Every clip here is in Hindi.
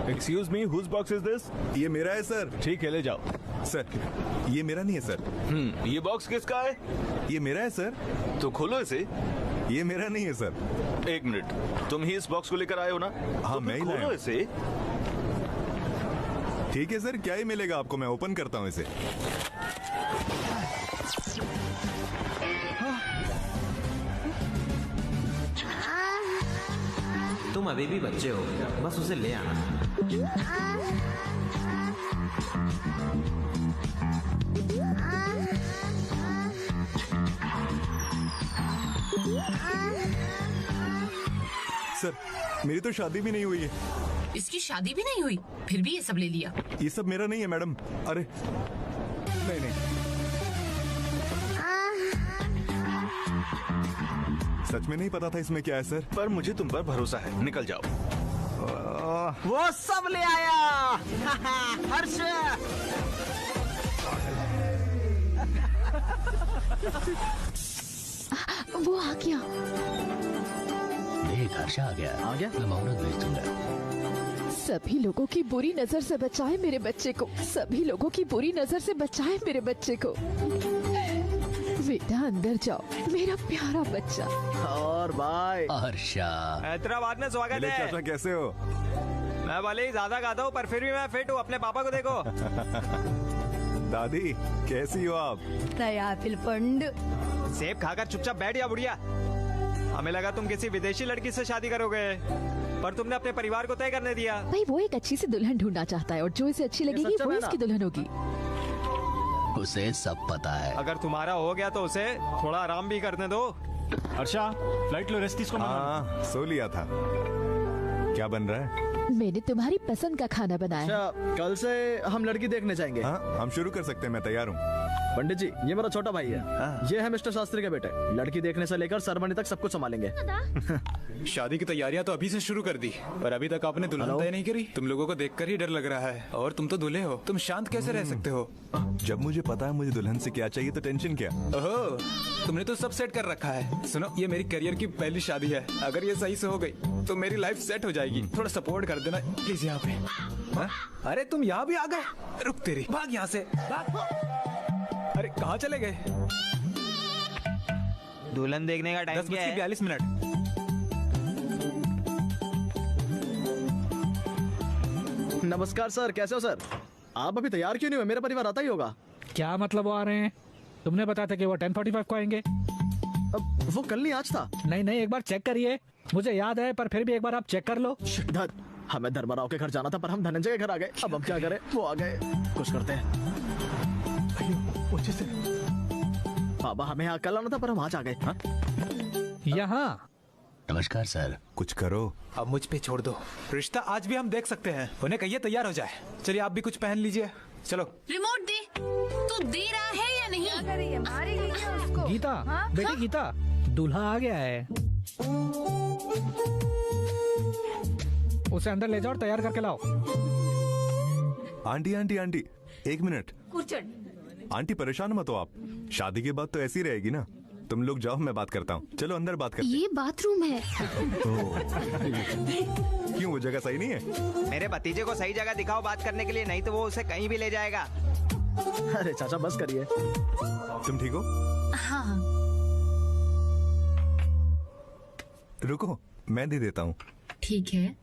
Excuse me, whose box is this? ये मेरा है सर। ठीक है, ले जाओ। सर ये मेरा नहीं है सर। ये बॉक्स किसका है? ये मेरा है सर। तो खोलो इसे। ये मेरा नहीं है सर। एक मिनट, तुम ही इस बॉक्स को लेकर आए हो ना? हाँ, तो मैं ही लाया खोलो हूं। इसे। ठीक है सर, क्या ही मिलेगा आपको, मैं ओपन करता हूँ इसे। तुम अभी भी बच्चे हो, बस उसे ले आना। सर मेरी तो शादी भी नहीं हुई है। इसकी शादी भी नहीं हुई, फिर भी ये सब ले लिया। ये सब मेरा नहीं है मैडम। अरे नहीं नहीं, सच में नहीं पता था इसमें क्या है सर। पर मुझे तुम पर भरोसा है, निकल जाओ। वो सब ले आया। हर्ष। वो आ गया। देख हर्षा आ गया। मैं मुहूर्त भेज दूंगा। सभी लोगों की बुरी नजर से बचाए मेरे बच्चे को। सभी लोगों की बुरी नजर से बचाए मेरे बच्चे को। बेटा अंदर जाओ, मेरा प्यारा बच्चा। और भाई हर्षा, हैदराबाद में स्वागत अरे है। चाचा कैसे हो? मैं भले ही ज्यादा खाता हूँ पर फिर भी मैं फिट हूँ। अपने पापा को देखो। दादी कैसी हो आप? नया फिलपंड। सेब खाकर चुपचाप बैठ जा बुढ़िया। हमें लगा तुम किसी विदेशी लड़की से शादी करोगे, पर तुमने अपने परिवार को तय करने दिया। भाई वो एक अच्छी सी दुल्हन ढूंढना चाहता है और जो इसे अच्छी लगेगी सच्चा वो है ना? इसकी दुल्हन होगी। उसे सब पता है। अगर तुम्हारा हो गया तो उसे थोड़ा आराम भी करने दो। हर्षा, फ्लाइट लो, रेस्ट इसको। हाँ सो लिया था। क्या बन रहा है? मैंने तुम्हारी पसंद का खाना बनाया। अच्छा, कल से हम लड़की देखने जाएंगे। हाँ हम शुरू कर सकते हैं, मैं तैयार हूँ। पंडित जी, ये मेरा छोटा भाई है। ये है मिस्टर शास्त्री के बेटे। लड़की देखने से लेकर सेरेमनी तक सब कुछ संभालेंगे। शादी की तैयारियां तो अभी से शुरू कर दी, पर अभी तक आपने दुल्हन तय नहीं करी। तुम लोगों को देखकर ही डर लग रहा है, और तुम तो दूल्हे हो। तुम शांत कैसे रह सकते हो? जब मुझे पता है मुझे दुल्हन से क्या चाहिए तो टेंशन क्या। ओहो, तुमने तो सब सेट कर रखा है। सुनो, ये मेरी करियर की पहली शादी है। अगर ये सही से हो गई तो मेरी लाइफ सेट हो जाएगी। थोड़ा सपोर्ट कर देना प्लीज यहाँ पे। हाँ? अरे तुम यहाँ भी आ गए? रुक तेरी, भाग यहाँ से भाग। अरे कहाँ चले गए? दुल्हन देखने का टाइम क्या है? 10:42। नमस्कार सर, कैसे हो सर? आप अभी तैयार क्यों नहीं हुए? मेरा परिवार आता ही होगा। क्या मतलब वो आ रहे हैं? तुमने बताया था कि वो 10:45 को आएंगे। अब वो कल नहीं आज था। नहीं, एक बार चेक करिए। मुझे याद है, पर फिर भी एक बार आप चेक कर लो। हमें धर्मराव के घर जाना था, पर हम धनंजय के घर आ गए। अब हम क्या करें? वो आ गए, कुछ करते हैं। बाबा हमें यहाँ कल आना था, पर हम आज आ गए। यहाँ नमस्कार सर। कुछ करो। अब मुझ पे छोड़ दो, रिश्ता आज भी हम देख सकते हैं। उन्हें कहिए तैयार हो जाए। चलिए आप भी कुछ पहन लीजिए। चलो। रिमोट दे। तू दे रहा है या नहीं? गीता, बेटी गीता, दूल्हा आ गया है। उसे अंदर ले जाओ और तैयार करके लाओ। आंटी आंटी आंटी, एक मिनट। आंटी परेशान मत हो आप। शादी के बाद तो ऐसी रहेगी ना। तुम लोग जाओ, मैं बात करता हूँ। चलो अंदर बात करते हैं। ये बाथरूम है। क्यों, वो जगह सही नहीं है? मेरे भतीजे को सही जगह दिखाओ बात करने के लिए, नहीं तो वो उसे कहीं भी ले जाएगा। अरे चाचा बस करिए। तुम ठीक हो? हाँ। रुको, मैं दे देता हूँ। ठीक है।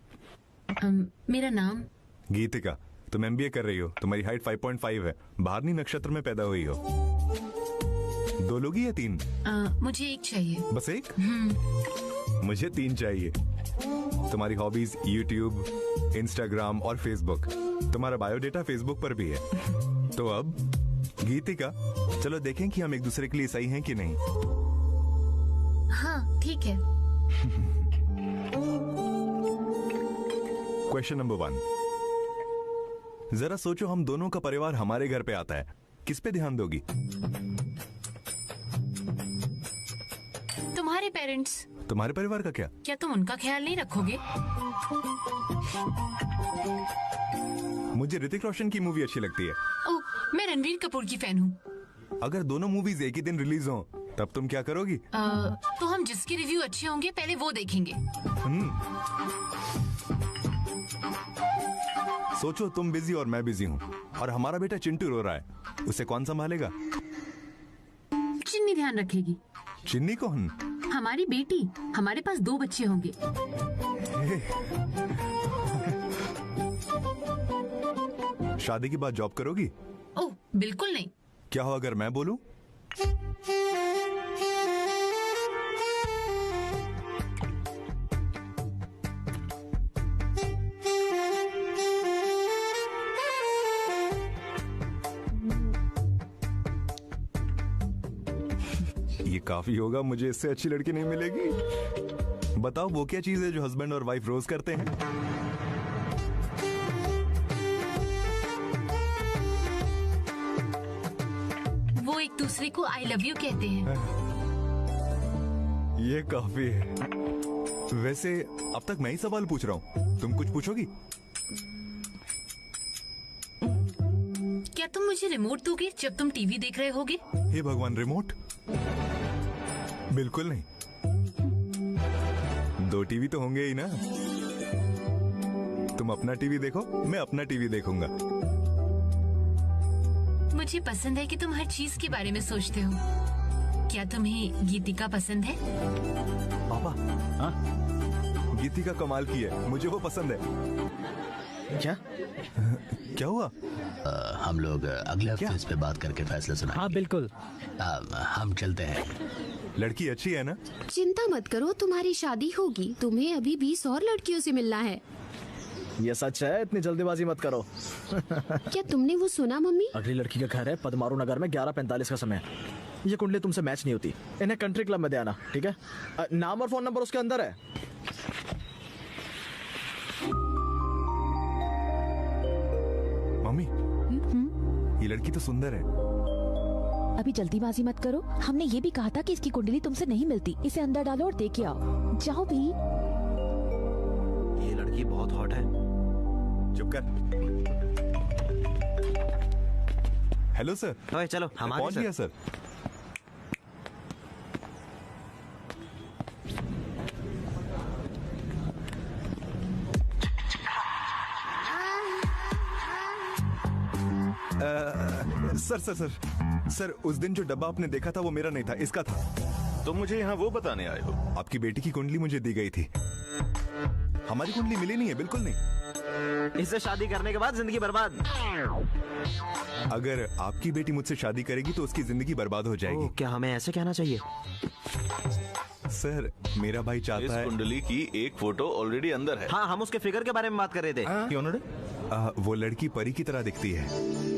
मेरा नाम गीतिका। तुम MBA कर रही हो। तुम्हारी हाइट 5.5 है। भारनी नक्षत्र में पैदा हुई हो। 2 लोग ही या 3? मुझे एक चाहिए। बस एक? मुझे 3 चाहिए। तुम्हारी हॉबीज YouTube, Instagram और Facebook। तुम्हारा बायोडेटा Facebook पर भी है। तो अब गीतिका, चलो देखें कि हम एक दूसरे के लिए सही हैं कि नहीं। हाँ ठीक है। Question number 1। जरा सोचो, हम दोनों का परिवार हमारे घर पे आता है, किस पे ध्यान दोगी? तुम्हारे पेरेंट्स। तुम्हारे परिवार का क्या? क्या तुम उनका ख्याल नहीं रखोगे? मुझे ऋतिक रोशन की मूवी अच्छी लगती है। ओह, मैं रणवीर कपूर की फैन हूँ। अगर दोनों मूवीज एक ही दिन रिलीज हो तब तुम क्या करोगी? तो हम जिसके रिव्यू अच्छे होंगे पहले वो देखेंगे। सोचो तुम बिजी और मैं बिजी हूँ और हमारा बेटा चिंटू रो रहा है, उसे कौन संभालेगा? चिन्नी ध्यान रखेगी। चिन्नी कौन? हमारी बेटी। हमारे पास 2 बच्चे होंगे। शादी के बाद जॉब करोगी? ओह बिल्कुल नहीं। क्या हो अगर मैं बोलूं? ये काफी होगा, मुझे इससे अच्छी लड़की नहीं मिलेगी। बताओ वो क्या चीज है जो हस्बैंड और वाइफ रोज करते हैं? वो एक दूसरे को आई लव यू कहते हैं। ये काफी है। वैसे अब तक मैं ही सवाल पूछ रहा हूँ, तुम कुछ पूछोगी? क्या तुम मुझे रिमोट दोगे जब तुम टीवी देख रहे होगे? हे भगवान, रिमोट? बिल्कुल नहीं। 2 टीवी तो होंगे ही ना। तुम अपना टीवी देखो, मैं अपना टीवी देखूंगा। मुझे पसंद है कि तुम हर चीज के बारे में सोचते हो। क्या तुम्हें गीतिका पसंद है? पापा, हाँ? गीतिका कमाल की है, मुझे वो पसंद है। क्या? क्या हुआ? हम लोग अगले हफ्ते इस पे बात करके फैसला सुनाएंगे। हाँ बिल्कुल। हम चलते हैं। लड़की अच्छी है ना? चिंता मत करो, तुम्हारी शादी होगी। तुम्हें अभी 20 और लड़कियों से मिलना है। ये सच है, इतनी जल्दीबाजी मत करो। क्या तुमने वो सुना मम्मी? अगली लड़की का घर है पदमारू नगर में 11:45 का समय। ये कुंडली तुमसे मैच नहीं होती, इन्हें कंट्री क्लब में दे आना, ठीक है? नाम और फोन नंबर उसके अंदर है। मम्मी, ये लड़की तो सुंदर है। अभी जल्दीबाजी मत करो। हमने ये भी कहा था कि इसकी कुंडली तुमसे नहीं मिलती। इसे अंदर डालो और दे के आओ। जाओ भी। ये लड़की बहुत हॉट है। चुप कर। Hello sir. ओए चलो हम आगे पहुंच गया sir. Sir sir sir sir, उस दिन जो डब्बा आपने देखा था वो मेरा नहीं था, इसका था। तुम मुझे यहाँ वो बताने आए हो? आपकी बेटी की कुंडली मुझे दी गई थी। हमारी कुंडली मिली नहीं है, बिल्कुल नहीं। इससे शादी करने के बाद जिंदगी बर्बाद। अगर आपकी बेटी मुझसे शादी करेगी तो उसकी जिंदगी बर्बाद हो जाएगी। क्या हमें ऐसे कहना चाहिए? सर, मेरा भाई इस चाहता है। कुंडली की एक फोटो ऑलरेडी अंदर है। हाँ, हम उसके फिगर के बारे में बात कर रहे थे। क्यों ना? वो लड़की परी की तरह दिखती है।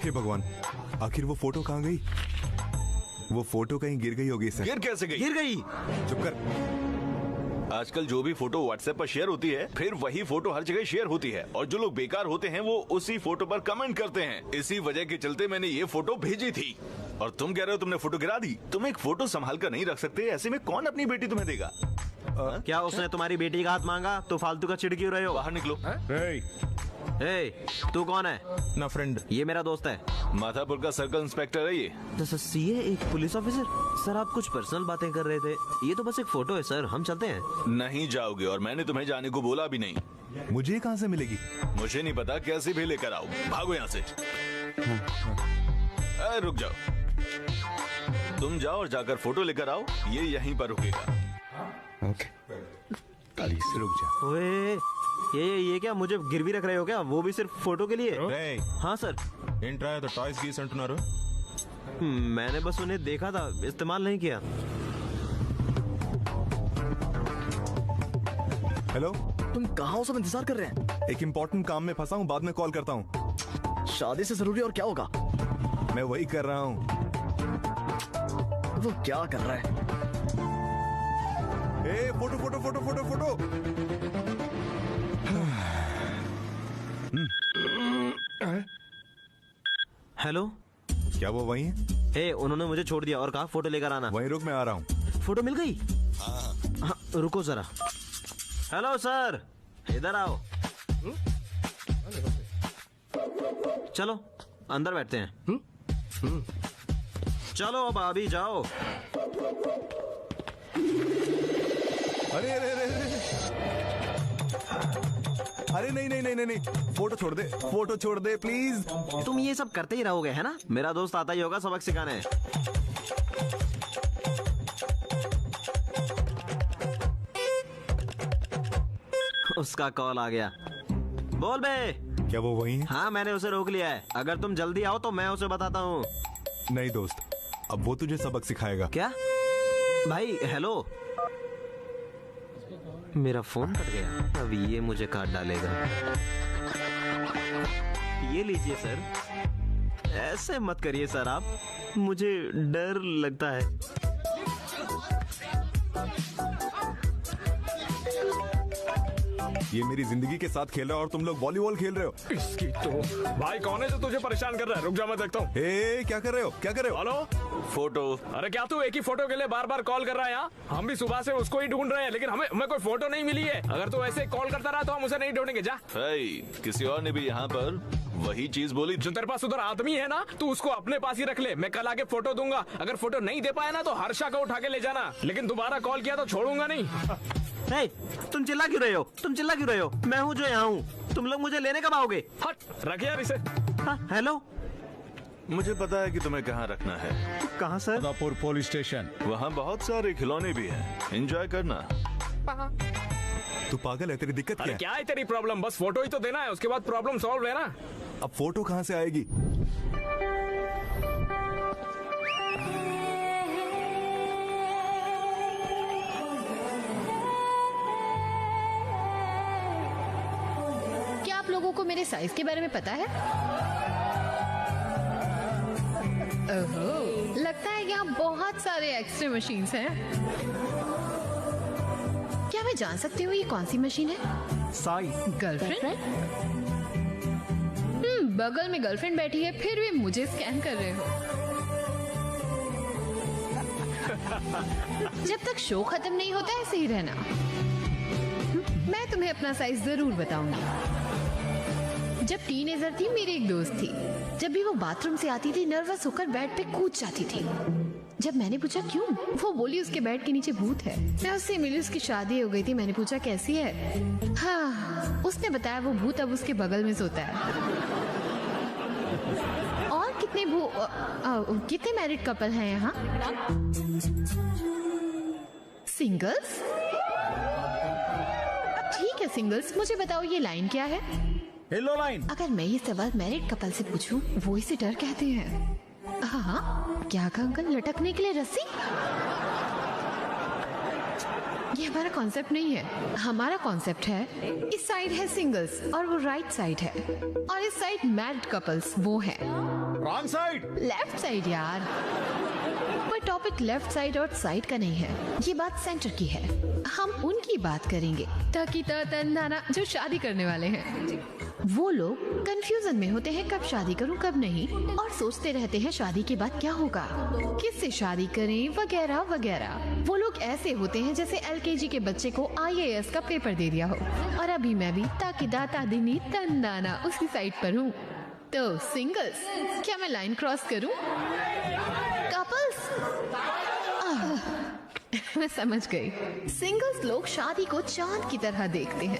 हे भगवान, आखिर वो फोटो कहाँ गई? वो फोटो कहीं गिर गई होगी सर। गिर कैसे गई? गिर गई? चुप कर। आजकल जो भी फोटो व्हाट्सएप पर शेयर होती है, फिर वही फोटो हर जगह शेयर होती है, और जो लोग बेकार होते हैं वो उसी फोटो पर कमेंट करते हैं। इसी वजह के चलते मैंने ये फोटो भेजी थी। और तुम कह रहे हो तुमने फोटो गिरा दी? तुम एक फोटो संभाल कर नहीं रख सकते? ऐसे में कौन अपनी बेटी तुम्हें देगा? क्या उसने तुम्हारी बेटी का हाथ मांगा तो फालतू का चिढ़ क्यों रहे हो? बाहर निकलो। ए, तू कौन है? ना फ्रेंड। ये मेरा दोस्त है। माधापुर का सर्कल इंस्पेक्टर है ये। सीए, एक पुलिस ऑफिसर। सर, आप कुछ पर्सनल बातें कर रहे थे। ये तो बस एक फोटो है सर, हम चलते हैं। नहीं जाओगे, और मैंने तुम्हें जाने को बोला भी नहीं। मुझे कहाँ से मिलेगी? मुझे नहीं पता, कैसे भी लेकर आओ। भागो यहाँ से। रुक जाओ। तुम जाओ और जाकर फोटो लेकर आओ, ये यहीं पर रुकेगा। रुक जा। ओए, ये क्या मुझे गिरवी रख रहे हो क्या? वो भी सिर्फ फोटो के लिए? हाँ सर। मैंने बस उन्हें देखा था, इस्तेमाल नहीं किया। हेलो, तुम कहाँ हो? सब इंतजार कर रहे हैं। एक इम्पोर्टेंट काम में फंसा हूँ, बाद में कॉल करता हूँ। शादी से जरूरी और क्या होगा? मैं वही कर रहा हूँ। वो क्या कर रहा है? ए, photo photo photo photo photo. Hello, क्या वो वही है? उन्होंने मुझे छोड़ दिया और कहा फोटो लेकर आना। वहीं रुक, मैं आ रहा हूँ। फोटो मिल गई? हाँ, रुको जरा। हेलो सर, इधर आओ। चलो अंदर बैठते हैं। चलो अब अभी जाओ। अरे अरे अरे अरे नहीं नहीं नहीं नहीं नहीं, फोटो छोड़ दे, फोटो छोड़ दे प्लीज। तुम ये सब करते ही रहोगे है ना? मेरा दोस्त आता ही होगा सबक सिखाने। उसका कॉल आ गया। बोल बे। क्या वो वही है? हाँ मैंने उसे रोक लिया है। अगर तुम जल्दी आओ तो मैं उसे बताता हूँ। नहीं दोस्त, अब वो तुझे सबक सिखाएगा। क्या भाई? हेलो, मेरा फोन कट गया। अब ये मुझे काट डालेगा। ये लीजिए सर। ऐसे मत करिए सर, आप मुझे डर लगता है। ये मेरी जिंदगी के साथ खेल रहा है और तुम लोग वॉलीबॉल खेल रहे हो। इसकी तो भाई कौन है जो तुझे परेशान कर रहा है? रुक जा मैं देखता हूँ। क्या कर रहे हो? क्या कर रहे हो? Hello, photo. अरे क्या तू एक ही फोटो के लिए बार बार कॉल कर रहा है? यहाँ हम भी सुबह से उसको ही ढूंढ रहे हैं, लेकिन हमें कोई फोटो नहीं मिली है। अगर तू ऐसे कॉल करता रहा तो हम उसे नहीं ढूंढेंगे। जा। किसी और ने भी यहाँ पर वही चीज बोली। जो तेरे पास उधर आदमी है ना, तू उसको अपने पास ही रख ले। मैं कल आके फोटो दूंगा। अगर फोटो नहीं दे पाया ना तो हर्षा को उठा के ले जाना, लेकिन दोबारा कॉल किया तो छोड़ूंगा नहीं। नहीं, तुम चिल्ला क्यों रहे हो? तुम चिल्ला क्यों रहे हो? मैं हूँ जो यहाँ हूँ। तुम लोग मुझे लेने कब आओगे? हट, रख यार इसे। हाँ, हेलो। मुझे पता है कि तुम्हें कहाँ रखना है। कहाँ सर? Dapur police station. वहाँ बहुत सारे खिलौने भी हैं, एंजॉय करना। तू पागल है? तेरी दिक्कत क्या है? क्या है तेरी प्रॉब्लम? बस फोटो ही तो देना है, उसके बाद प्रॉब्लम सॉल्व है ना। अब फोटो कहाँ से आएगी? क्या आप लोगों को मेरे साइज के बारे में पता है? ओहो, लगता है यहाँ बहुत सारे एक्सरे मशीन्स हैं। क्या मैं जान सकती हूँ ये कौन सी मशीन है? साई। गर्लफ्रेंड? बगल में गर्लफ्रेंड बैठी है, फिर भी मुझे स्कैन कर रहे हो। जब तक शो खत्म नहीं होता ऐसे ही रहना। मैं तुम्हें अपना साइज जरूर बताऊंगी। जब टीनेजर थी, मेरी एक दोस्त थी। जब भी वो बाथरूम से आती थी, नर्वस होकर बेड पे कूद जाती थी। जब मैंने पूछा क्यों, वो बोली उसके बेड के नीचे भूत है। मैं उससे मिली, उसकी शादी हो गई थी। मैंने पूछा कैसी है? हाँ, उसने बताया वो भूत अब उसके बगल में सोता है। और कितने मैरिड कपल हैं यहाँ? सिंगल्स? ठीक है सिंगल्स, मुझे बताओ ये लाइन क्या है? Hello line. अगर मैं ये सवाल मैरिड कपल से पूछूं, वो इसे डर कहते हैं। हाँ, क्या कहा अंकल? लटकने के लिए रस्सी? ये हमारा कॉन्सेप्ट नहीं है। हमारा कॉन्सेप्ट है, इस साइड है सिंगल्स और वो राइट साइड है, और इस साइड मैरिड कपल्स वो है। Wrong side. लेफ्ट साइड यार। पर टॉपिक लेफ्ट साइड और साइड का नहीं है, ये बात सेंटर की है। हम उनकी बात करेंगे ताकि तंदाना जो शादी करने वाले हैं। वो लोग कंफ्यूजन में होते हैं, कब शादी करूं कब नहीं, और सोचते रहते हैं शादी के बाद क्या होगा, किससे शादी करें वगैरह वगैरह। वो लोग ऐसे होते हैं जैसे LKG के बच्चे को IAS का पेपर दे दिया हो। और अभी मैं भी ताकि दाता दिनी तंदाना उसी साइड पर हूँ। तो सिंगल्स, क्या मैं लाइन क्रॉस करूं? कपल्स? मैं समझ गई। सिंगल्स लोग शादी को चांद की तरह देखते हैं,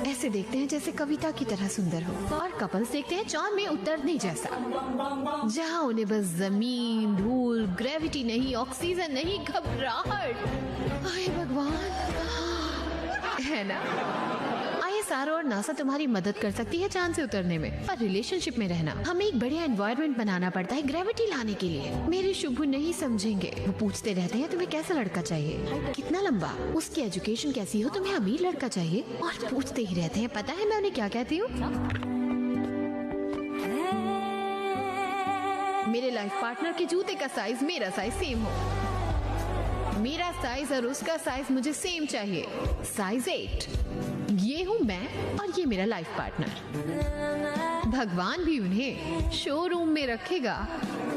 ऐसे देखते हैं जैसे कविता की तरह सुंदर हो। और कपल्स देखते हैं चांद में उतरने जैसा, जहां उन्हें बस जमीन, धूल, ग्रेविटी नहीं, ऑक्सीजन नहीं, घबराहट। अरे भगवान, है ना? ISRO और नासा तुम्हारी मदद कर सकती है चांद से उतरने में, पर रिलेशनशिप में रहना हमें एक बढ़िया एनवायरनमेंट बनाना पड़ता है ग्रेविटी लाने के लिए। मेरे शुभ नहीं समझेंगे। वो पूछते रहते हैं तुम्हें कैसा लड़का चाहिए, कितना लंबा, उसकी एजुकेशन कैसी हो, तुम्हें अमीर लड़का चाहिए, और पूछते ही रहते हैं। पता है मैं उन्हें क्या कहती हूँ? मेरे लाइफ पार्टनर के जूते का साइज मेरा साइज सेम हो। मेरा साइज और उसका साइज मुझे सेम चाहिए, साइज 8। ये हूँ मैं और ये मेरा लाइफ पार्टनर। भगवान भी उन्हें शोरूम में रखेगा।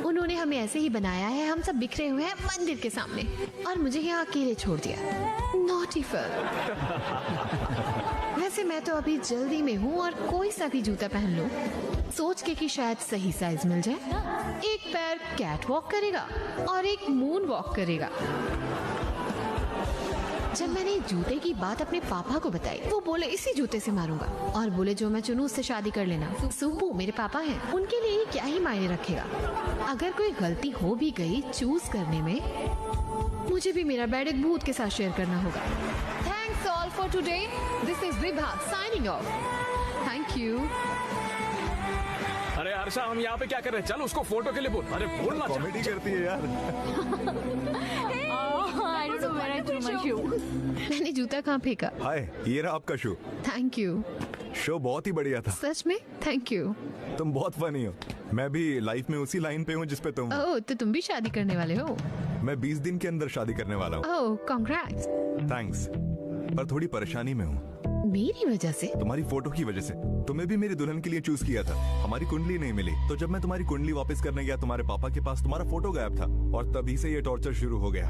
उन्होंने हमें ऐसे ही बनाया है। हम सब बिखरे हुए हैं मंदिर के सामने, और मुझे यहाँ अकेले छोड़ दिया। नॉटी फर। वैसे मैं तो अभी जल्दी में हूँ और कोई सा भी जूता पहन लूं, सोच के कि शायद सही साइज मिल जाए। एक पैर कैट वॉक करेगा और एक मून वॉक करेगा। जब मैंने जूते की बात अपने पापा को बताई, वो बोले इसी जूते से मारूंगा और बोले जो मैं चुनूं उससे शादी कर लेना। सुब्बू मेरे पापा हैं, उनके लिए क्या ही मायने रखेगा। अगर कोई गलती हो भी गई चूज करने में, मुझे भी मेरा बेड एक भूत के साथ शेयर करना होगा। Thanks all for today. This is Vibha signing off. Thank you. अरे हर्षा, हम यहाँ पे क्या कर रहे हैं? चल उसको फोटो के लिए बोल। अरे बोलना। कॉमेडी करती है यार। मैंने जूता कहाँ फेंका? हाय, ये रहा आपका शो। Thank you. शो बहुत ही बढ़िया था। सच में? Thank you. तुम बहुत फनी हो। मैं भी लाइफ में उसी लाइन पे हूँ जिस पे तुम हो। ओह, तो तुम भी शादी करने वाले हो? मैं 20 दिन के अंदर शादी करने वाला हूँ। ओह, कांग्रेट्स। थैंक्स, पर थोड़ी परेशानी में हूँ। मेरी वजह से? तुम्हारी फोटो की वजह से। तुम्हें भी मेरी दुल्हन के लिए चूज किया था। हमारी कुंडली नहीं मिली, तो जब मैं तुम्हारी कुंडली वापस करने गया तुम्हारे पापा के पास, तुम्हारा फोटो गायब था और तभी से ये टॉर्चर शुरू हो गया।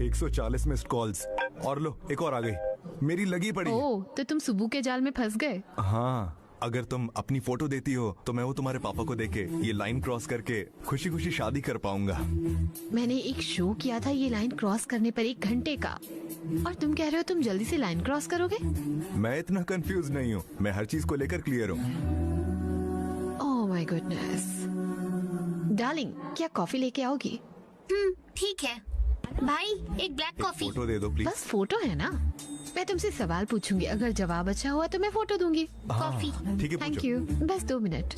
140 मिस्ड कॉल्स और लो एक और आ गई। मेरी लगी पड़ी। ओह, तो तुम सुब्बू के जाल में फंस गए? हाँ, अगर तुम अपनी फोटो देती हो तो मैं वो तुम्हारे पापा को देके ये लाइन क्रॉस करके खुशी खुशी शादी कर पाऊंगा। मैंने एक शो किया था ये लाइन क्रॉस करने पर 1 घंटे का, और तुम कह रहे हो तुम जल्दी से लाइन क्रॉस करोगे? मैं इतना कंफ्यूज नहीं हूँ, मैं हर चीज को लेकर क्लियर हूँ। Oh my goodness. डार्लिंग, क्या कॉफी लेके आओगी? ठीक है भाई, एक ब्लैक कॉफी। फोटो दे दो प्लीज। बस फोटो है ना? मैं तुमसे सवाल पूछूंगी, अगर जवाब अच्छा हुआ तो मैं फोटो दूंगी। कॉफी। ठीक है, थैंक यू। बस 2 मिनट।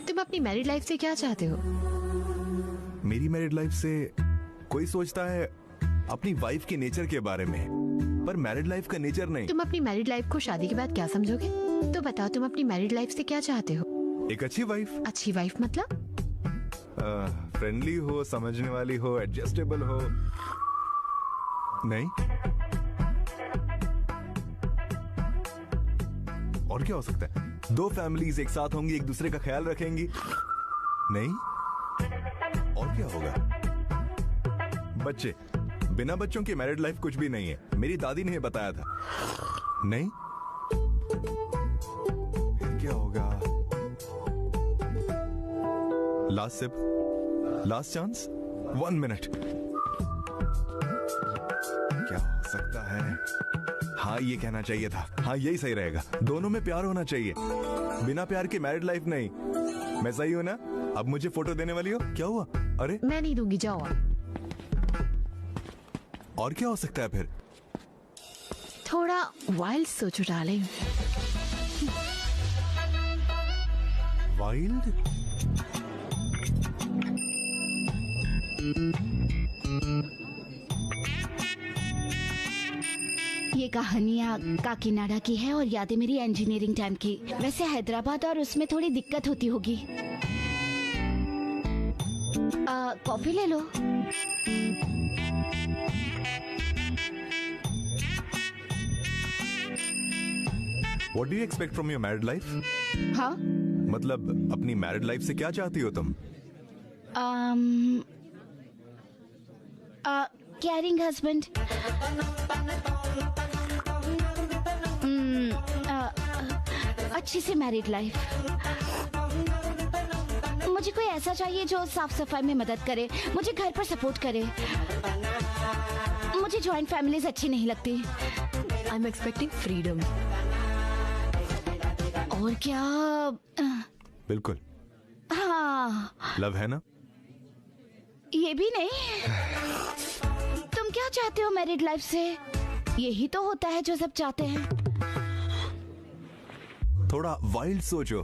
तुम अपनी मैरिड लाइफ से क्या चाहते हो? मेरी मैरिड लाइफ से कोई सोचता है अपनी वाइफ के नेचर के बारे में, पर मैरिड लाइफ का नेचर नहीं। तुम अपनी मैरिड लाइफ को शादी के बाद क्या समझोगे? तो बताओ, तुम अपनी मैरिड लाइफ से क्या चाहते हो? एक अच्छी वाइफ। अच्छी वाइफ मतलब? फ्रेंडली हो, समझने वाली हो, एडजस्टेबल हो। नहीं और क्या हो सकता है? 2 फैमिलीज एक साथ होंगी, एक दूसरे का ख्याल रखेंगी। नहीं और क्या होगा? बच्चे। बिना बच्चों की मैरिड लाइफ कुछ भी नहीं है, मेरी दादी ने बताया था। नहीं फिर क्या होगा? Last sip, last chance, 1 minute. क्या हो सकता है? हाँ, ये कहना चाहिए था। हाँ, यही सही रहेगा। दोनों में प्यार होना चाहिए। बिना प्यार की मैरिड लाइफ नहीं। मैं सही हूँ ना? अब मुझे फोटो देने वाली हो? क्या हुआ? अरे मैं नहीं दूंगी, जाओ आप। और क्या हो सकता है फिर? थोड़ा वाइल्ड सोचो डार्लिंग। वाइल्ड? ये कहानियाँ काकीनाडा की है और यादें मेरी इंजीनियरिंग टाइम की। वैसे हैदराबाद और उसमें थोड़ी दिक्कत होती होगी। कॉफी ले लो। What do you expect from your married life? हाँ? मतलब अपनी मैरिड लाइफ से क्या चाहती हो तुम? कैरिंग हस्बैंड, अच्छी सी मैरिड लाइफ। मुझे कोई ऐसा चाहिए जो साफ सफाई में मदद करे, मुझे घर पर सपोर्ट करे। मुझे जॉइंट फैमिलीज अच्छी नहीं लगती। I am expecting freedom. और क्या? बिल्कुल। हाँ, लव है ना? ये भी नहीं। तुम क्या चाहते हो मैरिड लाइफ से? यही तो होता है जो सब चाहते हैं। थोड़ा वाइल्ड सोचो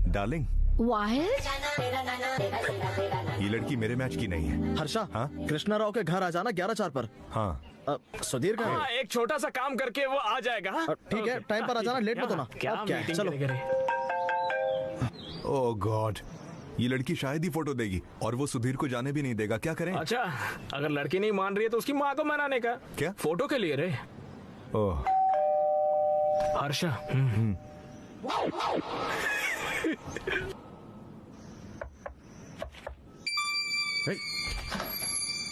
डार्लिंग। वाइल्ड? ये लड़की मेरे मैच की नहीं है। हर्षा, हाँ? कृष्णा राव के घर आ जाना 11:04 पर। हाँ। सुधीर का हाँ, एक छोटा सा काम करके वो आ जाएगा। ठीक है, टाइम पर आ जाना, लेट मत होना। क्या अब क्या है? चलो। ओह गॉड, ये लड़की शायद ही फोटो देगी और वो सुधीर को जाने भी नहीं देगा। क्या करें? अच्छा, अगर लड़की नहीं मान रही है तो उसकी माँ को मनाने का। क्या? फोटो के लिए रे। ओह हर्षा।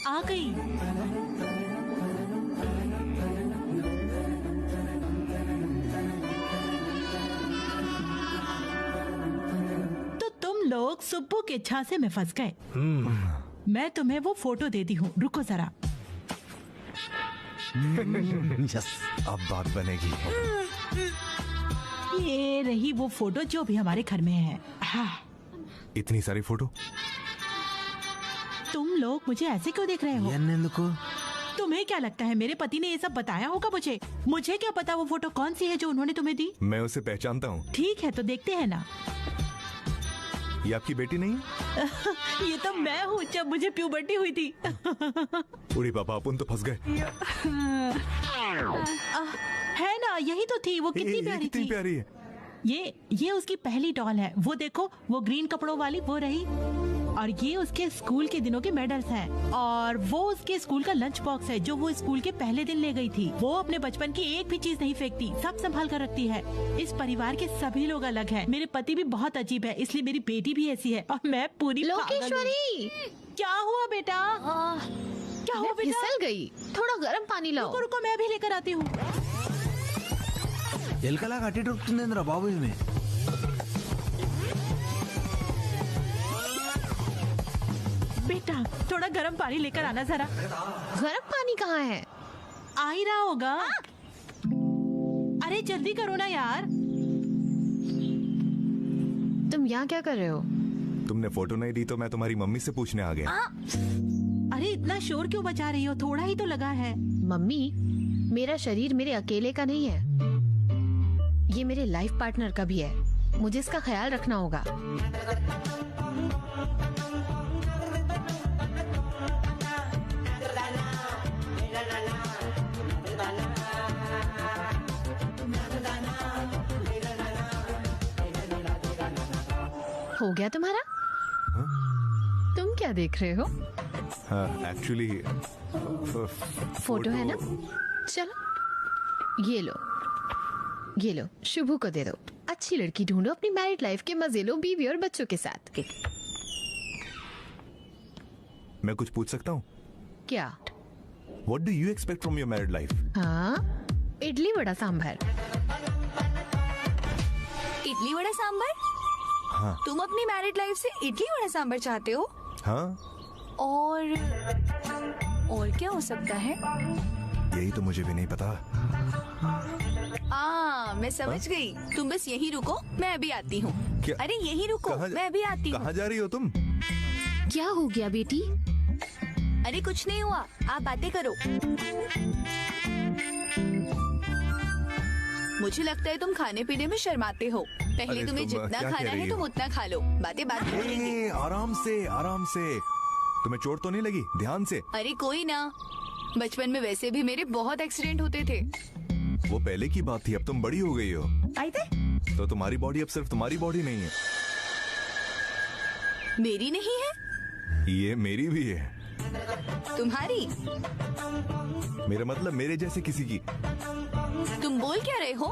आ गई। लोग सुब्बू के झांसे में फंस गए। मैं तुम्हें वो फोटो देती हूँ, रुको जरा। यस, अब बात बनेगी। ये रही वो फोटो जो भी हमारे घर में है। हाँ। इतनी सारी फोटो? तुम लोग मुझे ऐसे क्यों देख रहे हो? तुम्हें क्या लगता है मेरे पति ने ये सब बताया होगा मुझे? मुझे क्या पता वो फोटो कौन सी है जो उन्होंने तुम्हें दी? मैं उसे पहचानता हूँ। ठीक है तो देखते हैं ना। ये आपकी बेटी नहीं है? ये तो मैं हूँ जब मुझे प्यूबर्टी हुई थी। उड़ी पापा, अपन तो फंस गए। है ना, यही तो थी। वो कितनी प्यारी थी। प्यारी है। ये उसकी पहली डॉल है। वो देखो, वो ग्रीन कपड़ों वाली वो रही। और ये उसके स्कूल के दिनों के मेडल्स हैं। और वो उसके स्कूल का लंच बॉक्स है जो वो स्कूल के पहले दिन ले गई थी। वो अपने बचपन की एक भी चीज नहीं फेंकती, सब संभाल कर रखती है। इस परिवार के सभी लोग अलग हैं। मेरे पति भी बहुत अजीब है, इसलिए मेरी बेटी भी ऐसी है और मैं पूरी लोकेश्वरी, क्या हुआ बेटा? क्या हुआ बेटा? फिसल गई। थोड़ा गर्म पानी लाओ। रुको, मैं भी लेकर आती हूँ। ఎలకలా కట్టేటొక్కుతుందిరా బాబు इसमें। बेटा थोड़ा गर्म पानी लेकर आना जरा। गर्म पानी कहाँ है? आ ही रहा होगा। अरे जल्दी करो ना यार। तुम यहाँ क्या कर रहे हो? तुमने फोटो नहीं दी तो मैं तुम्हारी मम्मी से पूछने आ गया। अरे इतना शोर क्यों बचा रही हो? थोड़ा ही तो लगा है। मम्मी, मेरा शरीर मेरे अकेले का नहीं है, ये मेरे लाइफ पार्टनर का भी है। मुझे इसका ख्याल रखना होगा। हो गया तुम्हारा? तुम क्या देख रहे हो? एक्चुअली फोटो है ना? चलो ये लो, शुभू को दे दो। अच्छी लड़की ढूंढो, अपनी मैरिड लाइफ के मजे लो, बीवी और बच्चों के साथ। मैं कुछ पूछ सकता हूँ? क्या? What do you expect from your married life? हाँ, इडली वड़ा सांभर। इडली वड़ा सांभर? हाँ। तुम अपनी मैरिड लाइफ से इडली वड़ा सांभर चाहते हो? हाँ। और क्या हो सकता है? यही तो मुझे भी नहीं पता। मैं समझ गई। तुम बस यहीं रुको, मैं अभी आती हूँ। अरे यहीं रुको, मैं अभी आती हूँ। कहाँ जा रही हो तुम? क्या हो गया बेटी? अरे कुछ नहीं हुआ, आप बातें करो। मुझे लगता है तुम खाने पीने में शर्माते हो। पहले तुम्हें जितना खाना है तुम उतना खा लो, बातें बात करेंगे। आराम से, आराम से। तुम्हें चोट तो नहीं लगी? ध्यान से। अरे कोई ना, बचपन में वैसे भी मेरे बहुत एक्सीडेंट होते थे। वो पहले की बात थी, अब तुम बड़ी हो गई हो। तो तुम्हारी बॉडी अब सिर्फ तुम्हारी बॉडी नहीं है। मेरी नहीं है? ये मेरी भी है। तुम्हारी? मेरा मतलब मेरे जैसे किसी की। तुम बोल क्या रहे हो?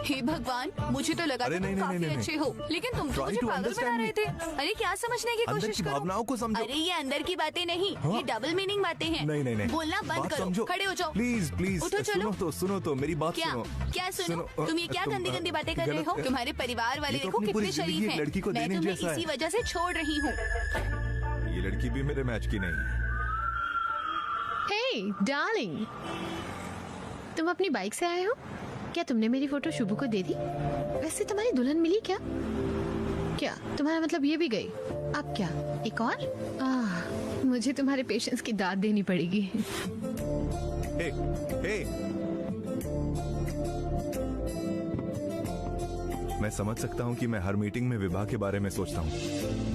हे भगवान, मुझे तो लगा था तुम काफी अच्छे हो, लेकिन तुम तो मुझे पागल बना रहे थे। अरे क्या समझने की कोशिश करो। भावनाओं को समझो। अरे ये अंदर की बातें नहीं, ये डबल मीनिंग बातें हैं। नहीं। बोलना बंद करो, खड़े हो जाओ। प्लीज उठो, चलो। सुनो तो मेरी बात सुनो। क्या सुनो? तुम ये क्या गंदी गंदी बातें कर रहे हो? तुम्हारे परिवार वाले देखो कितने शरीफ हैं। मैं तुम्हें इसी वजह से छोड़ रही हूँ। ये लड़की भी मेरे मैच की नहीं। हे डार्लिंग, तुम अपनी बाइक से आए हो? क्या तुमने मेरी फोटो शुभू को दे दी? वैसे तुम्हारी दुल्हन मिली क्या? क्या तुम्हारा मतलब ये भी गई? अब क्या, एक और? मुझे तुम्हारे पेशेंस की दाद देनी पड़ेगी। हे। मैं समझ सकता हूँ कि मैं हर मीटिंग में विवाह के बारे में सोचता हूँ।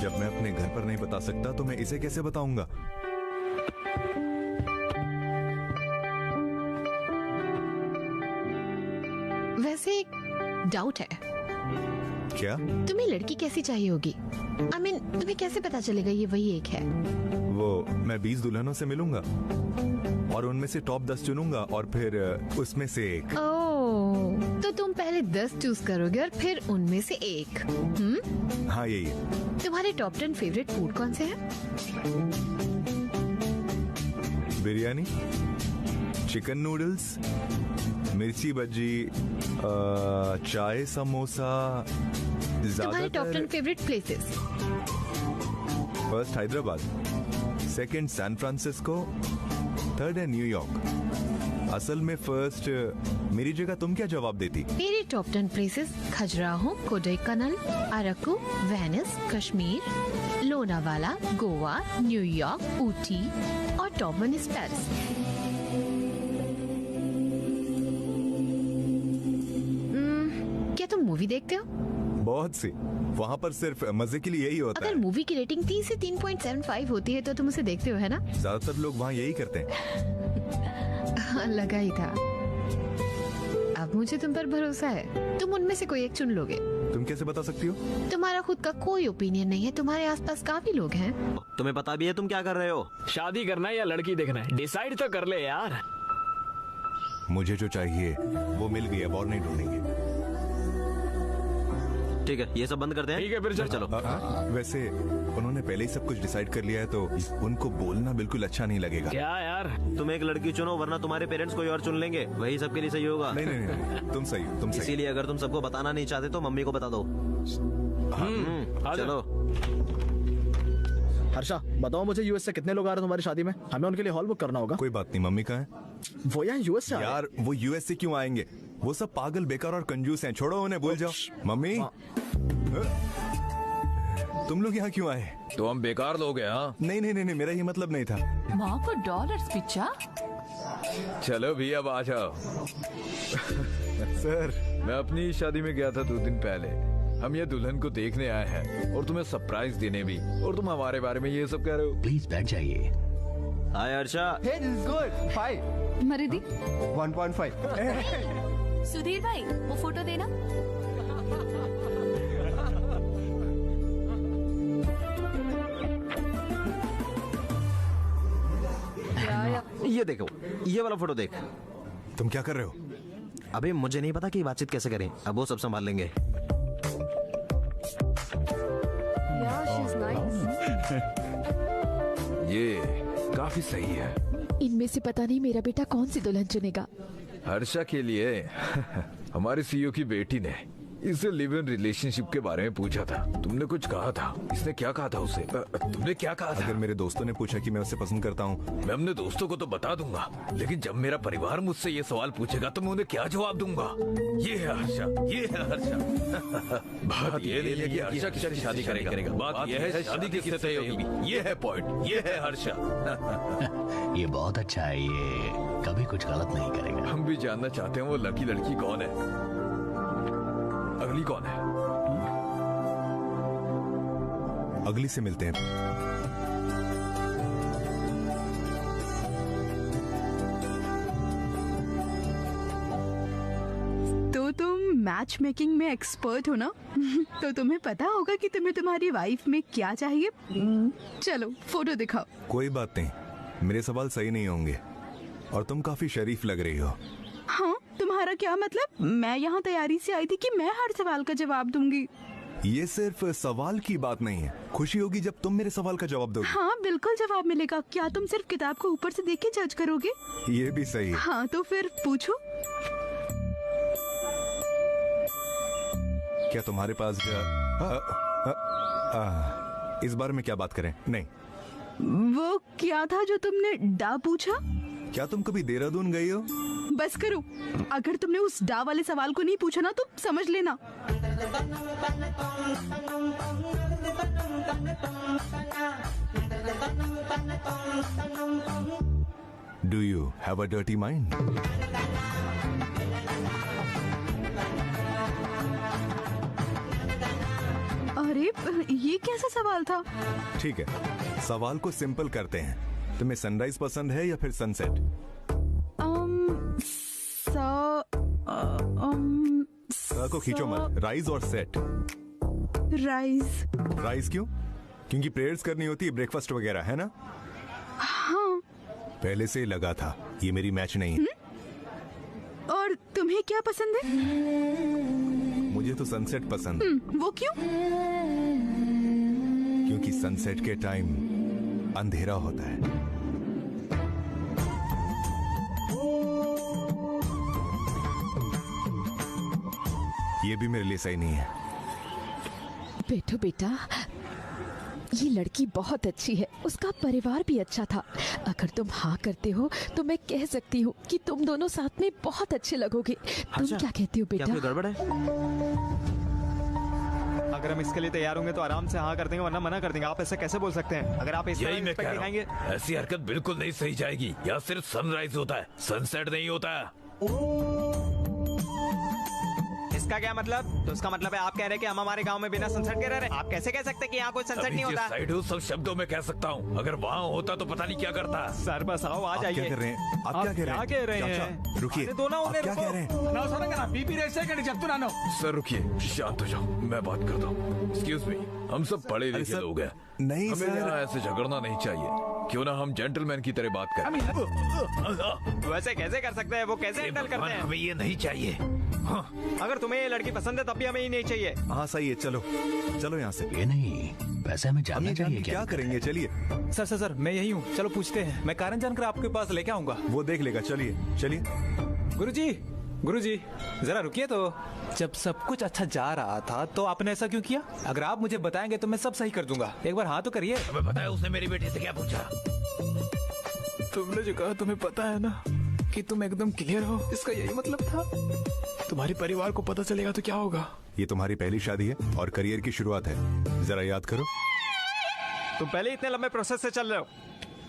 जब मैं अपने घर पर नहीं बता सकता तो मैं इसे कैसे बताऊंगा? वैसे एक डाउट है। क्या? तुम्हें लड़की कैसी चाहिए होगी? I mean, तुम्हें कैसे पता चलेगा ये वही एक है? वो मैं 20 दुल्हनों से मिलूंगा और उनमें से टॉप 10 चुनूंगा और फिर उसमें से एक। ओह, तो तुम पहले 10 चूज करोगे और फिर उनमें से एक। हाँ यही है। तुम्हारे टॉप 10 फेवरेट फूड कौन से हैं? बिरयानी, चिकन नूडल्स, मिर्ची बज्जी, चाय समोसा, तुम्हारे top 10 favourite places. First Hyderabad, second San Francisco, third है न्यूयॉर्क। असल में फर्स्ट मेरी जगह तुम क्या जवाब देती? मेरे top 10 places Khajuraho, Kodaikanal, Araku, Venice, Kashmir, Lonavala, Goa, New York, Ooty और टॉप 1 इज पेरिस। क्या तुम मूवी देखते हो? बहुत सी। वहाँ पर सिर्फ मजे के लिए यही होता अगर मूवी की रेटिंग 3 से 3.75 होती है तो तुम उसे देखते हो, है ना? ज्यादातर लोग वहाँ यही करते हैं। लगा ही था। अब मुझे तुम पर भरोसा है। तुम उनमें से कोई एक चुन लोगे। तुम कैसे बता सकती हो? तुम्हारा खुद का कोई ओपिनियन नहीं है। तुम्हारे आसपास काफी लोग हैं। तुम्हें पता भी है तुम क्या कर रहे हो? शादी करना है या लड़की देखना है, डिसाइड तो कर ले यार। मुझे जो चाहिए वो मिल गई, अब और नहीं ढूंढेंगे। ठीक है, ये सब बंद करते हैं। ठीक है, फिर चलो। वैसे उन्होंने पहले ही सब कुछ डिसाइड कर लिया है तो उनको बोलना बिल्कुल अच्छा नहीं लगेगा। क्या यार? तुम एक लड़की चुनो वरना तुम्हारे पेरेंट्स कोई और चुन लेंगे, वही सबके लिए सही होगा। नहीं नहीं नहीं, तुम सही। इसीलिए अगर तुम सबको बताना नहीं चाहते तो मम्मी को बता दो। चलो। हर्षा, बताओ मुझे यूएस से कितने लोग आ रहे हैं तुम्हारी शादी में? हमें उनके लिए हॉल बुक करना होगा। कोई बात नहीं, मम्मी कहाँ है? वो यहाँ यूएस से यार, वो यूएस से क्यों आएंगे? वो सब पागल, बेकार और कंजूस हैं। छोड़ो उन्हें, भूल जाओ। मम्मी, तुम लोग यहाँ क्यों आए? तो हम बेकार लोग हैं। हाँ, नहीं नहीं नहीं, मेरा ये मतलब नहीं था। माँ को डॉलर्स पिच्चा। चलो भी अब आ जाओ। सर, मैं अपनी शादी में गया था 2 दिन पहले। हम ये दुल्हन को देखने आए हैं और तुम्हें सरप्राइज देने भी, और तुम हमारे बारे में ये सब कह रहे हो। प्लीज बैठ जाइए। हाय Harsha. Hey, this is good. 5. मरिदी 1.5. Sudhir भाई, वो फोटो देना। ये देखो, ये वाला फोटो देख। तुम क्या कर रहे हो? अबे मुझे नहीं पता कि बातचीत कैसे करें, अब वो सब संभाल लेंगे। ये काफी सही है। इनमें से पता नहीं मेरा बेटा कौन सी दुल्हन चुनेगा। हर्षा के लिए हमारे सीईओ की बेटी ने इससे लिव इन रिलेशनशिप के बारे में पूछा था। तुमने कुछ कहा था? इसने क्या कहा था उसे? तुमने क्या कहा था? अगर मेरे दोस्तों ने पूछा कि मैं उसे पसंद करता हूँ, मैं अपने दोस्तों को तो बता दूंगा, लेकिन जब मेरा परिवार मुझसे ये सवाल पूछेगा तो मैं उन्हें क्या जवाब दूंगा? ये है हर्षा, ये है हर्षा। बात ये नहीं है कि हर्षा किससे शादी करेगा, बात ये है शादी किससे तय होगी। ये है पॉइंट, ये है हर्षा। ये बहुत अच्छा है, ये कभी कुछ गलत नहीं करेगा। हम भी जानना चाहते हैं वो लकी लड़की कौन है। अगली कौन है? अगली से मिलते हैं। तो तुम मैच मेकिंग में एक्सपर्ट हो ना? तो तुम्हें पता होगा कि तुम्हें तुम्हारी वाइफ में क्या चाहिए। चलो फोटो दिखाओ। कोई बात नहीं, मेरे सवाल सही नहीं होंगे और तुम काफी शरीफ लग रही हो। हाँ, तुम्हारा क्या मतलब? मैं यहाँ तैयारी से आई थी कि मैं हर सवाल का जवाब दूंगी। ये सिर्फ सवाल की बात नहीं है, खुशी होगी जब तुम मेरे सवाल का जवाब दोगे। हाँ बिल्कुल जवाब मिलेगा। क्या तुम सिर्फ किताब को ऊपर से देख के जज करोगे? ये भी सही है। हाँ तो फिर पूछो। क्या तुम्हारे पास इस बारे में क्या बात करें? नहीं। वो क्या था जो तुमने डा पूछा? क्या तुम कभी देहरादून गई हो? बस करो, अगर तुमने उस डा वाले सवाल को नहीं पूछा ना तो समझ लेना। Do you have a dirty mind? अरे ये कैसा सवाल था? ठीक है, सवाल को सिंपल करते हैं। तुम्हें सनराइज पसंद है या फिर सनसेट? को खींचो मत, राइज और सेट। राइज। राइज क्यों? क्योंकि प्रेयर्स करनी होती है, ब्रेकफास्ट वगैरह, है ना? हाँ। पहले से ही लगा था, ये मेरी मैच नहीं है। और तुम्हें क्या पसंद है? मुझे तो सनसेट पसंद है। वो क्यों? क्योंकि सनसेट के टाइम अंधेरा होता है। ये भी मेरे लिए सही नहीं है। बैठो बेटा, ये लड़की बहुत अच्छी है, उसका परिवार भी अच्छा था। अगर तुम हाँ करते हो तो मैं कह सकती हूँ कि तुम दोनों साथ में बहुत अच्छे लगोगे। तुम क्या कहते हो बेटा? क्या कोई गड़बड़ है? अगर हम इसके लिए तैयार होंगे तो आराम से हाँ कर देंगे, वरना मना कर देंगे। आप ऐसे कैसे बोल सकते हैं? अगर आप इस यही मैं तरह कह रहा दिखाएंगे हूँ, ऐसी हरकत बिल्कुल नहीं सही जाएगी। यहाँ सिर्फ सनराइज होता है, सनसेट नहीं होता है। इसका क्या मतलब? तो उसका मतलब है आप कह रहे हैं कि हम हमारे गांव में बिना सनसेट के रह रहे हैं। आप कैसे कह सकते हैं कि यहाँ कोई सनसेट नहीं होता? साइड हो सब शब्दों में कह सकता हूँ, अगर वहाँ होता तो पता नहीं क्या करता। सर बस आओ, आ जाइए। क्या कर रहे हैं? आप क्या कह रहे हैं? रुकिए, आप क्या कह रहे हैं? सर रुकिए, शांत हो जाओ, मैं बात करता हूँ। एक्सक्यूज मी, हम सब पढ़े लिखे लोग हैं, नहीं हमें यहाँ ऐसे झगड़ना नहीं चाहिए। क्यों ना हम जेंटलमैन की तरह बात करें। वैसे कैसे कर सकते हैं? वो कैसे हैंडल करते हैं? हमें ये नहीं चाहिए। अगर तुम्हें ये लड़की पसंद है तब भी हमें ही नहीं चाहिए। हाँ सही है, चलो चलो यहाँ से। ये नहीं, वैसे हमें जानना चाहिए क्या करेंगे? चलिए। सर मैं यही हूँ, चलो पूछते हैं। मैं कारण जानकर आपके पास लेके आऊंगा। वो देख लेगा, चलिए चलिए। गुरुजी जरा रुकिए तो। जब सब कुछ अच्छा जा रहा था तो आपने ऐसा क्यों किया? अगर आप मुझे बताएंगे तो मैं सब सही कर दूंगा। एक बार हाँ तो करिए। हमें पता है उसने मेरी बेटी से क्या पूछा। तुमने जो कहा तुम्हें पता है ना कि तुम एकदम क्लियर हो, इसका यही मतलब था। तुम्हारे परिवार को पता चलेगा तो क्या होगा? ये तुम्हारी पहली शादी है और करियर की शुरुआत है, जरा याद करो। तुम पहले इतने लंबे प्रोसेस से चल रहे हो।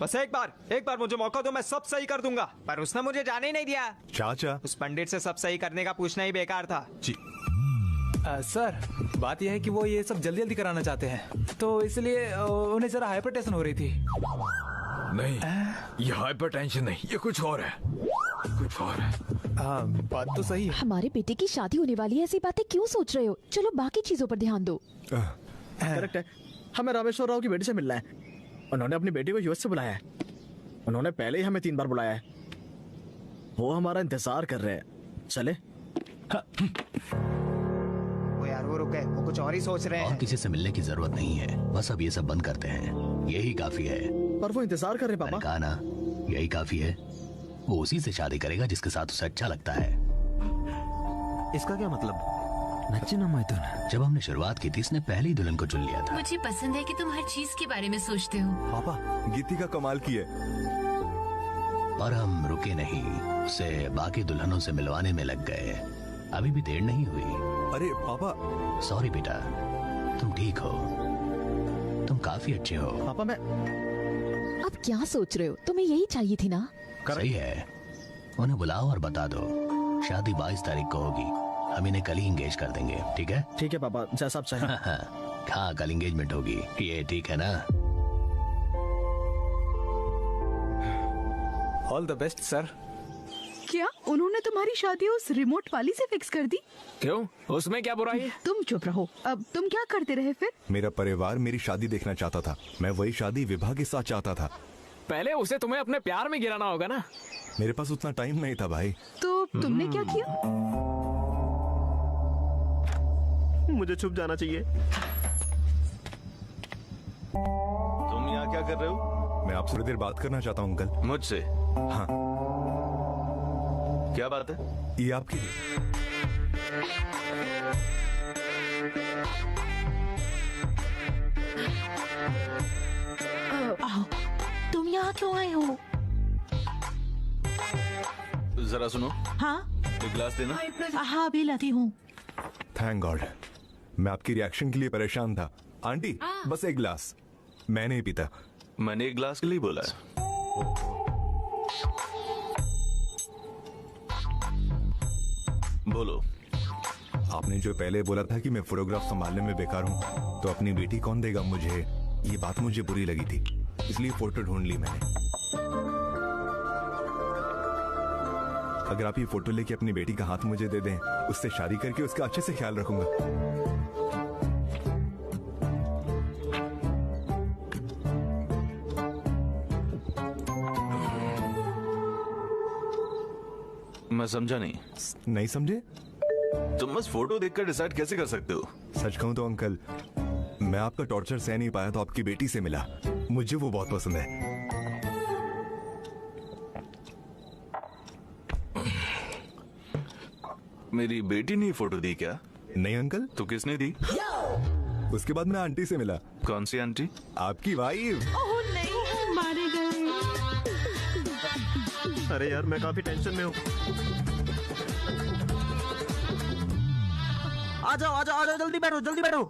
बस एक बार मुझे मौका दो, मैं सब सही कर दूंगा। पर उसने मुझे जाने ही नहीं दिया। चाचा, उस पंडित से सब सही करने का पूछना ही बेकार था। जी सर, बात यह है कि वो ये सब जल्दी जल्दी कराना चाहते हैं, तो इसलिए उन्हें जरा हाइपरटेंशन हो रही थी। नहीं, ये हाइपरटेंशन नहीं, ये कुछ और है, कुछ और है। बात तो सही है। हमारे बेटे की शादी होने वाली है, ऐसी बातें क्यों सोच रहे हो? चलो बाकी चीजों पर ध्यान दो। करेक्ट है, हमें रामेश्वर राव की बेटी से मिलना है। उन्होंने अपनी बेटी को यूएस से बुलाया है। उन्होंने पहले ही हमें 3 बार बुलाया है। वो हमारा इंतजार कर रहे हैं। चले? वो यार वो रुक गए, वो कुछ और ही सोच रहे हैं। और किसी से मिलने की जरूरत नहीं है, बस अब ये सब बंद करते हैं, यही काफी है। पर वो इंतजार कर रहे हैं पापा। कहा ना, यही काफी है। वो उसी से शादी करेगा जिसके साथ उसे अच्छा लगता है। इसका क्या मतलब? जब हमने शुरुआत की थी, इसने पहली दुल्हन को चुन लिया था। मुझे पसंद है कि तुम हर चीज के बारे में सोचते हो। पापा, गीतिका कमाल की है। और हम रुके नहीं, उसे बाकी दुल्हनों से मिलवाने में लग गए। अभी भी देर नहीं हुई। अरे पापा। सॉरी बेटा, तुम ठीक हो, तुम काफी अच्छे हो। पापा मैं अब क्या सोच रहे हो? तुम्हें यही चाहिए थी ना? सही है, उन्हें बुलाओ और बता दो शादी 22 तारीख को होगी। हम इन्हें कल ही इंगेज कर देंगे, ठीक है? ठीक है पापा, जैसा आप चाहें। हाँ, कल इंगेजमेंट होगी, ये ठीक है ना? All the best sir. क्या उन्होंने तुम्हारी शादी उस रिमोट वाली से फिक्स कर दी? क्यों? उसमें क्या बुराई है? तुम चुप रहो। अब तुम क्या करते रहे फिर? मेरा परिवार मेरी शादी देखना चाहता था। मैं वही शादी विवाह के साथ चाहता था। पहले उसे तुम्हें अपने प्यार में गिराना होगा ना। मेरे पास उतना टाइम नहीं था भाई। तो तुमने क्या किया? मुझे छुप जाना चाहिए। तुम यहाँ क्या कर रहे हो? मैं आपसे थोड़ी देर बात करना चाहता हूँ अंकल। मुझसे? हाँ। क्या बात है? ये आपके लिए। तुम यहाँ क्यों आए हो? जरा सुनो। हाँ? एक गिलास देना। हाँ, अभी लाती हूँ। थैंक गॉड, मैं आपकी रिएक्शन के लिए परेशान था। आंटी, बस एक गिलास। मैं नहीं पीता। मैंने एक गिलास के लिए बोला है। बोलो। आपने जो पहले बोला था कि मैं फोटोग्राफ संभालने में बेकार हूँ, तो अपनी बेटी कौन देगा मुझे? ये बात मुझे बुरी लगी थी, इसलिए फोटो ढूंढ ली मैंने। अगर आप ये फोटो लेके अपनी बेटी का हाथ मुझे दे दें, उससे शादी करके उसका अच्छे से ख्याल रखूंगा। मैं समझा नहीं। नहीं समझे? तुम बस फोटो देखकर डिसाइड कैसे कर सकते हो? सच कहूं तो अंकल, मैं आपका टॉर्चर सह नहीं पाया तो आपकी बेटी से मिला। मुझे वो बहुत पसंद है। मेरी बेटी ने फोटो दी क्या? नहीं अंकल। तो किसने दी? उसके बाद मैं आंटी से मिला। कौन सी आंटी? आपकी वाइफ। ओह नहीं, मारे गए। अरे यार मैं काफी टेंशन में हूँ। आ जाओ जल्दी बैठो।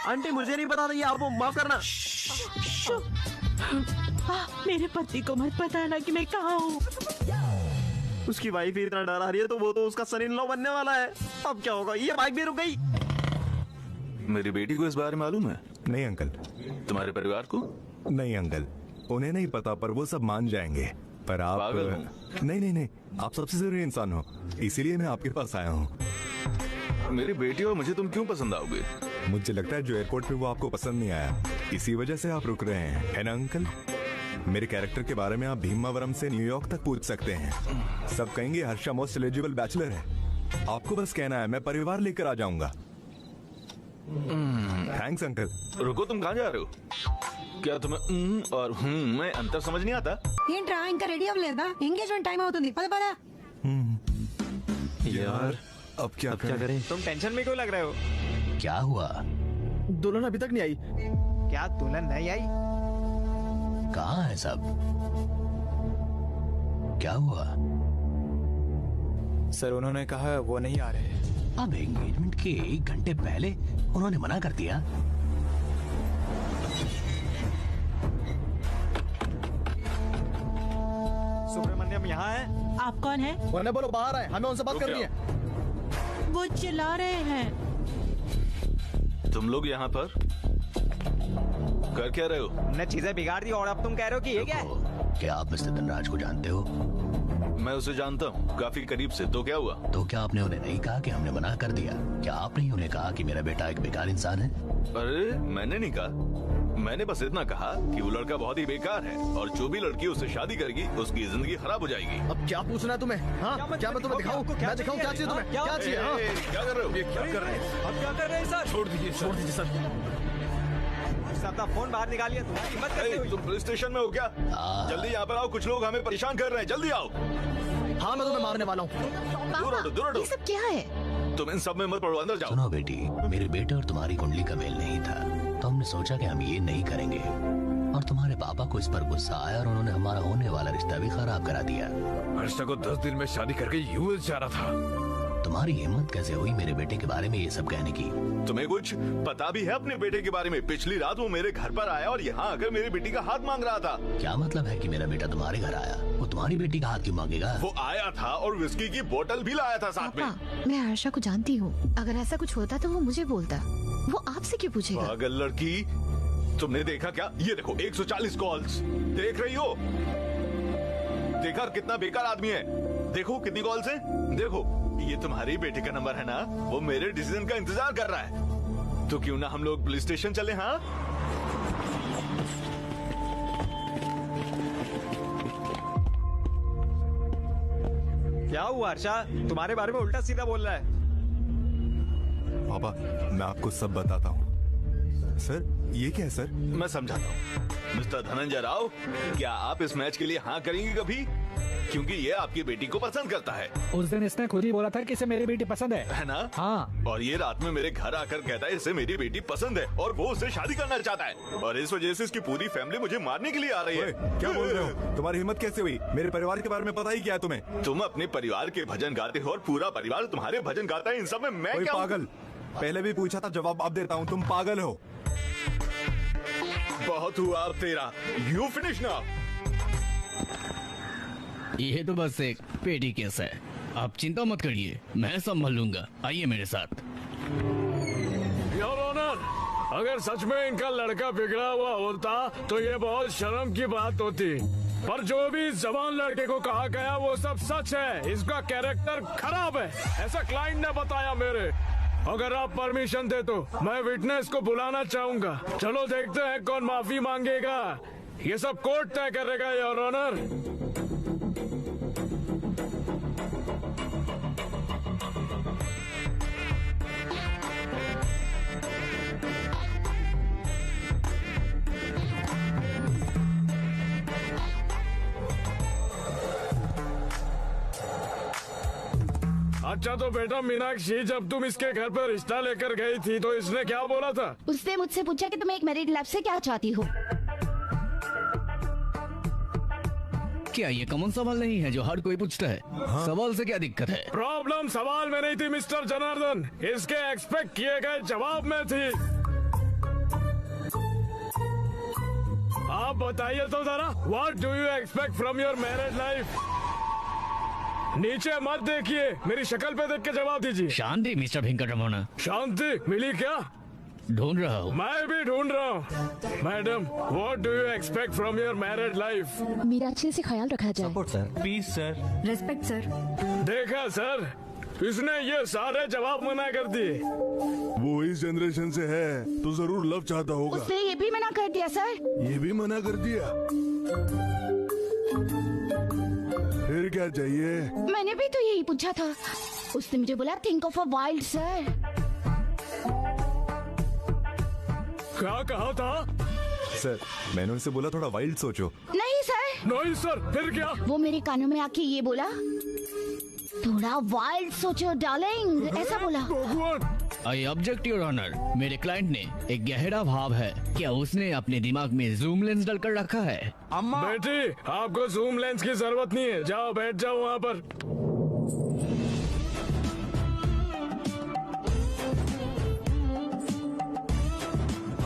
आंटी मुझे नहीं पता था ये, आपको माफ करना। मेरे पति को मत बताना कि मैं कहाँ हूँ। उसकी वाइफ ही इतना डरा रही है तो वो तो उसका सन इन लॉ बनने वाला है। अब क्या होगा? ये बाइक भी रुक गई। मेरी बेटी को इस बारे में मालूम है? नहीं अंकल। तुम्हारे परिवार को? नहीं अंकल, उन्हें नहीं पता, पर वो सब मान जाएंगे। पर आप पागल हो? नहीं, आप सबसे जरूरी इंसान हो, इसीलिए मैं आपके पास आया हूँ। मेरी बेटी और मुझे तुम क्यों पसंद आओगे? मुझे लगता है जो एयरपोर्ट पे वो आपको पसंद नहीं आया, इसी वजह से आप रुक रहे हैं, है ना अंकल? मेरे कैरेक्टर के बारे में आप भीमावरम से न्यूयॉर्क तक पूछ सकते हैं। सब कहेंगे हर्षा मोस्ट एलिजिबल बैचलर है। आपको बस कहना है, मैं परिवार लेकर आ जाऊंगा। Thanks uncle. रुको, तुम कहाँ जा रहे हो? क्या तुम्हें और में अंतर समझ नहीं आता? ఏంట్రా ఇంకా రెడీ అవ్వలేదా? ఎంగేజ్మెంట్ టైం అవుతుంది, పద పద। यार अब क्या करें? तुम टेंशन में क्यों लग रहे हो? क्या हुआ? दुल्हन अभी तक नहीं आई। क्या दुल्हन नहीं आई? कहाँ है सब? क्या हुआ? सर उन्होंने कहा वो नहीं आ रहे। अब एंगेजमेंट के 1 घंटे पहले उन्होंने मना कर दिया। सुब्रमण्यम यहाँ है? आप कौन है? उन्हें बोलो बाहर आए, हमें उनसे बात करनी है। वो चिल्ला रहे हैं। तुम लोग यहाँ पर कर क्या रहे हो? हमने चीजें बिगाड़ दी और अब तुम कह रहे हो कि ये क्या है? क्या आप मिस्टर धनराज को जानते हो? मैं उसे जानता हूँ काफी करीब से। तो क्या हुआ? तो क्या आपने उन्हें नहीं कहा कि हमने मना कर दिया? क्या आपने ही उन्हें कहा कि मेरा बेटा एक बेकार इंसान है? अरे मैंने नहीं कहा, मैंने बस इतना कहा कि वो लड़का बहुत ही बेकार है और जो भी लड़की उससे शादी करेगी उसकी जिंदगी खराब हो जाएगी। अब क्या पूछना है तुम्हें? हाँ? क्या मैं तुम्हें दिखाऊं? मैं दिखाऊं क्या चाहिए तुम्हें? क्या चाहिए? हाँ? क्या कर रहे हो? ये क्या कर रहे हैं? अब क्या कर रहे हैं सर? छोड़ दीजिए सर। अपना फोन बाहर निकालिए। तुम्हारी हिम्मत कैसे हुई? तुम पुलिस स्टेशन में हो क्या? जल्दी यहाँ पर आओ, कुछ लोग हमें परेशान कर रहे हैं, जल्दी आओ। हाँ मैं तुम्हें मारने वाला हूँ। दूर हटो। ये सब क्या है? तुम इन सब में मत पड़ो, अंदर जाओ। सुनो बेटी, मेरे बेटे और तुम्हारी कुंडली का मेल नहीं था, तो हमने सोचा कि हम ये नहीं करेंगे। और तुम्हारे पापा को इस पर गुस्सा आया और उन्होंने हमारा होने वाला रिश्ता भी खराब करा दिया। हर्षा को 10 दिन में शादी करके यूएस जाना था। तुम्हारी हिम्मत कैसे हुई मेरे बेटे के बारे में ये सब कहने की? तुम्हें कुछ पता भी है अपने बेटे के बारे में? पिछली रात वो मेरे घर पर आया और यहाँ आकर मेरी बेटी का हाथ मांग रहा था। क्या मतलब है कि मेरा बेटा तुम्हारे घर आया? वो तुम्हारी बेटी का हाथ क्यों मांगेगा? वो आया था और विस्की की बोतल भी लाया था साथ में। मैं हर्षा को जानती हूँ, अगर ऐसा कुछ होता तो वो मुझे बोलता। वो आपसे क्यों पूछेगा? पागल लड़की, तुमने देखा क्या? ये देखो 140 कॉल्स, देख रही हो? देखा कितना बेकार आदमी है? देखो कितनी कॉल्स हैं? देखो ये तुम्हारी बेटे का नंबर है ना? वो मेरे डिसीजन का इंतजार कर रहा है। तो क्यों ना हम लोग पुलिस स्टेशन चले? हाँ क्या हुआ हर्षा? तुम्हारे बारे में उल्टा सीधा बोल रहा है। पापा मैं आपको सब बताता हूँ। सर ये क्या है सर? मैं समझाता हूँ। मिस्टर धनंजय राव, क्या आप इस मैच के लिए हाँ करेंगे कभी? क्योंकि ये आपकी बेटी को पसंद करता है। उस दिन इसने खुद ही बोला था कि इसे मेरी बेटी पसंद है ना? हाँ। और ये रात में मेरे घर आकर कहता है इसे मेरी बेटी पसंद है और वो उससे शादी करना चाहता है। और इस वजह से इसकी पूरी फैमिली मुझे मारने के लिए आ रही है। क्या बोल रहे हो? तुम्हारी हिम्मत कैसे हुई? मेरे परिवार के बारे में पता ही क्या है तुम्हें? तुम अपने परिवार के भजन गाते हो और पूरा परिवार तुम्हारे भजन गाता है। इन सब में मैं क्या? पागल। पहले भी पूछा था, जवाब अब देता हूँ। तुम पागल हो। बहुत हुआ अब तेरा। You finish now. ये तो बस एक पेटी केस है, आप चिंता मत करिए, मैं संभाल लूंगा। आइए मेरे साथ। योर ऑनर, अगर सच में इनका लड़का बिगड़ा हुआ होता तो ये बहुत शर्म की बात होती। पर जो भी जवान लड़के को कहा गया वो सब सच है। इसका कैरेक्टर खराब है, ऐसा क्लाइंट ने बताया मेरे। अगर आप परमिशन दे तो मैं विटनेस को बुलाना चाहूंगा। चलो देखते हैं कौन माफी मांगेगा। ये सब कोर्ट तय करेगा योर ऑनर। अच्छा तो बेटा मीनाक्षी, जब तुम इसके घर पर रिश्ता लेकर गई थी तो इसने क्या बोला था? उसने मुझसे पूछा कि तुम एक मैरिड लाइफ से क्या चाहती हो। क्या ये कॉमन सवाल नहीं है जो हर कोई पूछता है? सवाल से क्या दिक्कत है? प्रॉब्लम सवाल में नहीं थी मिस्टर जनार्दन, इसके एक्सपेक्ट किए गए जवाब में थी। आप बताइए तो जरा, what do you expect from your marriage life? नीचे मत देखिए, मेरी शक्ल पे देख के जवाब दीजिए। शांति मिस्टर वेंकटरमण। शांति मिली क्या? ढूंढ रहा हूँ। मैं भी ढूंढ रहा हूँ। Madam, what do you expect from your married life? मेरा अच्छे से ख्याल रखा जाए। Support sir, please sir, respect sir. देखा सर, इसने ये सारे जवाब मना कर दिए। वो इस जनरेशन से है तो जरूर लव चाहता होगा। उसने ये भी मना कर दिया सर। ये भी मना कर दिया? फिर क्या चाहिए? मैंने भी तो यही पूछा था। उसने मुझे बोला think of a wild sir. क्या कहा था? सर मैंने उनसे बोला थोड़ा वाइल्ड सोचो। नहीं सर। नहीं सर, फिर क्या? वो मेरे कानों में आके ये बोला थोड़ा वाइल्ड सोचो डार्लिंग, ऐसा बोला। I object your honour. मेरे क्लाइंट ने एक गहरा भाव है, क्या उसने अपने दिमाग में जूम लेंस डालकर रखा है? अम्मा बेटी, आपको जूम लेंस की जरूरत नहीं है, जाओ बैठ जाओ वहाँ पर।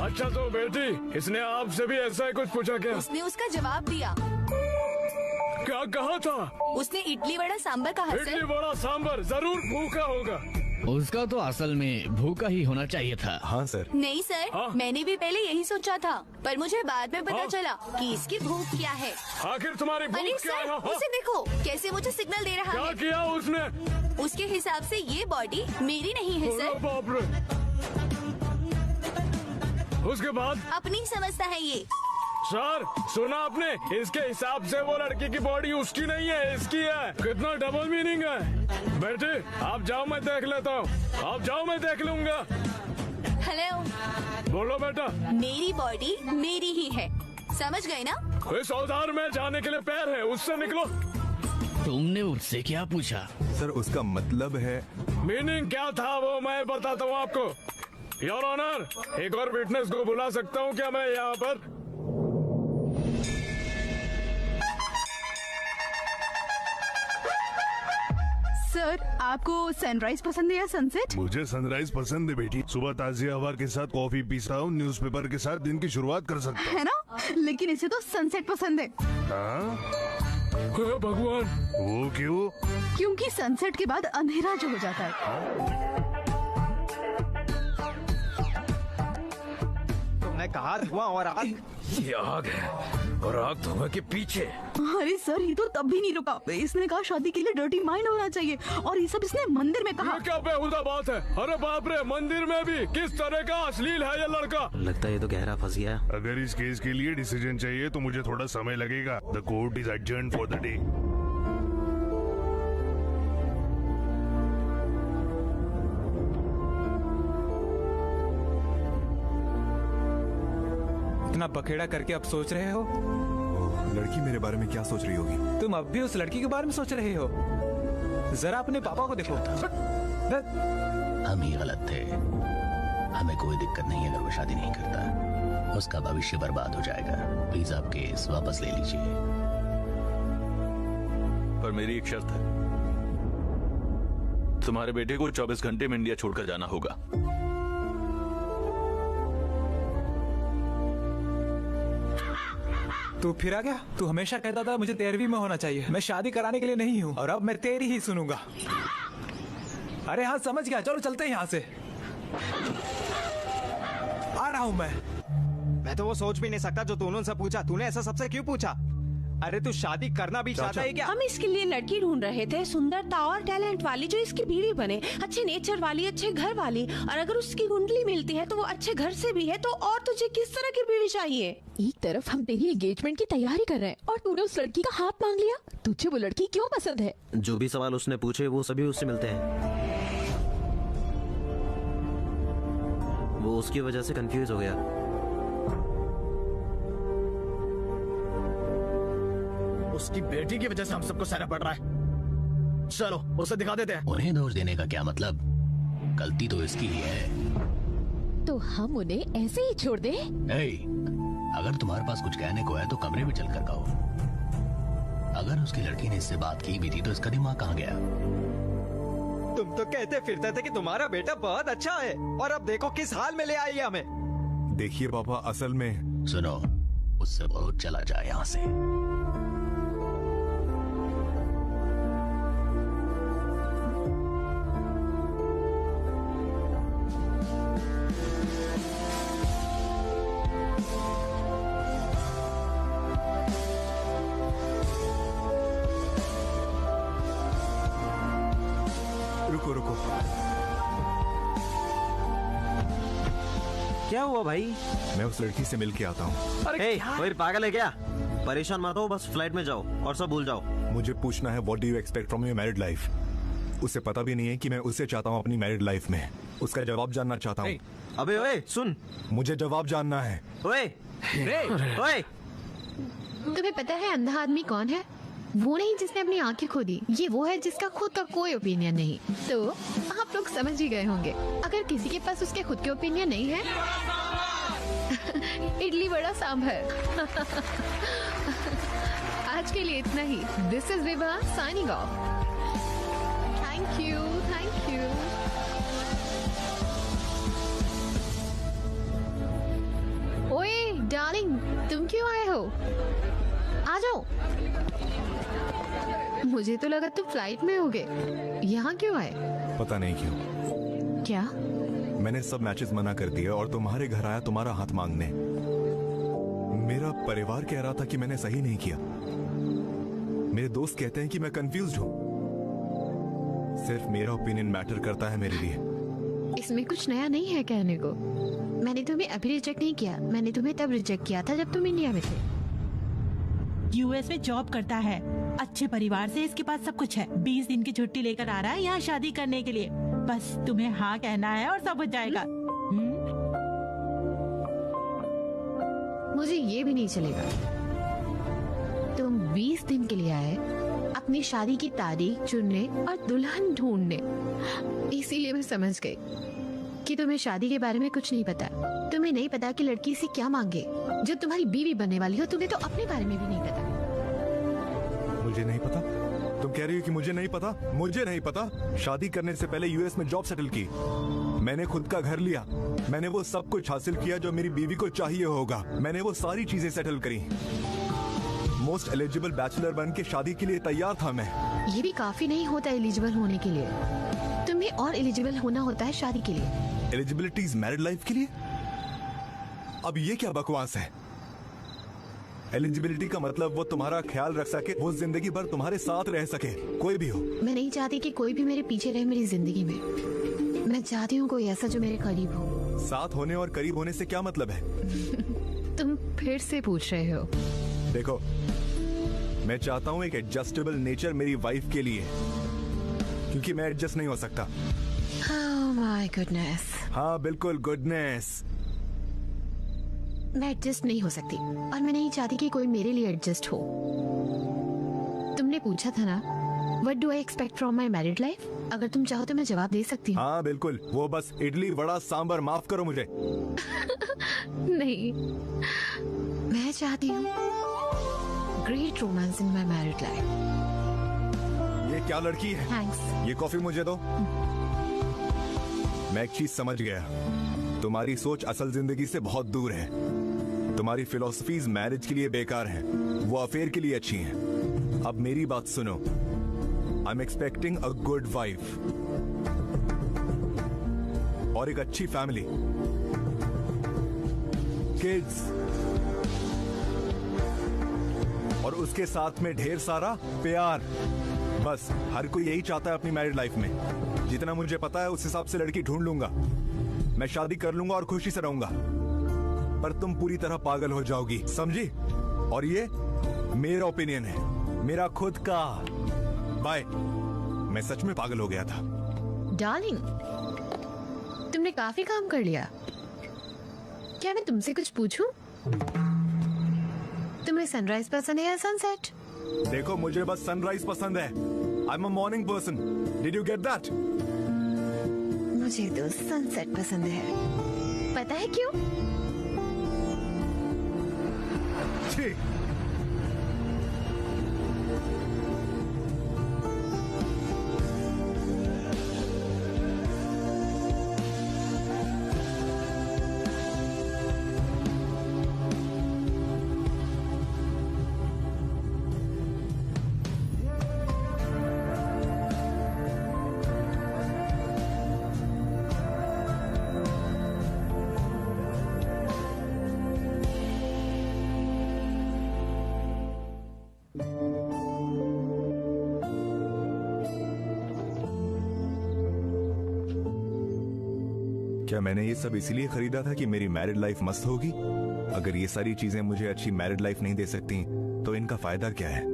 अच्छा तो बेटी, इसने आपसे भी ऐसा ही कुछ पूछा क्या? उसने उसका जवाब दिया। क्या कहा था? उसने इडली वड़ा सांबर कहा। इडली वड़ा सांबर, जरूर भूखा होगा। उसका तो असल में भूखा ही होना चाहिए था। हाँ सर। नहीं सर, मैंने भी पहले यही सोचा था, पर मुझे बाद में पता चला कि इसकी भूख क्या है। आखिर तुम्हारी भूख अरे क्या है? सर, उसे देखो कैसे मुझे सिग्नल दे रहा क्या है। किया उसने? उसके हिसाब से ये बॉडी मेरी नहीं है सर। बाप रे। उसके बाद अपनी समझता है ये। सर सुना आपने, इसके हिसाब से वो लड़की की बॉडी उसकी नहीं है, इसकी है। कितना डबल मीनिंग है। बेटे आप जाओ, मैं देख लेता हूँ। आप जाओ, मैं देख लूंगा। हेलो। बोलो बेटा। मेरी बॉडी मेरी ही है, समझ गए ना? इस औजार में जाने के लिए पैर है, उससे निकलो। तुमने उससे क्या पूछा? सर उसका मतलब है। मीनिंग क्या था वो मैं बताता हूँ आपको। योर ऑनर, एक और विटनेस को बुला सकता हूँ क्या मैं यहाँ पर? सर आपको सनराइज पसंद है या सनसेट? मुझे सनराइज पसंद है बेटी। सुबह ताजी हवा के साथ कॉफी पीता हूँ, न्यूज़पेपर के साथ दिन की शुरुआत कर सकता हूँ। है ना, लेकिन इसे तो सनसेट पसंद है। भगवान, वो क्यों? क्योंकि सनसेट के बाद अंधेरा जो हो जाता है। तुमने कहा धुआं और आग। ये आग है और आग धुआं के पीछे। अरे सर, ये तो तब भी नहीं रुका। इसने कहा शादी के लिए डर्टी माइंड होना चाहिए, और ये सब इसने मंदिर में कहा। ये क्या बेहुदा बात है? अरे बाप रे, मंदिर में भी? किस तरह का अश्लील है ये लड़का। लगता है ये तो गहरा फंस गया। अगर इस केस के लिए डिसीजन चाहिए तो मुझे थोड़ा समय लगेगा। The court is adjourned for the day. इतना बखेड़ा करके अब सोच रहे हो? लड़की मेरे बारे में क्या सोच रही होगी? तुम अब भी उस लड़की के बारे में सोच रहे हो? जरा अपने पापा को देखो। हम ही गलत थे। हमें कोई दिक्कत नहीं अगर वो शादी नहीं करता। उसका भविष्य बर्बाद हो जाएगा। प्लीज आप केस वापस ले लीजिए। पर मेरी एक शर्त है, तुम्हारे बेटे को 24 घंटे में इंडिया छोड़कर जाना होगा। तू फिर आ गया। तू हमेशा कहता था मुझे 13वीं में होना चाहिए। मैं शादी कराने के लिए नहीं हूँ, और अब मैं तेरी ही सुनूंगा। अरे हाँ समझ गया, चलो चलते हैं यहाँ से। आ रहा हूँ मैं तो वो सोच भी नहीं सकता जो तूने उनसे पूछा। तूने ऐसा सबसे क्यों पूछा? अरे तू शादी करना भी चाहता है क्या? हम इसके लिए लड़की ढूंढ रहे थे, सुंदरता और टैलेंट वाली, जो इसकी बीवी बने, अच्छे नेचर वाली, अच्छे घर वाली। और अगर उसकी कुंडली मिलती है तो वो अच्छे घर से भी है, तो और तुझे किस तरह की बीवी चाहिए? एक तरफ हम तेरी एंगेजमेंट की तैयारी कर रहे हैं और तूने उस लड़की का हाथ मांग लिया। तुझे वो लड़की क्यों पसंद है? जो भी सवाल उसने पूछे वो सभी उससे मिलते हैं। वो उसकी वजह से कंफ्यूज हो गया। उसकी बेटी की वजह से हम सबको सहना पड़ रहा है। चलो उसे दिखा देते हैं। उन्हें दोष देने का क्या मतलब? गलती तो इसकी ही है। तो हम उन्हें ऐसे ही छोड़ दें? अगर तुम्हारे पास कुछ कहने को है तो कमरे में चलकर कहो। अगर उसकी लड़की ने इससे बात की भी थी तो इसका दिमाग कहाँ गया? तुम तो कहते फिरते थे कि तुम्हारा बेटा बहुत अच्छा है, और अब देखो किस हाल में ले आई है हमें। देखिए पापा, असल में सुनो, उससे बहुत चला जाए यहाँ से। रुको। क्या हुआ भाई? मैं उस लड़की से मिल के आता हूँ। अरे कोई पागल है क्या? परेशान मत हो, बस फ्लाइट में जाओ और सब भूल जाओ। मुझे पूछना है, what do you expect from your married life? उसे पता भी नहीं है कि मैं उसे चाहता हूँ अपनी मैरिड लाइफ में। उसका जवाब जानना चाहता हूँ। अबे ओए सुन, मुझे जवाब जानना है। ओए ओए, तुम्हें पता है अंधा आदमी कौन है? वो नहीं जिसने अपनी आंखें खोदी, ये वो है जिसका खुद का कोई ओपिनियन नहीं। तो आप लोग समझ ही गए होंगे। अगर किसी के पास उसके खुद के ओपिनियन नहीं है इडली वड़ा सांभर। आज के लिए इतना ही। This is Vibha signing off. Thank you. ओए डार्लिंग, तुम क्यों आए हो? आ जाओ। मुझे तो लगा तुम फ्लाइट में होगे। यहाँ क्यों आए? पता नहीं क्यों। क्या? मैंने सब मैचेस मना कर दिए और तुम्हारे घर आया तुम्हारा हाथ मांगने। मेरा परिवार कह रहा था कि मैंने सही नहीं किया। मेरे दोस्त कहते हैं कि मैं कंफ्यूज्ड हूँ। सिर्फ मेरा ओपिनियन मैटर करता है मेरे लिए। इसमें कुछ नया नहीं है कहने को। मैंने तुम्हें अभी रिजेक्ट नहीं किया, मैंने तुम्हें तब रिजेक्ट किया था जब तुम इंडिया में थे। यूएस में जॉब करता है, अच्छे परिवार से, इसके पास सब कुछ है। 20 दिन की छुट्टी लेकर आ रहा है यहाँ शादी करने के लिए। बस तुम्हें हाँ कहना है और सब हो जाएगा। मुझे ये भी नहीं चलेगा। तुम 20 दिन के लिए आए अपनी शादी की तारीख चुनने और दुल्हन ढूंढने। इसीलिए मैं समझ गई कि तुम्हें शादी के बारे में कुछ नहीं पता। तुम्हें नहीं पता कि लड़की से क्या मांगे जो तुम्हारी बीवी बनने वाली हो। तुम्हें तो अपने बारे में भी नहीं पता। मुझे नहीं पता? तुम कह रही हो कि मुझे नहीं पता? मुझे नहीं पता। शादी करने से पहले यूएस में जॉब सेटल की, मैंने खुद का घर लिया, मैंने वो सब कुछ हासिल किया जो मेरी बीवी को चाहिए होगा। मैंने वो सारी चीजें सेटल करी। मोस्ट एलिजिबल बैचलर बन के शादी के लिए तैयार था मैं। ये भी काफी नहीं होता एलिजिबल होने के लिए। तुम्हें और एलिजिबल होना होता है शादी के लिए। एलिजिबिलिटी इज मैरिड लाइफ के लिए? अब ये क्या बकवास है? एलिजिबिलिटी का मतलब वो तुम्हारा ख्याल रख सके, वो जिंदगी भर तुम्हारे साथ रह सके, कोई भी हो। मैं नहीं चाहती कि कोई भी मेरे पीछे रहे मेरी जिंदगी में। मैं चाहती हूँ कोई ऐसा जो मेरे करीब हो। साथ होने और करीब होने से क्या मतलब है? तुम फिर से पूछ रहे हो। देखो, मैं चाहता हूँ एक एडजस्टेबल नेचर मेरी वाइफ के लिए, क्योंकि मैं एडजस्ट नहीं हो सकता। Oh my goodness। हाँ बिल्कुल, गुडनेस। मैं एडजस्ट नहीं हो सकती और मैं नहीं चाहती कि कोई मेरे लिए एडजस्ट हो। तुमने पूछा था ना, What do I expect from my married life? अगर तुम चाहो तो मैं जवाब दे सकती हूँ। हाँ बिल्कुल, वो बस इडली वड़ा सांबर, माफ करो मुझे। नहीं, मैं चाहती हूँ great romance in my married life. ये क्या लड़की है? थैंक्स। ये कॉफी मुझे दो। मैं एक चीज समझ गया, तुम्हारी सोच असल जिंदगी से बहुत दूर है। तुम्हारी फिलॉसफीज मैरिज के लिए बेकार हैं, वो अफेयर के लिए अच्छी हैं। अब मेरी बात सुनो। I am expecting a good wife और एक अच्छी फैमिली, किड्स, और उसके साथ में ढेर सारा प्यार। बस हर कोई यही चाहता है अपनी मैरिड लाइफ में। जितना मुझे पता है उस हिसाब से लड़की ढूंढ लूंगा, मैं शादी कर लूंगा और खुशी से रहूंगा। पर तुम पूरी तरह पागल हो जाओगी, समझी? और ये मेरा ओपिनियन है, मेरा खुद का। बाय। मैं सच में पागल हो गया था। डार्लिंग, तुमने काफी काम कर लिया। क्या मैं तुमसे कुछ पूछूं? तुम्हें सनराइज पसंद है या सनसेट? देखो, मुझे बस सनराइज पसंद है। I'm a morning person. Did you get that? मुझे तो सनसेट पसंद है। पता है क्यों? क्या मैंने ये सब इसीलिए खरीदा था कि मेरी मैरिड लाइफ मस्त होगी? अगर ये सारी चीजें मुझे अच्छी मैरिड लाइफ नहीं दे सकती तो इनका फायदा क्या है?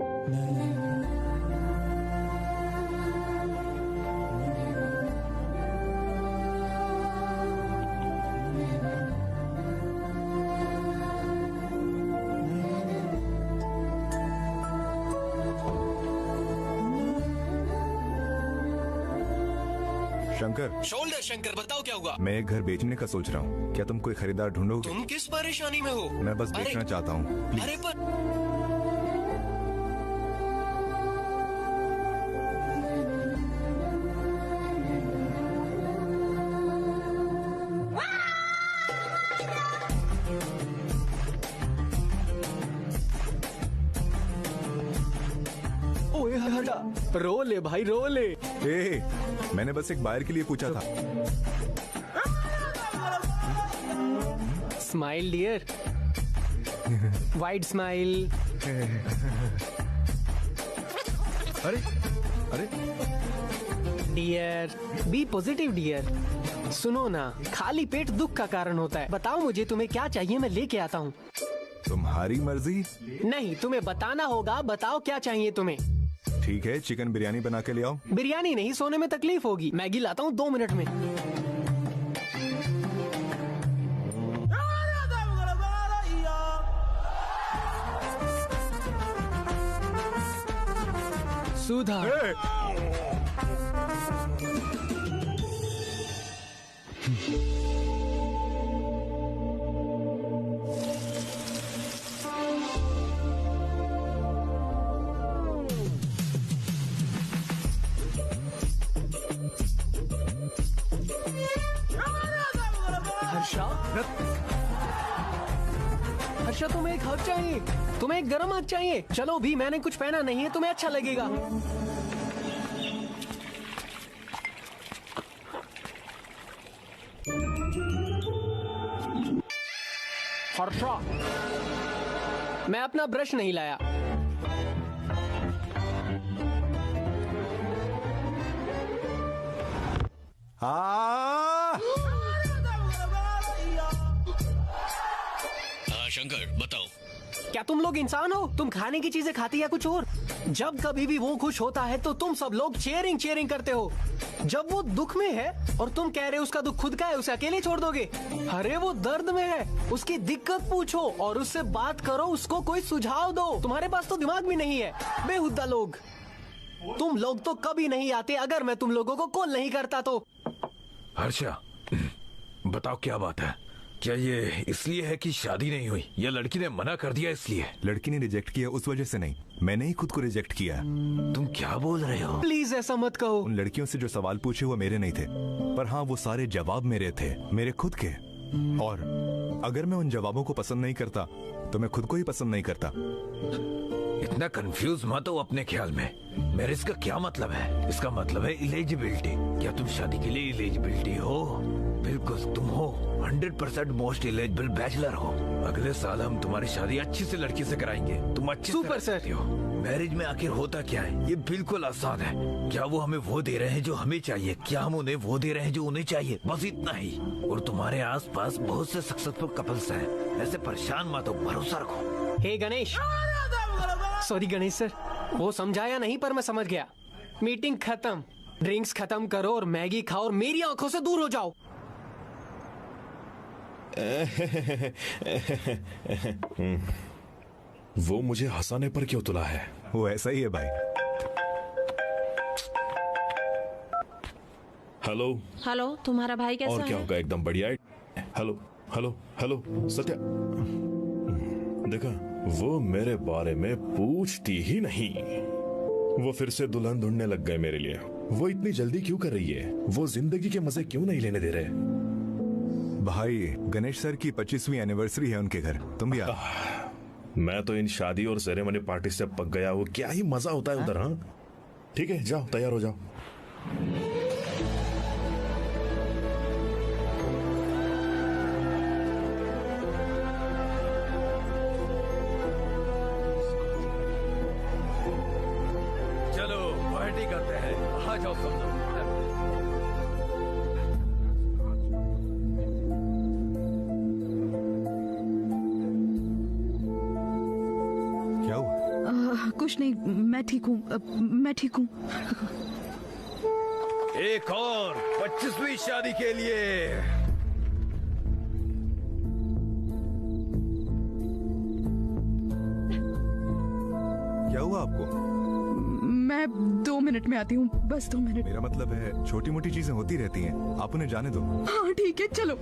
शंकर, शोल्डर शंकर, बताओ क्या हुआ? मैं एक घर बेचने का सोच रहा हूँ। क्या तुम कोई खरीदार ढूंढोगे? तुम किस परेशानी में हो? मैं बस बेचना चाहता हूँ। अरे पर ओए हटा, रो ले भाई, रो ले। मैंने बस एक बायर के लिए पूछा था। Smile dear, wide smile. अरे अरे डियर, बी पॉजिटिव डियर। सुनो ना, खाली पेट दुख का कारण होता है। बताओ मुझे तुम्हें क्या चाहिए, मैं लेके आता हूँ। तुम्हारी मर्जी। नहीं, तुम्हें बताना होगा। बताओ क्या चाहिए तुम्हें। ठीक है, चिकन बिरयानी बना के ले आओ। बिरयानी नहीं, सोने में तकलीफ होगी। मैगी लाता हूँ 2 मिनट में। सुधा, हर्षा, तुम्हें एक हग चाहिए, तुम्हें एक गरम हग चाहिए। चलो भी, मैंने कुछ पहना नहीं है, तुम्हें अच्छा लगेगा। हर्षा, मैं अपना ब्रश नहीं लाया। शंकर, बताओ, क्या तुम लोग इंसान हो? तुम खाने की चीजें खाती या कुछ और? जब कभी भी वो खुश होता है तो तुम सब लोग चेयरिंग करते हो। जब वो दुख में है और तुम कह रहे हो उसका दुख खुद का है, उसे अकेले छोड़ दोगे? अरे वो दर्द में है, उसकी दिक्कत पूछो और उससे बात करो, उसको कोई सुझाव दो। तुम्हारे पास तो दिमाग भी नहीं है, बेहुदा लोग। तुम लोग तो कभी नहीं आते अगर मैं तुम लोगों को कॉल नहीं करता तो। हर्षा, बताओ क्या बात है? क्या ये इसलिए है कि शादी नहीं हुई, या लड़की ने मना कर दिया इसलिए? लड़की ने रिजेक्ट किया उस वजह से नहीं, मैंने ही खुद को रिजेक्ट किया। तुम क्या बोल रहे हो? प्लीज ऐसा मत कहो। उन लड़कियों से जो सवाल पूछे वो मेरे नहीं थे, पर हाँ वो सारे जवाब मेरे थे, मेरे खुद के। और अगर मैं उन जवाबों को पसंद नहीं करता तो मैं खुद को ही पसंद नहीं करता। इतना कंफ्यूज मत हो अपने ख्याल में। मैरिज का क्या मतलब है? इसका मतलब है एलिजिबिलिटी। क्या तुम शादी के लिए एलिजिबिलिटी हो? बिल्कुल तुम हो। 100% मोस्ट एलिजिबल बैचलर हो। अगले साल हम तुम्हारी शादी अच्छी से लड़की से कराएंगे। तुम अच्छी सुपर सर हो। मैरिज में आखिर होता क्या है? ये बिल्कुल आसान है। क्या वो हमें वो दे रहे हैं जो हमें चाहिए? क्या हम उन्हें वो दे रहे हैं जो उन्हें चाहिए? बस इतना ही। और तुम्हारे आसपास बहुत से सक्सेसफुल कपल्स हैं। ऐसे परेशान मत हो, भरोसा रखो। हे गणेश, सॉरी गणेश सर, वो समझाया नहीं पर मैं समझ गया। मीटिंग खत्म, ड्रिंक्स खत्म करो और मैगी खाओ और मेरी आंखों से दूर हो जाओ। वो मुझे हंसाने पर क्यों तुला है? वो ऐसा ही है भाई। हेलो। हेलो, तुम्हारा भाई कैसा और क्या है? होगा, एकदम बढ़िया है। हेलो हेलो हेलो सत्या, देखा वो मेरे बारे में पूछती ही नहीं। वो फिर से दुल्हन ढूंढने लग गए मेरे लिए। वो इतनी जल्दी क्यों कर रही है? वो जिंदगी के मजे क्यों नहीं लेने दे रहे? भाई गणेश सर की 25वीं एनिवर्सरी है उनके घर, तुम भी आ। मैं तो इन शादी और सेरेमनी पार्टी से पक गया हूँ। क्या ही मजा होता है उधर। हाँ ठीक है, जाओ तैयार हो जाओ। चलो पार्टी करते हैं, आ जाओ सब लोग। क्या हुआ? कुछ नहीं, मैं ठीक हूँ, मैं ठीक हूँ। एक और 25वीं शादी के लिए। क्या हुआ आपको? मैं 2 मिनट में आती हूँ, बस 2 मिनट। मेरा मतलब है छोटी मोटी चीजें होती रहती हैं, आप उन्हें जाने दो। हाँ ठीक है, चलो।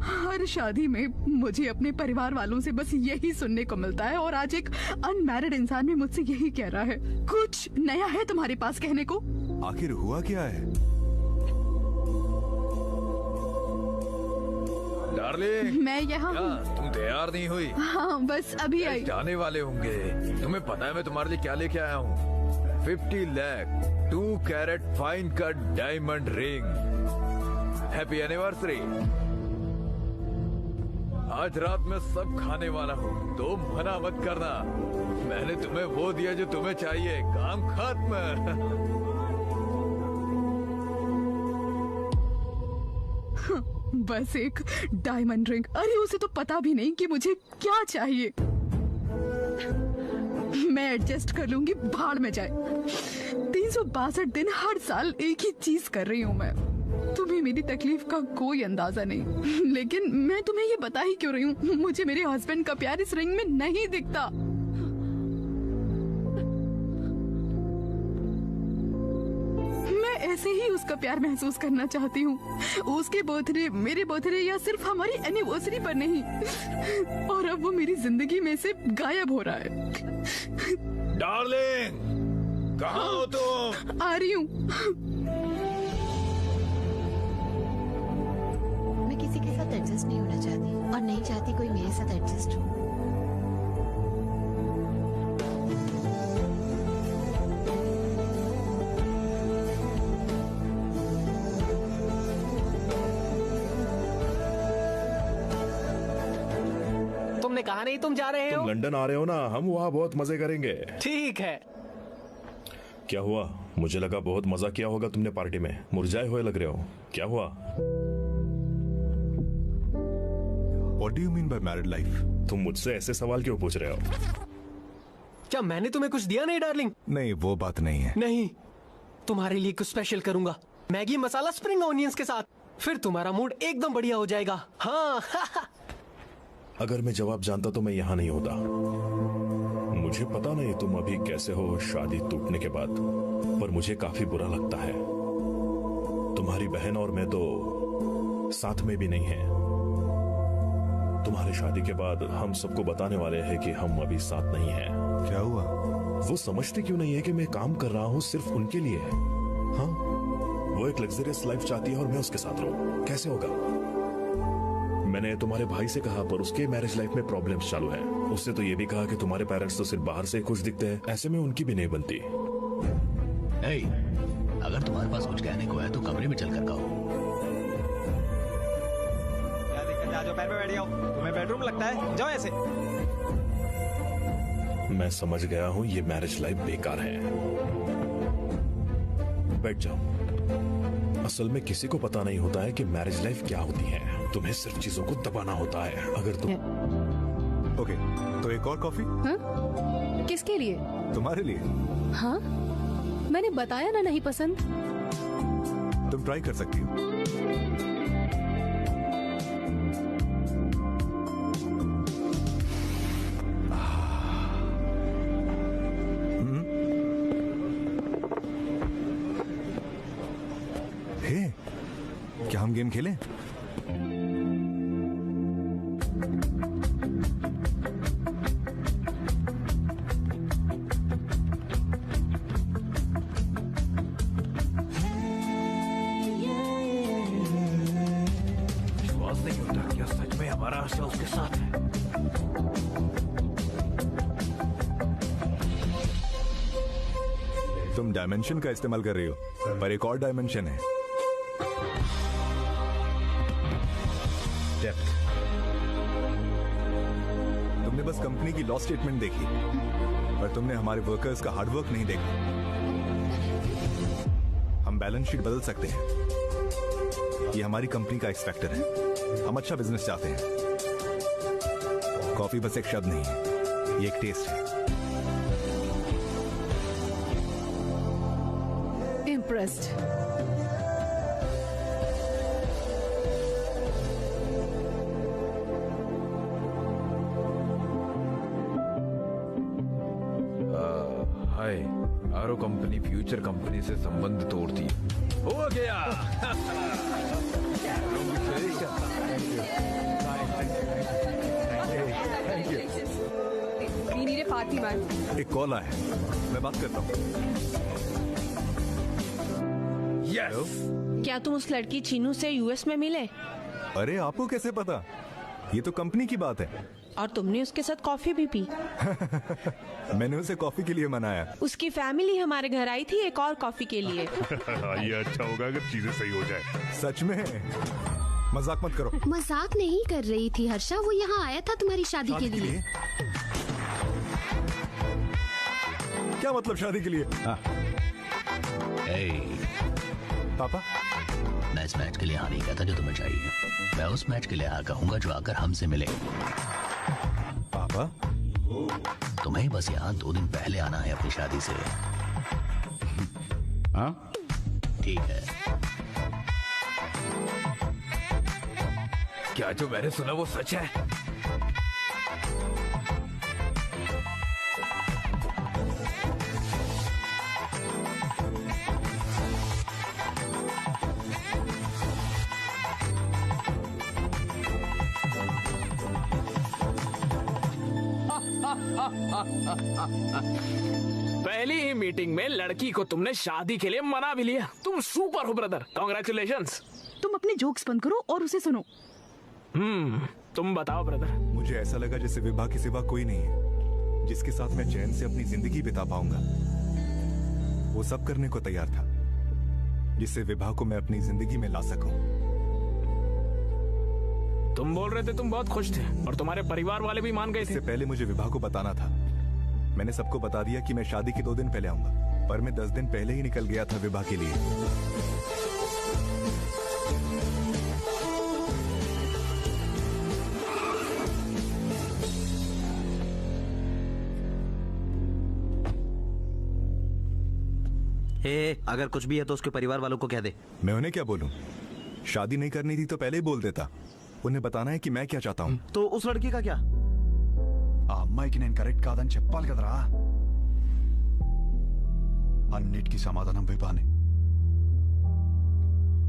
हर शादी में मुझे अपने परिवार वालों से बस यही सुनने को मिलता है, और आज एक अनमैरिड इंसान भी मुझसे यही कह रहा है। कुछ नया है तुम्हारे पास कहने को? आखिर हुआ क्या है? डार्लिंग, मैं यहाँ हूँ। तुम तैयार नहीं हुई? हाँ बस अभी आई। जाने वाले होंगे। तुम्हें पता है मैं तुम्हारे लिए क्या लेके आया हूँ? 50 lakh 2 carat fine cut diamond ring. Happy anniversary. आज रात में सब खाने वाला हूँ, तो मना मत करना। मैंने तुम्हें वो दिया जो तुम्हें चाहिए। काम खत्म। बस एक डायमंड रिंग। अरे उसे तो पता भी नहीं कि मुझे क्या चाहिए। मैं एडजस्ट कर लूंगी, भाड़ में जाए। 362 दिन हर साल एक ही चीज कर रही हूँ मैं। तुम्हें मेरी तकलीफ का कोई अंदाजा नहीं, लेकिन मैं तुम्हें ये बता ही क्यों रही हूँ? मुझे मेरे हस्बैंड का प्यार इस रिंग में नहीं दिखता। मैं ऐसे ही उसका प्यार महसूस करना चाहती हूँ। उसके बर्थडे, मेरे बर्थडे या सिर्फ हमारी एनिवर्सरी पर नहीं। और अब वो मेरी जिंदगी में से गायब हो रहा है। डार्लिंग, कहाँ हो तुम? आ रही हूँ। मैं किसी के साथ एडजस्ट नहीं होना चाहती, और नहीं चाहती कोई मेरे साथ एडजस्ट हो। तुमने कहा नहीं तुम जा रहे हो? तुम लंदन आ रहे हो ना, हम वहाँ बहुत मजे करेंगे। ठीक है। क्या हुआ? मुझे लगा बहुत मजा किया होगा तुमने पार्टी में। मुरझाए हुए लग रहे हो, क्या हुआ? What do you mean by married life? तुम मुझसे ऐसे सवाल क्यों पूछ रहे हो? क्या मैंने तुम्हें कुछ दिया नहीं डार्लिंग? नहीं, वो बात नहीं है। नहीं, तुम्हारे लिए कुछ स्पेशल करूंगा। मैगी मसाला स्प्रिंग ऑनियंस के साथ। फिर तुम्हारा मूड एकदम बढ़िया हो जाएगा। हाँ। अगर मैं जवाब जानता तो मैं यहाँ नहीं होता। मुझे पता नहीं तुम अभी कैसे हो शादी टूटने के बाद, पर मुझे काफी बुरा लगता है। तुम्हारी बहन और मैं तो साथ में भी नहीं हैं। तुम्हारी शादी के बाद हम सबको बताने वाले हैं कि हम अभी साथ नहीं हैं। क्या हुआ? वो समझते क्यों नहीं है कि मैं काम कर रहा हूँ सिर्फ उनके लिए। हाँ, वो एक लग्जरियस लाइफ चाहती है और मैं उसके साथ रहूं। कैसे होगा? मैंने तुम्हारे भाई से कहा, पर उसके मैरिज लाइफ में प्रॉब्लम्स चालू है। उससे तो ये भी कहा कि तुम्हारे पेरेंट्स तो सिर्फ बाहर से खुश दिखते हैं, ऐसे में उनकी भी नहीं बनती। hey, अगर तुम्हारे पास कुछ कहने को है तो कमरे में चलकर कहो। क्या दिक्कत है? आ जाओ, पैर पे बैठ जाओ। तुम्हें बेडरूम लगता है? जाओ ऐसे। मैं समझ गया हूँ ये मैरिज लाइफ बेकार है। बैठ जाओ। असल में किसी को पता नहीं होता है कि मैरिज लाइफ क्या होती है। तुम्हें सिर्फ चीजों को दबाना होता है। अगर तुम ओके, तो एक और कॉफी? हाँ? किसके लिए? तुम्हारे लिए। हाँ, मैंने बताया ना नहीं पसंद। तुम ट्राई कर सकती हो। गेम खेलें? विश्वास नहीं होता, क्या सच में हमारा आशा उसके साथ है? तुम डायमेंशन का इस्तेमाल कर रही हो, पर एक और डायमेंशन है, डेप्थ। तुमने बस कंपनी की लॉस स्टेटमेंट देखी, पर तुमने हमारे वर्कर्स का हार्डवर्क नहीं देखा। हम बैलेंस शीट बदल सकते हैं, ये हमारी कंपनी का एक्स फैक्टर है। हम अच्छा बिजनेस चाहते हैं। कॉफी बस एक शब्द नहीं है, ये एक टेस्ट है। Impressed. हाय, आरो कंपनी फ्यूचर कंपनी से संबंध तोड़ती है। हो गया। We need a party man. एक कॉल आया है, मैं बात करता हूँ। Yes. क्या तुम उस लड़की चीनू से यूएस में मिले? अरे आपको कैसे पता? ये तो कंपनी की बात है। और तुमने उसके साथ कॉफी भी पी? मैंने उसे कॉफी के लिए मनाया। उसकी फैमिली हमारे घर आई थी एक और कॉफी के लिए। ये अच्छा होगा अगर चीजें सही हो जाए। सच में? मजाक मत करो। मजाक नहीं कर रही थी हर्षा, वो यहाँ आया था तुम्हारी शादी के लिए। क्या मतलब शादी के लिए? पापा, मैं इस मैच के लिए हाँ नहीं कहता जो तुम्हें चाहिए। मैं उस मैच के लिए हाँ कहूंगा जो आकर हमसे मिले। पापा, तुम्हें बस यहाँ 2 दिन पहले आना है अपनी शादी से। हाँ ठीक है। क्या जो मैंने सुना वो सच है? पहली ही मीटिंग में लड़की को तुमने शादी के लिए मना भी लिया। तुम सुपर हो ब्रदर, कांग्रेचुलेशंस। तुम अपने जोक्स बंद करो और उसे सुनो। तुम बताओ ब्रदर। मुझे ऐसा लगा जैसे विभा के सिवा कोई नहीं है जिसके साथ मैं चैन से अपनी जिंदगी बिता पाऊंगा। वो सब करने को तैयार था जिससे विभा को मैं अपनी जिंदगी में ला सकूं। तुम बोल रहे थे तुम बहुत खुश थे और तुम्हारे परिवार वाले भी मान गए थे। इससे पहले मुझे विभा को बताना था। मैंने सबको बता दिया कि मैं शादी के 2 दिन पहले आऊंगा, पर मैं 10 दिन पहले ही निकल गया था विभा के लिए। अगर कुछ भी है तो उसके परिवार वालों को कह दे। मैं उन्हें क्या बोलूं? शादी नहीं करनी थी तो पहले ही बोल देता। उन्हें बताना है कि मैं क्या चाहता हूं। तो उस लड़की का क्या? ఆ అమ్మాయికి నేను కరెక్ట్ కాదని చెప్పాలి కదరా. అన్నిటికీ సమాధానం విభానే.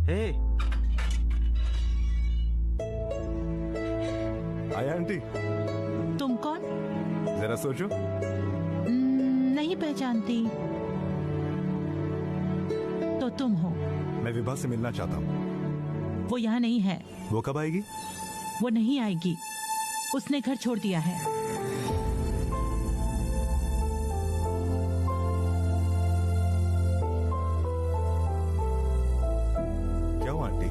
हे आया आंटी? तुम कौन? जरा सोचो। नहीं पहचानती। तो तुम हो? मैं विभा से मिलना चाहता हूँ। वो यहाँ नहीं है। वो कब आएगी? वो नहीं आएगी, उसने घर छोड़ दिया है। क्या हुआ आंटी?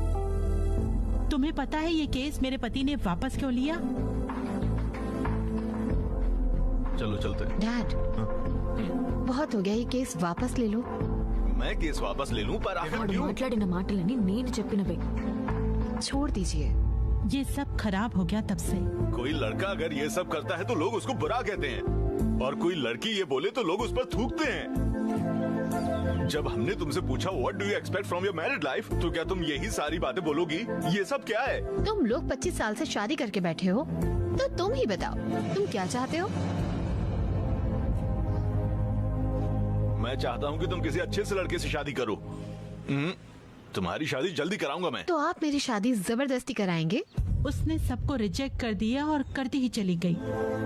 तुम्हें पता है ये केस मेरे पति ने वापस क्यों लिया? चलो चलते हैं। डैड, बहुत हो गया, ये केस वापस ले लो। मैं केस वापस ले लूं, पर आखिर क्यों? మాట్లాడిన మాటలని నేను చెప్పినవే. छोड़ दीजिए। ये सब खराब हो गया तब से। कोई लड़का अगर ये सब करता है तो लोग उसको बुरा कहते हैं, और कोई लड़की ये बोले तो लोग उस पर थूकते हैं। जब हमने तुमसे पूछा what do you expect from your married life, तो क्या तुम यही सारी बातें बोलोगी? ये सब क्या है? तुम लोग 25 साल से शादी करके बैठे हो, तो तुम ही बताओ तुम क्या चाहते हो? मैं चाहता हूँ कि तुम किसी अच्छे से लड़के से शादी करो। तुम्हारी शादी जल्दी कराऊंगा मैं। तो आप मेरी शादी जबरदस्ती कराएंगे? उसने सबको रिजेक्ट कर दिया और करती ही चली गई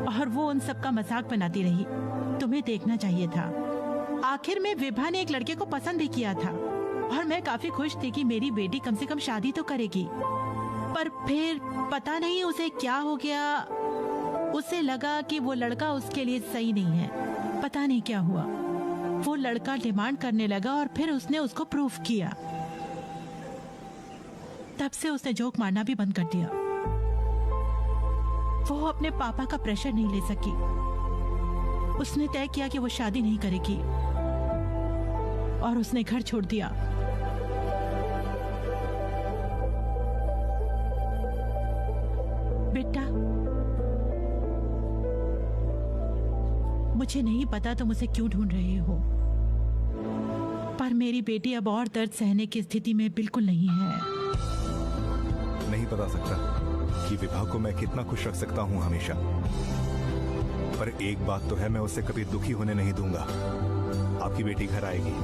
और वो उन सबका मजाक बनाती रही। तुम्हें देखना चाहिए था। आखिर में विभा ने एक लड़के को पसंद ही किया था और मैं काफी खुश थी कि मेरी बेटी कम से कम शादी तो करेगी। पर फिर पता नहीं उसे क्या हो गया। उसे लगा कि वो लड़का उसके लिए सही नहीं है। पता नहीं क्या हुआ। वो लड़का डिमांड करने लगा और फिर उसने उसको प्रूफ किया। तब से उसने जोक मारना भी बंद कर दिया। वो अपने पापा का प्रेशर नहीं ले सकी। उसने तय किया कि वो शादी नहीं करेगी और उसने घर छोड़ दिया। बेटा, मुझे नहीं पता तुम उसे क्यों ढूंढ रहे हो, पर मेरी बेटी अब और दर्द सहने की स्थिति में बिल्कुल नहीं है। नहीं बता सकता कि विभा को मैं कितना खुश रख सकता हूँ हमेशा, पर एक बात तो है, मैं उसे कभी दुखी होने नहीं दूंगा। आपकी बेटी घर आएगी।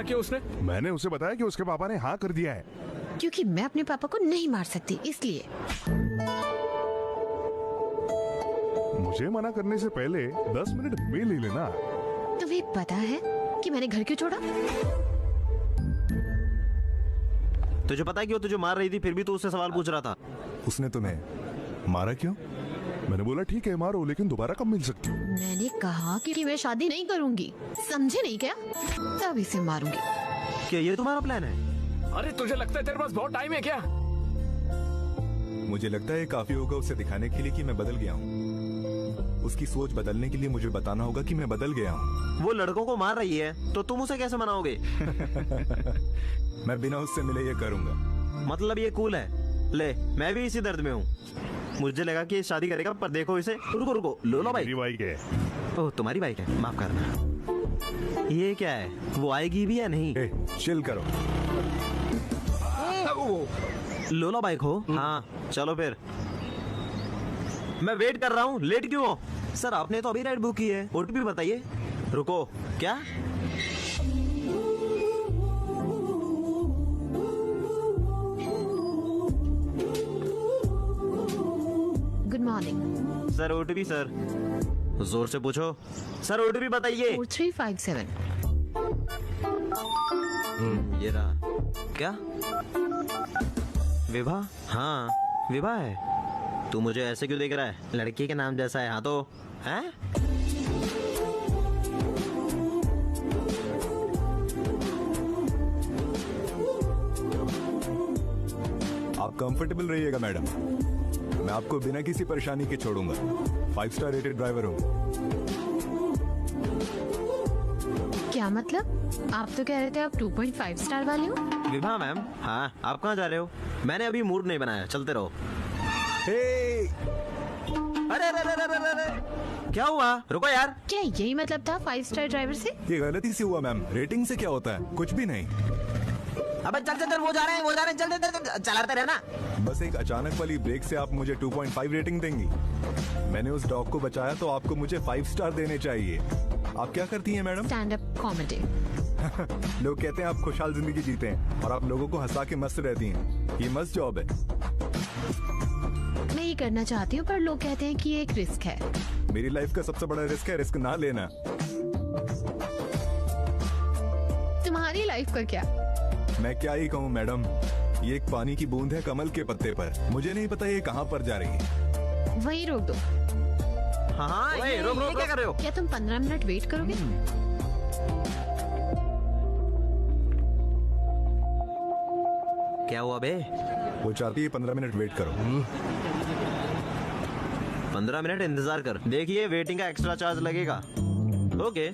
क्यों उसने? मैंने उसे बताया कि उसके पापा ने हाँ कर दिया है। क्योंकि मैं अपने पापा को नहीं मार सकती, इसलिए। मुझे मना करने से पहले 10 मिनट में ले लेना। तुम्हें पता है कि मैंने घर क्यों छोड़ा? तुझे पता है क्यों तुझे मार रही थी, फिर भी तू उससे सवाल पूछ रहा था। उसने तुम्हें मारा क्यों? मैंने बोला ठीक है मारो, लेकिन दोबारा कब मिल सकती हूँ? मैंने कहा कि मैं शादी नहीं करूंगी, समझे नहीं क्या? तब इसे मारूंगी। क्या ये तुम्हारा प्लान है? अरे तुझे लगता है तेरे पास बहुत टाइम है क्या? मुझे लगता है काफी होगा उसे दिखाने के लिए कि मैं बदल गया हूँ। उसकी सोच बदलने के लिए मुझे बताना होगा कि मैं बदल गया हूँ। वो लड़कों को मार रही है तो तुम उसे कैसे मनाओगे? मैं बिना उससे मिले ये करूंगा। मतलब ये कूल है? ले, मैं भी इसी दर्द में हूँ। मुझे लगा कि शादी करेगा, पर देखो इसे। रुको रुको, लोला बाइक। मेरी बाइक है। ओह, तुम्हारी बाइक है, माफ करना। ये क्या है? वो आएगी भी या नहीं? चिल करो। लोला बाइक हो? हाँ, चलो फिर। मैं वेट कर रहा हूँ, लेट क्यों हो? सर आपने तो अभी राइड बुक की है, ओटीपी बताइए। रुको, क्या? Good morning sir. OTP sir, जोर से पूछो। सर ओटीपी बताइए। 4357। ये रहा। क्या? विभा? हाँ, विभा है। तू मुझे ऐसे क्यों देख रहा है? लड़की के नाम जैसा है। हाँ तो हैं? आप कंफर्टेबल रहिएगा मैडम, मैं आपको बिना किसी परेशानी के छोड़ूंगा। 5 स्टार रेटेड ड्राइवर हूँ। क्या मतलब? आप तो कह रहे थे आप 2.5 स्टार वाले हो। विभा मैम, हाँ आप कहाँ जा रहे हो? मैंने अभी मूड नहीं बनाया, चलते रहो। अरे अरे अरे अरे अरे, क्या हुआ? रुको यार। क्या यही मतलब था 5 स्टार ड्राइवर से? ये गलती से हुआ मैम, रेटिंग से क्या होता है? कुछ भी नहीं। अबे चल चल चल, वो जा रहे हैं, चल चलाते रहना। बस एक अचानक वाली ब्रेक से आप मुझे 2.5 रेटिंग देंगी? मैंने उस डॉग को बचाया तो आपको मुझे 5 स्टार देने चाहिए। आप क्या करती हैं मैडम? Stand up comedy. लोग कहते हैं आप खुशहाल जिंदगी जीते हैं और आप लोगों को हंसा के मस्त रहती हैं। ये मस्त जॉब है। मैं ये करना चाहती हूँ, पर लोग कहते हैं कि ये एक रिस्क है। मेरी लाइफ का सबसे बड़ा रिस्क है रिस्क ना लेना। तुम्हारी लाइफ का क्या? मैं क्या ही कहूँ मैडम, ये एक पानी की बूंद है कमल के पत्ते पर। मुझे नहीं पता ये कहाँ पर जा रही है। वहीं रोक दो। हाँ, ये रोक क्या कर रहे हो? क्या तुम 15 मिनट वेट करोगे? क्या हुआ बे? वो चाहती है 15 मिनट वेट करो। 15 मिनट इंतजार कर। देखिए वेटिंग का एक्स्ट्रा चार्ज लगेगा। ओके।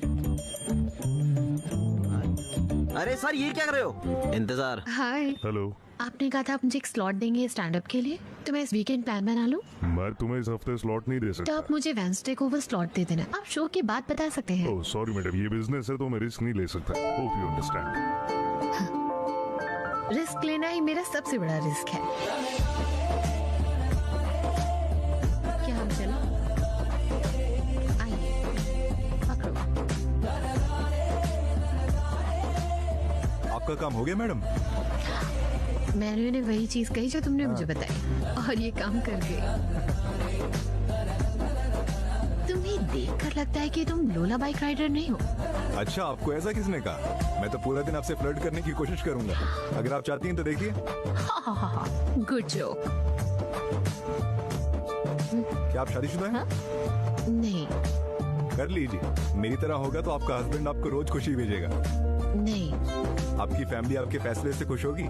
अरे सर ये क्या कर रहे हो? इंतजार। हाय। हेलो। आपने कहा था आप मुझे एक स्लॉट देंगे स्टैंड अप के लिए, तो मैं इस वीकेंड प्लान बना लूं। मैं तुम्हें इस हफ्ते स्लॉट नहीं दे तो सकता। आप मुझे वेडनेसडे को वो स्लॉट दे देना। आप शो के बाद बता सकते हैं। ओह सॉरी मैडम, ये बिजनेस है तो मैं रिस्क नहीं ले सकता। Hope you understand. रिस्क लेना ही मेरा सबसे बड़ा रिस्क है। क्या हम चलो? आइए, पकड़ो। आपका काम हो गया मैडम? मैंने ने वही चीज कही जो तुमने मुझे बताई, और ये काम कर गई। तुम्हें देखकर लगता है कि तुम लोला बाइक राइडर नहीं हो। अच्छा, आपको ऐसा किसने कहा? मैं तो पूरा दिन आपसे फ्लर्ट करने की कोशिश करूंगा। अगर आप चाहती हैं तो देखिए। Good joke. क्या आप शादीशुदा हैं? नहीं। कर लीजिए, मेरी तरह होगा तो आपका हस्बैंड आपको रोज खुशी भेजेगा। नहीं। आपकी फैमिली आपके फैसले से खुश होगी।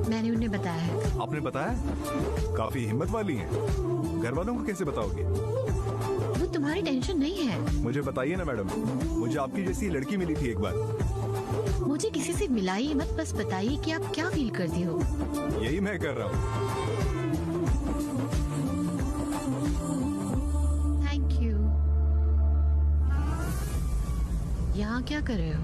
मैंने उन्हें बताया है। आपने बताया? काफी हिम्मत वाली हैं। घर वालों को कैसे बताओगे? वो तुम्हारी टेंशन नहीं है। मुझे बताइए ना मैडम, मुझे आपकी जैसी लड़की मिली थी एक बार। मुझे किसी से मिलाइए मत, बस बताइए कि आप क्या फील करती हो। यही मैं कर रहा हूँ। Thank you. यहाँ क्या कर रहे हो?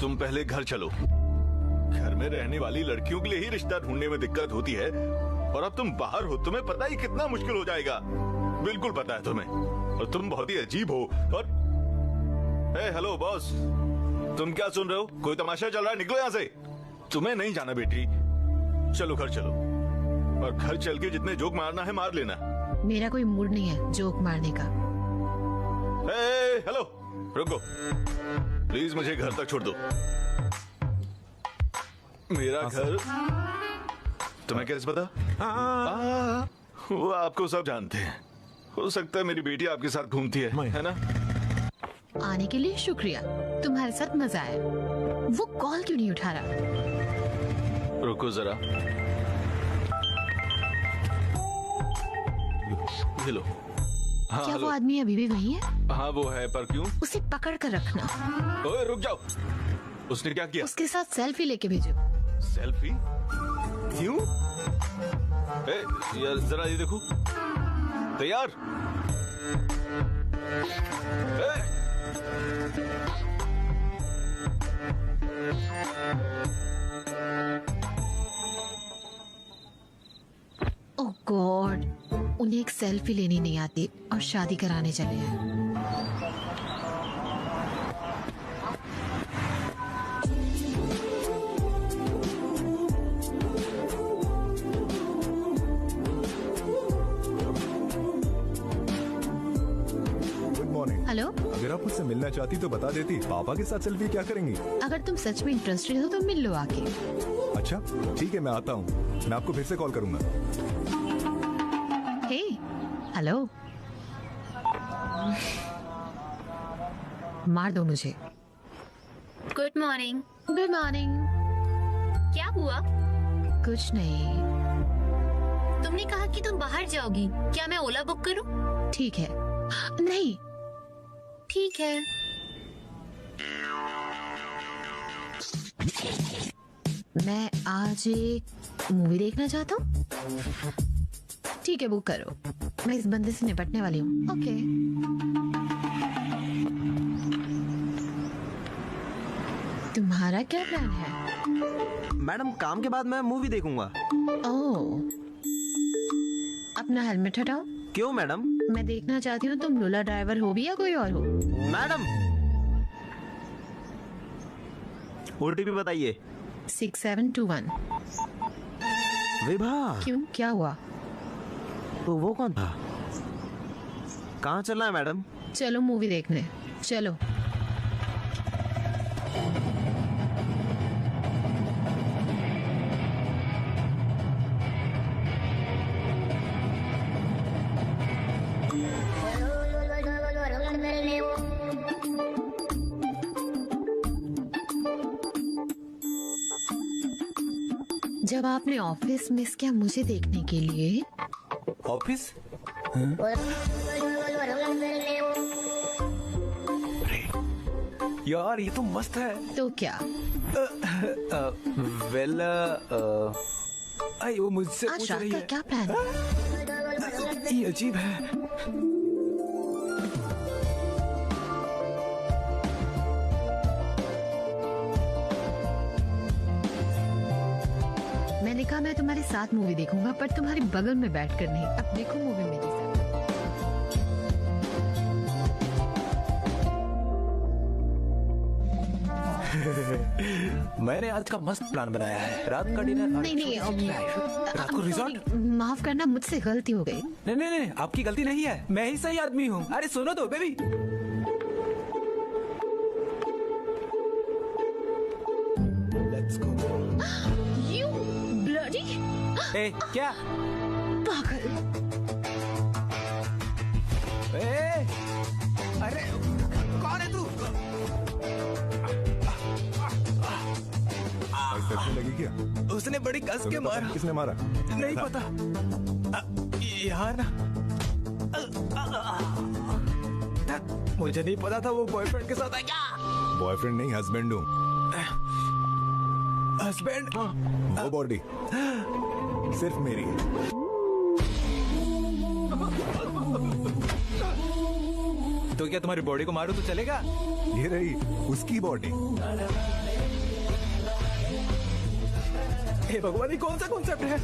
तुम पहले घर चलो। घर में रहने वाली लड़कियों के लिए ही रिश्ता ढूंढने में दिक्कत होती है, और अब तुम बाहर हो, तुम्हें पता ही कितना मुश्किल हो जाएगा। बिल्कुल पता है तुम्हें, और तुम बहुत ही अजीब हो। और हेलो बॉस, तुम क्या सुन रहे हो? कोई तमाशा चल रहा है? निकलो यहाँ से। तुम्हें नहीं जाना बेटी, चलो घर चलो, और घर चल के जितने जोक मारना है मार लेना। मेरा कोई मूड नहीं है जोक मारने का। हेलो रुको, प्लीज मुझे घर तक छोड़ दो। मेरा घर तुम्हें कैसे पता? वो आपको सब जानते हैं। हो सकता है मेरी बेटी आपके साथ घूमती है ना? आने के लिए शुक्रिया, तुम्हारे साथ मजा आया। वो कॉल क्यों नहीं उठा रहा? रुको जरा, हेलो। हाँ, क्या हेलो। वो आदमी अभी भी वही है? हाँ वो है, पर क्यों? उसे पकड़ कर रखना। ओए रुक जाओ, उसने क्या किया? उसके साथ सेल्फी लेके भेजो। सेल्फी? क्यों? यार जरा ये देखो। तैयार? ओह गॉड, उन्हें एक सेल्फी लेनी नहीं आती और शादी कराने चले हैं। हेलो, अगर आप मुझसे मिलना चाहती तो बता देती। पापा के साथ सेल्फी क्या करेंगी? अगर तुम सच में इंटरेस्टेड हो तो मिल लो आके। अच्छा ठीक है, मैं आता हूँ। मैं आपको फिर से कॉल करूंगा। हे, हेलो। मार दो मुझे। Good morning. Good morning. क्या हुआ? कुछ नहीं। तुमने कहा कि तुम बाहर जाओगी, क्या मैं ओला बुक करूं? ठीक है। नहीं ठीक है। मैं आज एक मूवी देखना चाहता हूँ। ठीक है, बुक करो। मैं इस बंदे से निपटने वाली हूँ। ओके। तुम्हारा क्या प्लान है? मैडम काम के बाद मैं मूवी देखूंगा। ओह, अपना हेलमेट हटाओ। क्यों मैडम? मैं देखना चाहती हूँ तुम लोला ड्राइवर हो भी या कोई और हो। मैडम ओटीपी बताइए। 6721। विभा। क्यों, क्या हुआ? तो वो कौन था? कहाँ चलना है मैडम? चलो मूवी देखने, चलो। जब आपने ऑफिस मिस किया मुझे देखने के लिए। ऑफिस? यार ये तो मस्त है। तो क्या? वेल वो मुझसे आज पूछ रात रही का है। क्या प्लान है? ये अजीब है। मैंने कहा मैं तुम्हारे साथ मूवी देखूंगा, पर तुम्हारे बगल में बैठकर नहीं। अब देखो मूवी मेरे साथ। मैंने आज का मस्त प्लान बनाया है। रात का डिनर। नहीं रात को रिजॉर्ट। माफ करना, मुझसे गलती हो गई। नहीं, आपकी गलती नहीं है, मैं ही सही आदमी हूँ। अरे सुनो तो baby. Let's go. You bloody! ए, क्या? पागल! अरे कौन है तू? लगी क्या? उसने बड़ी कस के मारा। किसने मारा? नहीं पता यार। मुझे नहीं पता था वो बॉयफ्रेंड के साथ है। क्या? बॉयफ्रेंड नहीं, हस्बैंड हूँ। हस्बैंड? वो बॉडी सिर्फ मेरी है। तो क्या तुम्हारी बॉडी को मारो तो चलेगा? ये रही उसकी बॉडी। हे भगवान, ये कौन सा कॉन्सेप्ट है?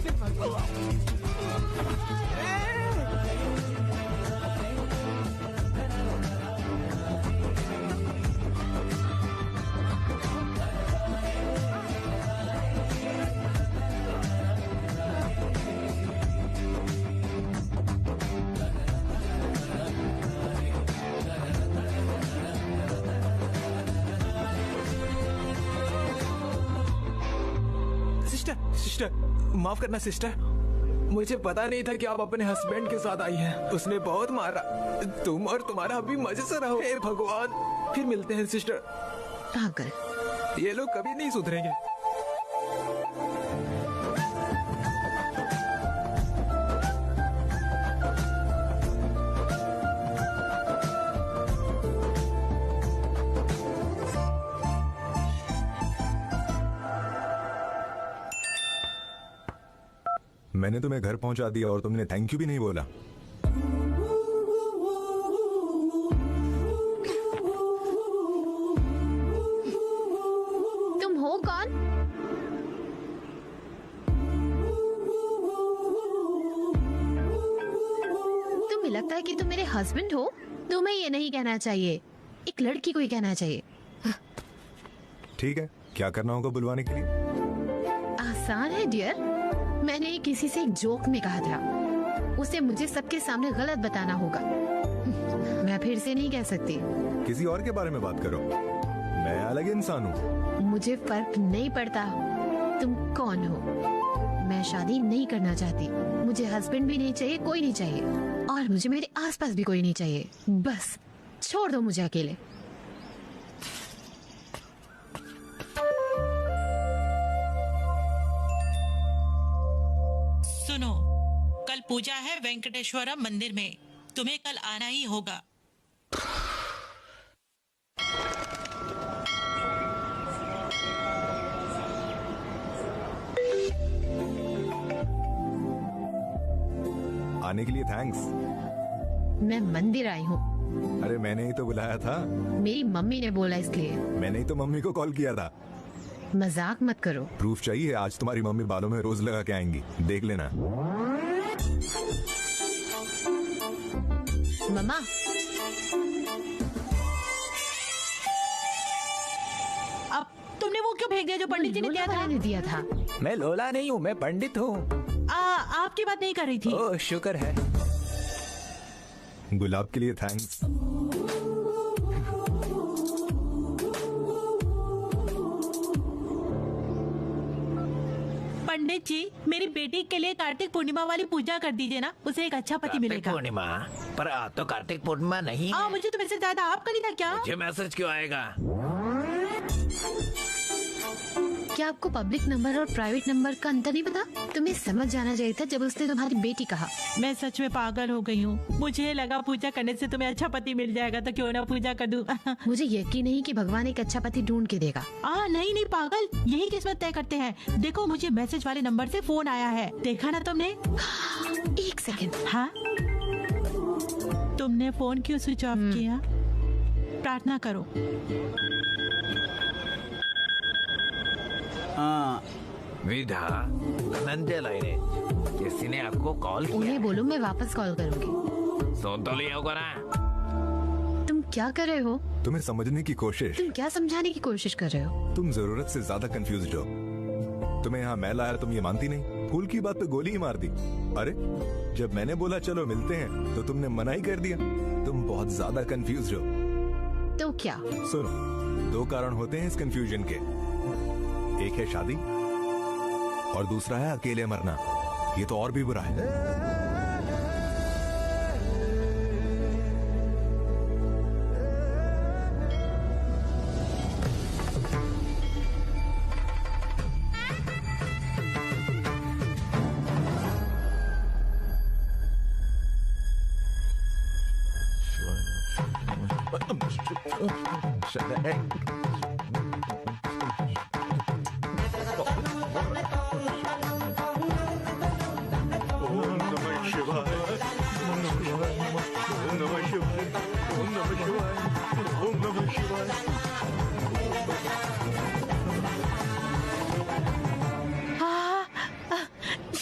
सिस्टर, माफ करना सिस्टर, मुझे पता नहीं था कि आप अपने हस्बैंड के साथ आई हैं। उसने बहुत मारा। तुम और तुम्हारा अभी मजे से रहो। हे भगवान, फिर मिलते हैं सिस्टर। पागल, ये लोग कभी नहीं सुधरेंगे। मैंने तुम्हें घर पहुंचा दिया और तुमने थैंक यू भी नहीं बोला। तुम हो कौन? तुम्हें लगता है कि तुम मेरे हस्बैंड हो? तुम्हें ये नहीं कहना चाहिए, एक लड़की को ही कहना चाहिए। ठीक है, क्या करना होगा बुलवाने के लिए? आसान है डियर। मैंने किसी से एक जोक में कहा था, उसे मुझे सबके सामने गलत बताना होगा। मैं फिर से नहीं कह सकती। किसी और के बारे में बात करो, मैं अलग इंसान हूँ। मुझे फर्क नहीं पड़ता तुम कौन हो। मैं शादी नहीं करना चाहती। मुझे हस्बैंड भी नहीं चाहिए, कोई नहीं चाहिए, और मुझे मेरे आसपास भी कोई नहीं चाहिए। बस छोड़ दो मुझे अकेले। सुनो, कल पूजा है वेंकटेश्वरा मंदिर में, तुम्हें कल आना ही होगा। आने के लिए थैंक्स। मैं मंदिर आई हूँ। अरे मैंने ही तो बुलाया था। मेरी मम्मी ने बोला इसलिए। मैंने ही तो मम्मी को कॉल किया था। मजाक मत करो। प्रूफ चाहिए? आज तुम्हारी मम्मी बालों में रोज लगा के आएंगी, देख लेना। मम्मा, अब तुमने वो क्यों फेंक दिया जो पंडित जी ने दिया था? मैं लोला नहीं हूँ, मैं पंडित हूँ। आपकी बात नहीं कर रही थी। ओह, शुक्र है। गुलाब के लिए थैंक्स। पंडित जी, मेरी बेटी के लिए कार्तिक पूर्णिमा वाली पूजा कर दीजिए ना, उसे एक अच्छा पति मिलेगा। पूर्णिमा? पर आज तो कार्तिक पूर्णिमा नहीं है। मुझे तो मेरे से ज्यादा आप करी था क्या? मुझे मैसेज क्यों आएगा? क्या आपको पब्लिक नंबर और प्राइवेट नंबर का अंतर नहीं पता? तुम्हें समझ जाना चाहिए था जब उसने तुम्हारी बेटी कहा। मैं सच में पागल हो गई हूँ। मुझे लगा पूजा करने से तुम्हें अच्छा पति मिल जाएगा, तो क्यों ना पूजा कर दूं। मुझे यकीन नहीं कि भगवान एक अच्छा पति ढूंढ के देगा। नहीं नहीं पागल, यही किस्मत तय करते हैं। देखो मुझे मैसेज वाले नंबर से फोन आया है, देखा ना तुमने? 1 सेकंड। हाँ, तुमने फोन क्यों स्विच ऑफ किया? प्रार्थना करो। विधा, नंदे लाइने, किसी ने आपको कॉल किया? उन्हें बोलो मैं वापस कॉल करूंगी। सुन तो लिया होगा ना? तुम क्या कर रहे हो? तुम्हें समझने की कोशिश। तुम क्या समझाने की कोशिश कर रहे हो? तुम जरूरत से ज्यादा कंफ्यूज्ड हो। तुम्हें यहाँ मैं लाया, तुम ये मानती नहीं। फूल की बात पे गोली ही मार दी। अरे जब मैंने बोला चलो मिलते हैं, तो तुमने मना ही कर दिया। तुम बहुत ज्यादा कंफ्यूज्ड हो। तो क्या? सुनो, 2 कारण होते हैं इस कंफ्यूजन के। एक है शादी और दूसरा है अकेले मरना। ये तो और भी बुरा है।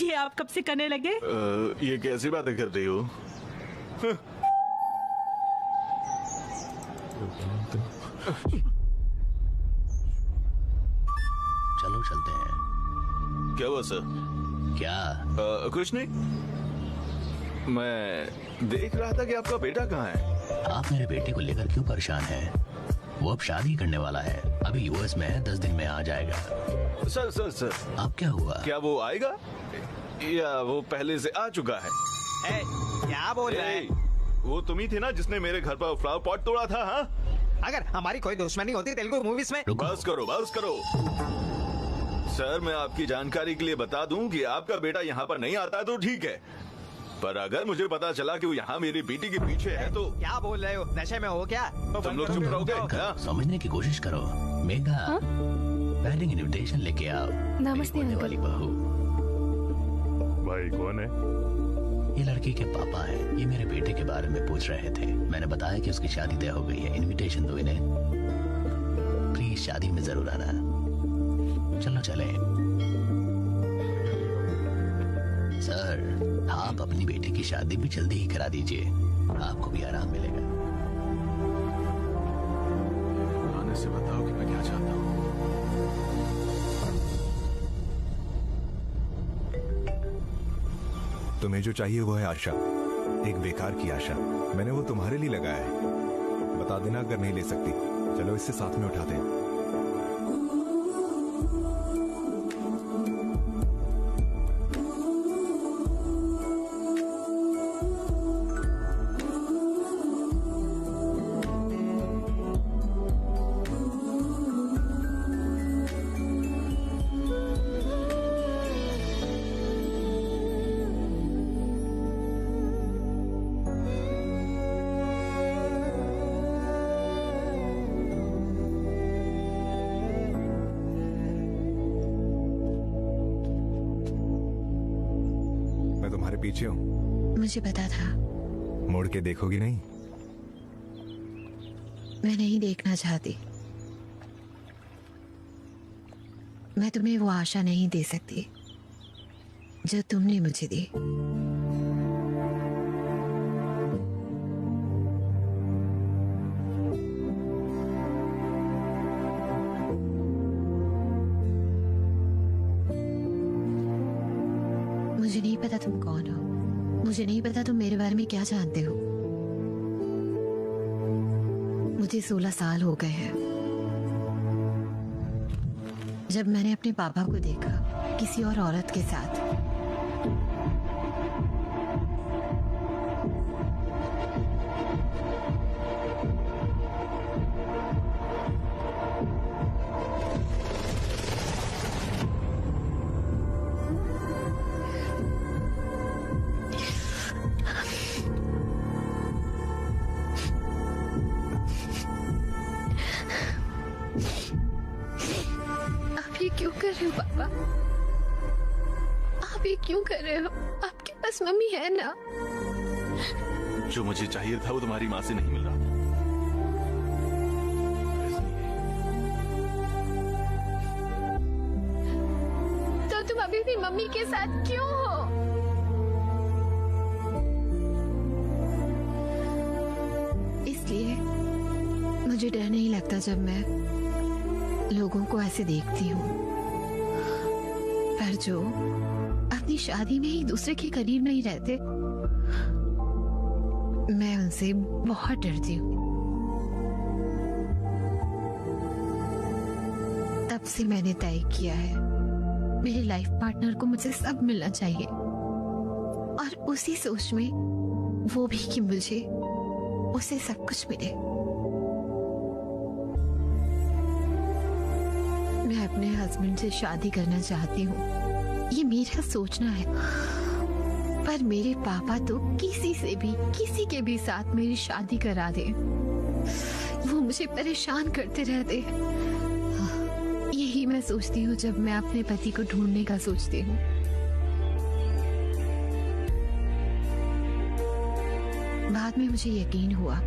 ये आप कब से करने लगे? ये कैसी बातें कर रही हो? चलो चलते हैं। क्या हुआ सर? क्या? कुछ नहीं। मैं देख रहा था कि आपका बेटा कहाँ है। आप मेरे बेटे को लेकर क्यों परेशान हैं? वो अब शादी करने वाला है, अभी यूएस में है, 10 दिन में आ जाएगा। सर सर सर, अब क्या हुआ? क्या वो आएगा या वो पहले से आ चुका है? क्या बोल रहे हैं? वो तुम ही थे ना जिसने मेरे घर पर फ्लावर पॉट तोड़ा था? हाँ, अगर हमारी कोई दुश्मनी होती तेलुगु मूवीज में। बस करो बस करो। सर मैं आपकी जानकारी के लिए बता दूं कि आपका बेटा यहाँ पर नहीं आता तो ठीक है, पर अगर मुझे पता चला कि वो यहाँ मेरी बेटी के पीछे है तो। क्या बोल रहे हो? नशे में हो क्या? तुम लोग चुप रहोगे क्या? समझने की कोशिश करो। मेघा, वेडिंग इनविटेशन लेके आओ। नमस्ते अंकल। वाली बहू। भाई कौन है? ये लड़की के पापा हैं। ये मेरे बेटे के बारे में पूछ रहे थे। मैंने बताया कि उसकी शादी तय हो गई है। इनविटेशन दो इन्हें, प्लीज शादी में जरूर आना। चलो चले। सर, आप अपनी बेटी की शादी भी जल्दी ही करा दीजिए, आपको भी आराम मिलेगा। आने से बताओ कि मैं क्या चाहता हूँ। तुम्हें जो चाहिए वो है आशा, एक बेकार की आशा। मैंने वो तुम्हारे लिए लगाया है। बता देना अगर नहीं ले सकती। चलो इससे साथ में उठाते हैं। पीछे हूँ। मुझे पता था। मुड़ के देखोगी नहीं? मैं नहीं देखना चाहती। मैं तुम्हें वो आशा नहीं दे सकती जो तुमने मुझे दी। मुझे नहीं पता तुम कौन हो, मुझे नहीं पता तुम मेरे बारे में क्या जानते हो। मुझे 16 साल हो गए हैं जब मैंने अपने पापा को देखा किसी और औरत के साथ। क्यों कर रहे हो पापा? आप ये क्यों कर रहे हो? आपके पास मम्मी है ना? जो मुझे चाहिए था वो तुम्हारी माँ से नहीं मिल रहा। तो तुम अभी भी मम्मी के साथ क्यों हो? इसलिए मुझे डर नहीं लगता जब मैं लोगों को ऐसे देखती हूँ, पर जो अपनी शादी में ही दूसरे के करीब नहीं रहते, मैं उनसे बहुत डरती हूँ। तब से मैंने तय किया है, मेरे लाइफ पार्टनर को मुझे सब मिलना चाहिए, और उसी सोच में वो भी कि मुझे उसे सब कुछ मिले। मैं अपने हस्बैंड से शादी करना चाहती हूँ, ये मेरा सोचना है, पर मेरे पापा तो किसी से भी, किसी के भी साथ मेरी शादी करा दे। वो मुझे परेशान करते रहते हैं। यही मैं सोचती हूँ जब मैं अपने पति को ढूंढने का सोचती हूँ। बाद में मुझे यकीन हुआ,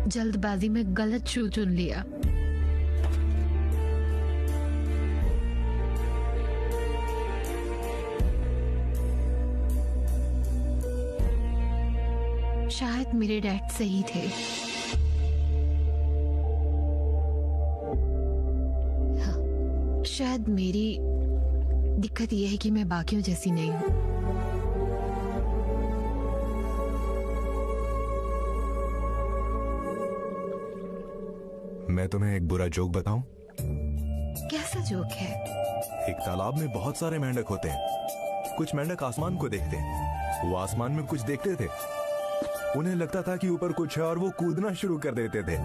जल्दबाजी में गलत शू चुन लिया। शायद मेरे डैड सही थे। हाँ, शायद मेरी दिक्कत यह है कि मैं बाकियों जैसी नहीं हूँ। मैं तुम्हें एक बुरा जोक बताऊं? कैसा जोक है? एक तालाब में बहुत सारे मेंढक होते हैं। कुछ मेंढक आसमान को देखते हैं। वो आसमान में कुछ देखते थे। उन्हें लगता था कि ऊपर कुछ है और वो कूदना शुरू कर देते थे।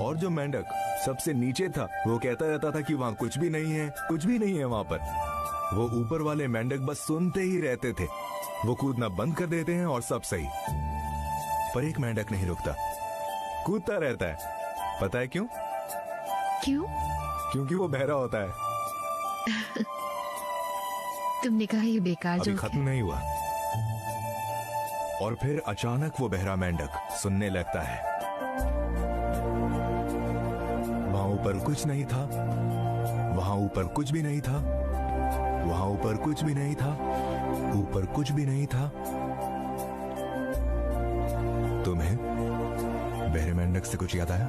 और जो मेंढक सबसे नीचे था, वो कहता रहता था कि वहां कुछ भी नहीं है, कुछ भी नहीं है वहां पर। वो ऊपर वाले मेंढक बस सुनते ही रहते थे। वो कूदना बंद कर देते हैं और सब सही। पर एक मेंढक नहीं रुकता, कूदता रहता है। पता है क्यों? क्यों? क्योंकि वो बहरा होता है। तुमने कहा ये बेकार अभी जोक खत्म है। नहीं हुआ। और फिर अचानक वो बहरा मेंढक सुनने लगता है। वहां ऊपर कुछ नहीं था, वहां ऊपर कुछ भी नहीं था, वहां ऊपर कुछ भी नहीं था, ऊपर कुछ भी नहीं था। तुम्हें बहरे मेंढक से कुछ याद आया?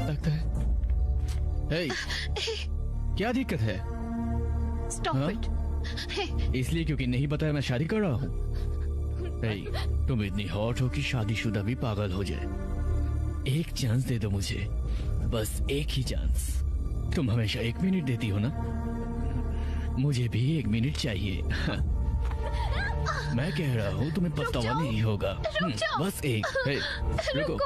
लगता है। हे, क्या दिक्कत है? Stop it. इसलिए क्योंकि नहीं बताया मैं शादी कर रहा हूँ। तुम इतनी हॉट हो कि शादीशुदा भी पागल हो जाए। एक चांस दे दो मुझे, बस एक ही चांस। तुम हमेशा 1 मिनट देती हो ना, मुझे भी 1 मिनट चाहिए। मैं कह रहा हूँ तुम्हें पछतावा नहीं होगा। बस एक। रुको।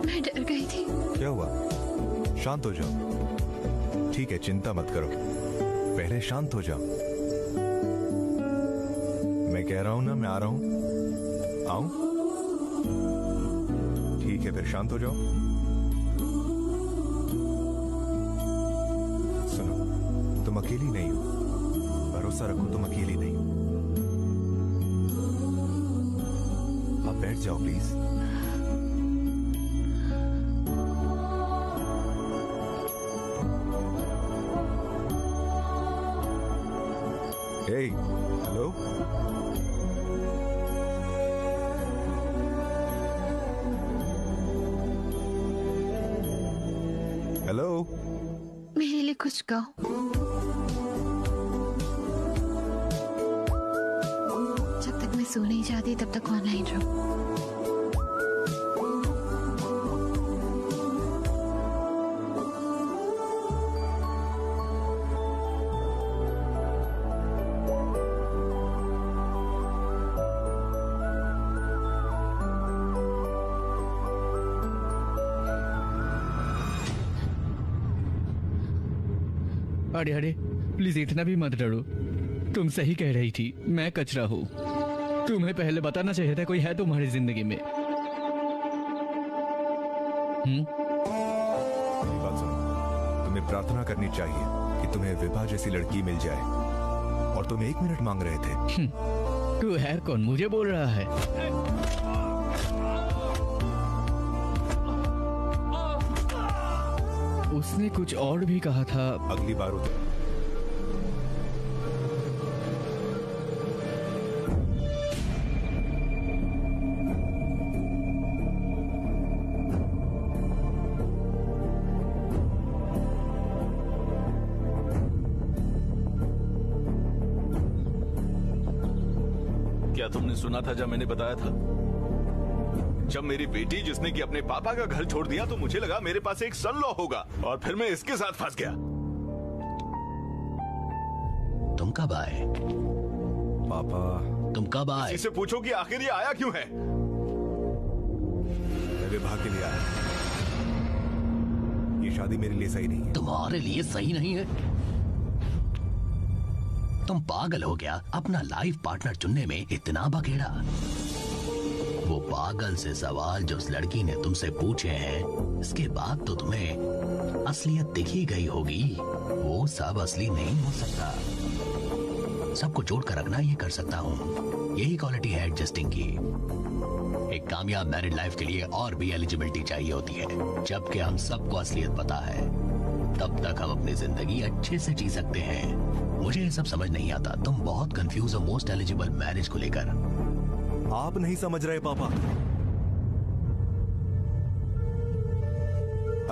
मैं डर गई थी। क्या हुआ? शांत हो जाओ। ठीक है, चिंता मत करो, पहले शांत हो जाओ। मैं कह रहा हूं ना, मैं आ रहा हूं। आऊं? ठीक है, फिर शांत हो जाओ। सुनो, तुम अकेली नहीं हो। भरोसा रखो, तुम अकेली नहीं हो। आप बैठ जाओ प्लीज। Hey, hello? हेलो, मेरे लिए कुछ गाओ। जब तक मैं सो नहीं जाती तब तक ऑनलाइन रहो। अरे अरे प्लीज इतना भी मत डरो। तुम सही कह रही थी, मैं कचरा हूँ। तुम्हें पहले बताना चाहिए था कोई है तुम्हारी जिंदगी में। मेरी बात सुनो, तुम्हें प्रार्थना करनी चाहिए कि तुम्हें विभा जैसी लड़की मिल जाए, और तुम 1 मिनट मांग रहे थे। तू है कौन, मुझे बोल रहा है? उसने कुछ और भी कहा था। अगली बार उधर। क्या तुमने सुना था जब मैंने बताया था? जब मेरी बेटी जिसने कि अपने पापा का घर छोड़ दिया तो मुझे लगा मेरे पास एक सन लॉ होगा, और फिर मैं इसके साथ फंस गया। तुम कब आए? पापा। तुम कब आए? इसे पूछो कि आखिर ये आया क्यों है। मैं विवाह के लिए आया। ये शादी मेरे लिए सही नहीं है। तुम्हारे लिए सही नहीं है? तुम पागल हो गया अपना लाइफ पार्टनर चुनने में इतना बखेड़ा। वो पागल से सवाल जो उस लड़की ने तुमसे पूछे हैं, इसके बाद तो तुम्हें असलियत दिख ही गई होगी। वो सब असली नहीं हो सकता। सबको जोड़ कर रखना ये कर सकता हूँ। यही क्वालिटी है एडजस्टिंग की। एक कामयाब मैरिड लाइफ के लिए और भी एलिजिबिलिटी चाहिए होती है। जबकि हम सबको असलियत पता है, तब तक हम अपनी जिंदगी अच्छे से जी सकते हैं। मुझे ये सब समझ नहीं आता। तुम बहुत कंफ्यूज हो मोस्ट एलिजिबल मैरिज को लेकर। आप नहीं समझ रहे पापा।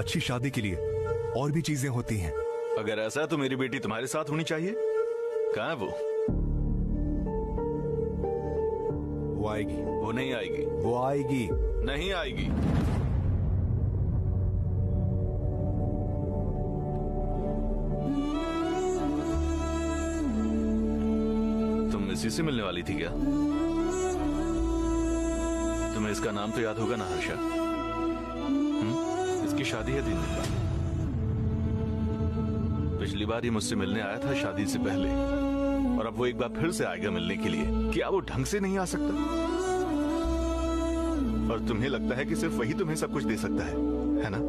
अच्छी शादी के लिए और भी चीजें होती हैं। अगर ऐसा है तो मेरी बेटी तुम्हारे साथ होनी चाहिए। कहाँ है वो? वो आएगी। वो नहीं आएगी। वो आएगी। नहीं आएगी। तुम इसी से मिलने वाली थी क्या? तुम्हें इसका नाम तो याद होगा ना, हर्षा? इसकी शादी है 3 दिन बाद। पिछली बार ये मुझसे मिलने आया था शादी से पहले, और अब वो एक बार फिर से आएगा मिलने के लिए। क्या वो ढंग से नहीं आ सकता? और तुम्हें लगता है कि सिर्फ वही तुम्हें सब कुछ दे सकता है ना?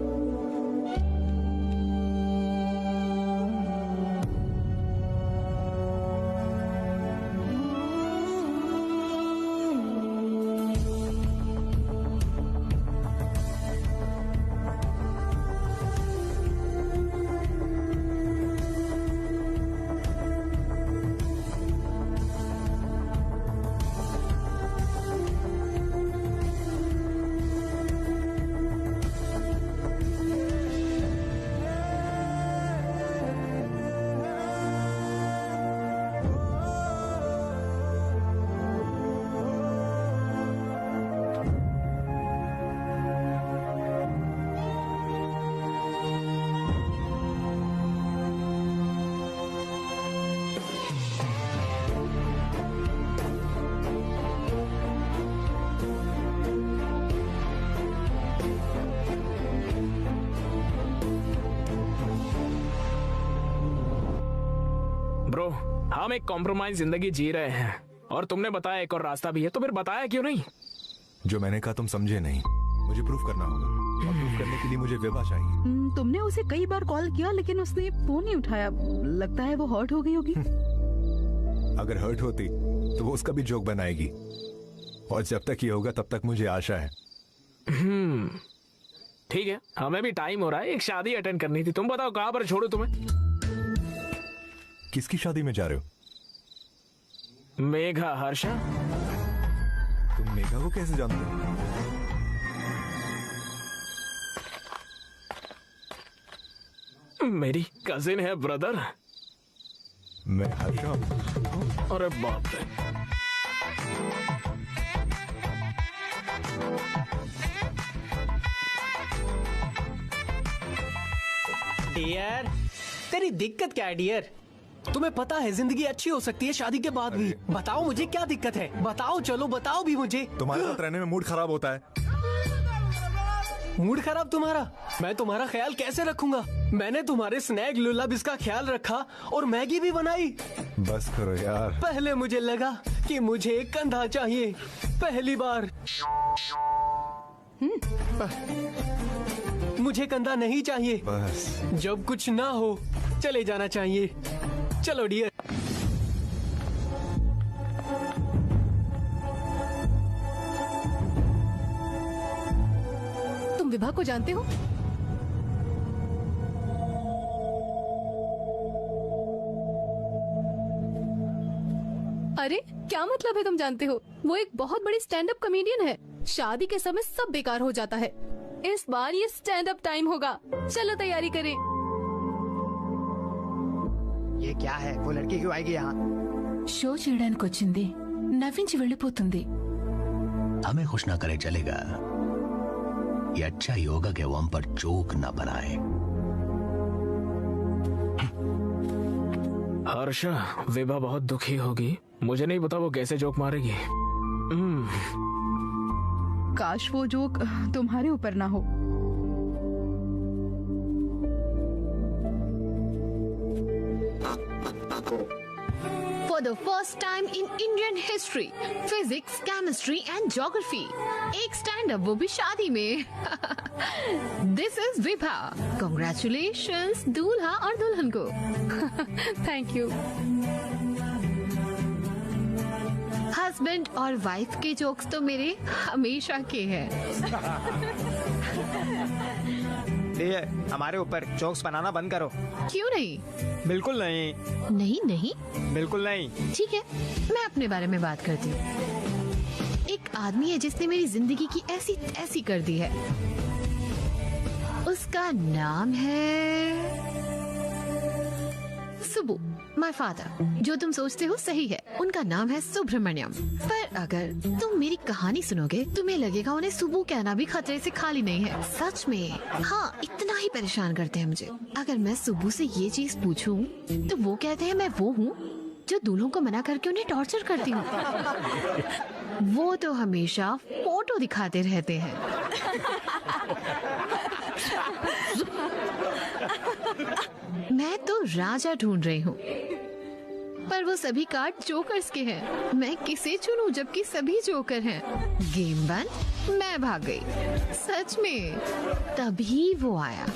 ब्रो, हम एक कॉम्प्रोमाइज जिंदगी जी रहे हैं, और तुमने बताया एक और रास्ता भी है, तो फिर बताया क्यों नहीं? जो मैंने कहा तुम समझे नहीं। मुझे प्रूफ करना होगा, और प्रूफ करने के लिए मुझे विवाह चाहिए। तुमने उसे कई बार कॉल किया लेकिन उसने फोन नहीं उठाया। लगता है वो हर्ट हो गई होगी। अगर हर्ट होती तो वो उसका भी जोक बनाएगी, और जब तक ये होगा तब तक मुझे आशा है। ठीक है, हमें भी टाइम हो रहा है। एक शादी अटेंड करनी थी। तुम बताओ कहाँ पर छोड़ो तुम्हें? किसकी शादी में जा रहे हो? मेघा। हर्षा? तुम मेघा को कैसे जानते हो? मेरी कजिन है ब्रदर। मैं हर्षा। अरे बाप रे। डियर, तेरी दिक्कत क्या है डियर? तुम्हें पता है जिंदगी अच्छी हो सकती है शादी के बाद भी। बताओ मुझे क्या दिक्कत है, बताओ, चलो बताओ भी मुझे। तुम्हारे साथ रहने में मूड खराब होता है। मूड खराब तुम्हारा? मैं तुम्हारा ख्याल कैसे रखूंगा? मैंने तुम्हारे स्नैक लुलाबिस का ख्याल रखा और मैगी भी बनाई। बस करो यार। पहले मुझे लगा कि मुझे एक कंधा चाहिए, पहली बार। मुझे कंधा नहीं चाहिए। बस जब कुछ ना हो चले जाना चाहिए। चलो डियर। तुम विभा को जानते हो? अरे क्या मतलब है तुम जानते हो? वो एक बहुत बड़ी स्टैंड अप कॉमेडियन है। शादी के समय सब बेकार हो जाता है। इस बार ये स्टैंड अप टाइम होगा, चलो तैयारी करें। ये क्या है? वो लड़की क्यों आएगी यहाँ? షో చేయడానికి వచ్చింది, నవ్వించి వెళ్ళిపోతుంది। हमें खुश ना करे चलेगा। ये अच्छा ही होगा कि वो हम पर जोक ना बनाए। हर्षा, विभा बहुत दुखी होगी। मुझे नहीं पता वो कैसे जोक मारेगी। काश वो जोक तुम्हारे ऊपर ना हो। For the first time in Indian history, physics, chemistry and geography, एक स्टैंड अप, वो भी शादी में। This is Vibha. Congratulations दूल्हा और दुल्हन को। Thank you. हस्बैंड और वाइफ के जोक्स तो मेरे हमेशा के हैं। डियर, हमारे ऊपर जोक्स बनाना बंद करो। क्यों नहीं? बिल्कुल नहीं। नहीं नहीं बिल्कुल नहीं। ठीक है, मैं अपने बारे में बात करती हूँ। एक आदमी है जिसने मेरी जिंदगी की ऐसी तैसी कर दी है। उसका नाम है सुबु। My father. जो तुम सोचते हो सही है, उनका नाम है सुब्रमण्यम। पर अगर तुम मेरी कहानी सुनोगे तुम्हें लगेगा उन्हें सुबु कहना भी खतरे से खाली नहीं है। सच में, हाँ, इतना ही परेशान करते हैं मुझे। अगर मैं सुबु से ये चीज पूछूं तो वो कहते हैं मैं वो हूँ जो दूल्हों को मना करके उन्हें टॉर्चर करती हूँ। वो तो हमेशा फोटो दिखाते रहते हैं। मैं तो राजा ढूंढ रही हूँ, पर वो सभी कार्ड जोकर्स के हैं। मैं किसे चुनूं जबकि सभी जोकर हैं? गेम बंद, मैं भाग गई। सच में। तभी वो आया,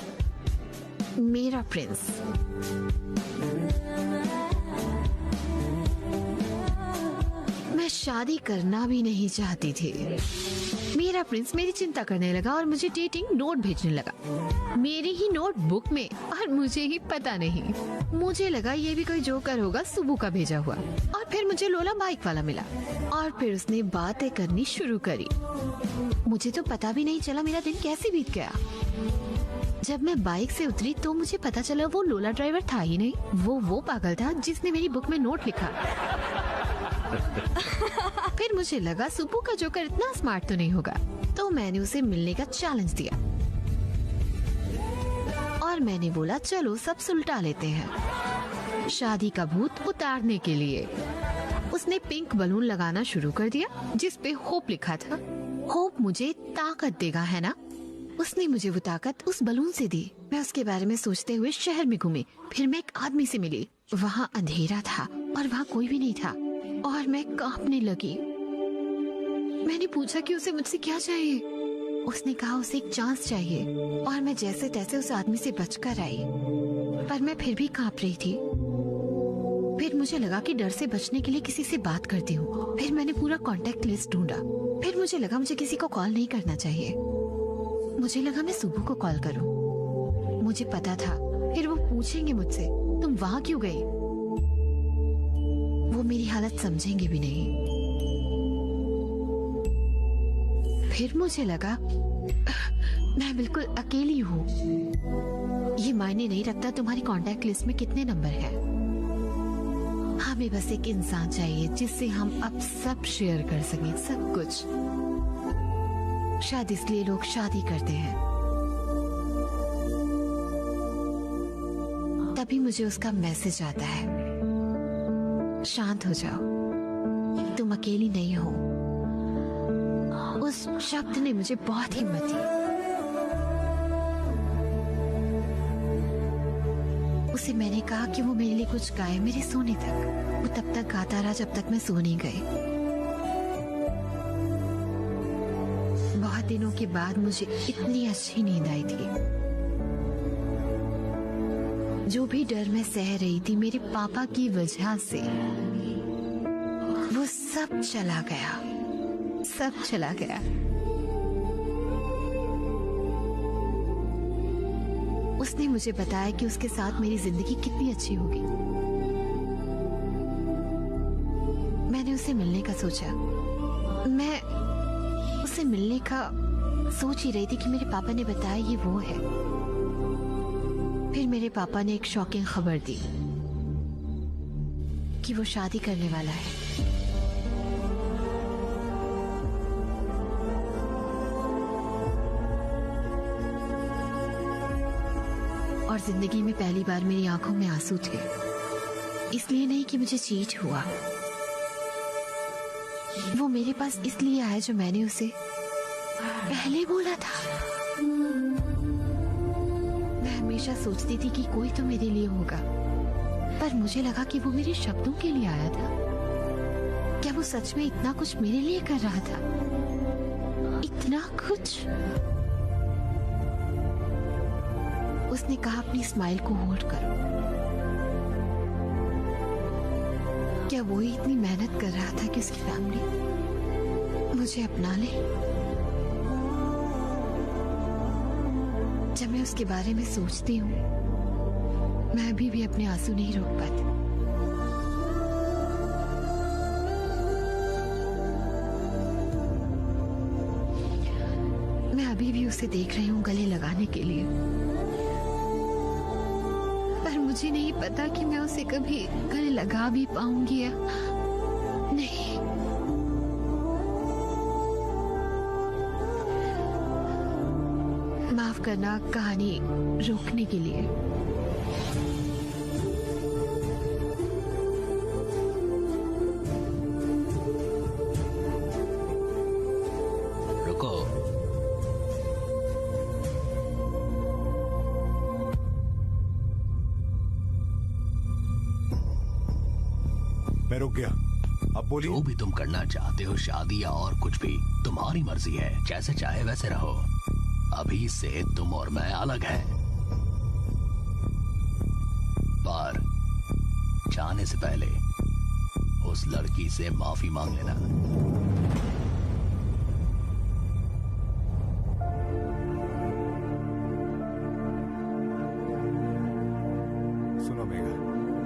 मेरा प्रिंस। मैं शादी करना भी नहीं चाहती थी। मेरा प्रिंस मेरी चिंता करने लगा और मुझे डेटिंग नोट भेजने लगा, मेरी ही नोट बुक में, और मुझे ही पता नहीं। मुझे लगा ये भी कोई जोकर होगा, सुबह का भेजा हुआ। और फिर मुझे लोला बाइक वाला मिला और फिर उसने बातें करनी शुरू करी। मुझे तो पता भी नहीं चला मेरा दिन कैसे बीत गया। जब मैं बाइक से उतरी तो मुझे पता चला वो लोला ड्राइवर था ही नहीं, वो पागल था जिसने मेरी बुक में नोट लिखा। फिर मुझे लगा सुबह का जोकर इतना स्मार्ट तो नहीं होगा, तो मैंने उसे मिलने का चैलेंज दिया और मैंने बोला चलो सब सुलटा लेते हैं, शादी का भूत उतारने के लिए। उसने पिंक बलून लगाना शुरू कर दिया जिस पे होप लिखा था। होप मुझे ताकत देगा, है ना? उसने मुझे वो ताकत उस बलून से दी। मैं उसके बारे में सोचते हुए शहर में घूमी। फिर मैं एक आदमी से मिली। वहाँ अंधेरा था और वहाँ कोई भी नहीं था और मैं कांपने लगी। मैंने पूछा कि उसे मुझसे क्या चाहिए। उसने कहा उसे एक चांस चाहिए और मैं जैसे तैसे उस आदमी से बचकर आई, पर मैं फिर भी कांप रही थी। फिर मुझे लगा कि डर से बचने के लिए किसी से बात करती हूँ। फिर मैंने पूरा कांटेक्ट लिस्ट ढूंढा। फिर मुझे लगा मुझे किसी को कॉल नहीं करना चाहिए। मुझे लगा मैं सुबह को कॉल करूं। मुझे पता था फिर वो पूछेंगे मुझसे तुम वहां क्यों गई। वो मेरी हालत समझेंगे भी नहीं। फिर मुझे लगा मैं बिल्कुल अकेली हूँ। ये मायने नहीं रखता तुम्हारी कांटेक्ट लिस्ट में कितने नंबर हैं। हमें बस एक इंसान चाहिए जिससे हम अब सब शेयर कर सकें, सब कुछ। शायद इसलिए लोग शादी करते हैं। तभी मुझे उसका मैसेज आता है, शांत हो जाओ, तुम अकेली नहीं हो। उस शब्द ने मुझे बहुत हिम्मत दी। उसे मैंने कहा कि वो मेरे लिए कुछ गाए मेरे सोने तक। वो तब तक गाता रहा जब तक मैं सो नहीं गई। बहुत दिनों के बाद मुझे इतनी अच्छी नींद आई थी। जो भी डर मैं सह रही थी मेरे पापा की वजह से, वो सब चला गया, सब चला गया। उसने मुझे बताया कि उसके साथ मेरी जिंदगी कितनी अच्छी होगी। मैंने उसे मिलने का सोचा। मैं उसे मिलने का सोच ही रही थी कि मेरे पापा ने बताया ये वो है। फिर मेरे पापा ने एक शॉकिंग खबर दी कि वो शादी करने वाला है। और जिंदगी में पहली बार मेरी आंखों में आंसू थे। इसलिए नहीं कि मुझे चीट हुआ, वो मेरे पास इसलिए आया जो मैंने उसे पहले बोला था। मैं हमेशा सोचती थी कि कोई तो मेरे लिए होगा, पर मुझे लगा कि वो मेरे शब्दों के लिए आया था। क्या वो सच में इतना कुछ मेरे लिए कर रहा था? इतना कुछ? उसने कहा अपनी स्माइल को होल्ड करो। क्या वो ही इतनी मेहनत कर रहा था कि उसकी फैमिली मुझे अपना ले? जब मैं उसके बारे में सोचती हूँ, मैं अभी भी अपने आंसू नहीं रोक पाती। मैं अभी भी उसे देख रही हूँ गले लगाने के लिए, पर मुझे नहीं पता कि मैं उसे कभी गले लगा भी पाऊंगी या नहीं। माफ करना कहानी रोकने के लिए। रुको। मैं रुक गया, अब बोलिए। जो भी तुम करना चाहते हो, शादी या और कुछ भी, तुम्हारी मर्जी है। जैसे चाहे वैसे रहो। अभी से तुम और मैं अलग हैं। पर जाने से पहले उस लड़की से माफी मांग लेना। सुनो मेघा,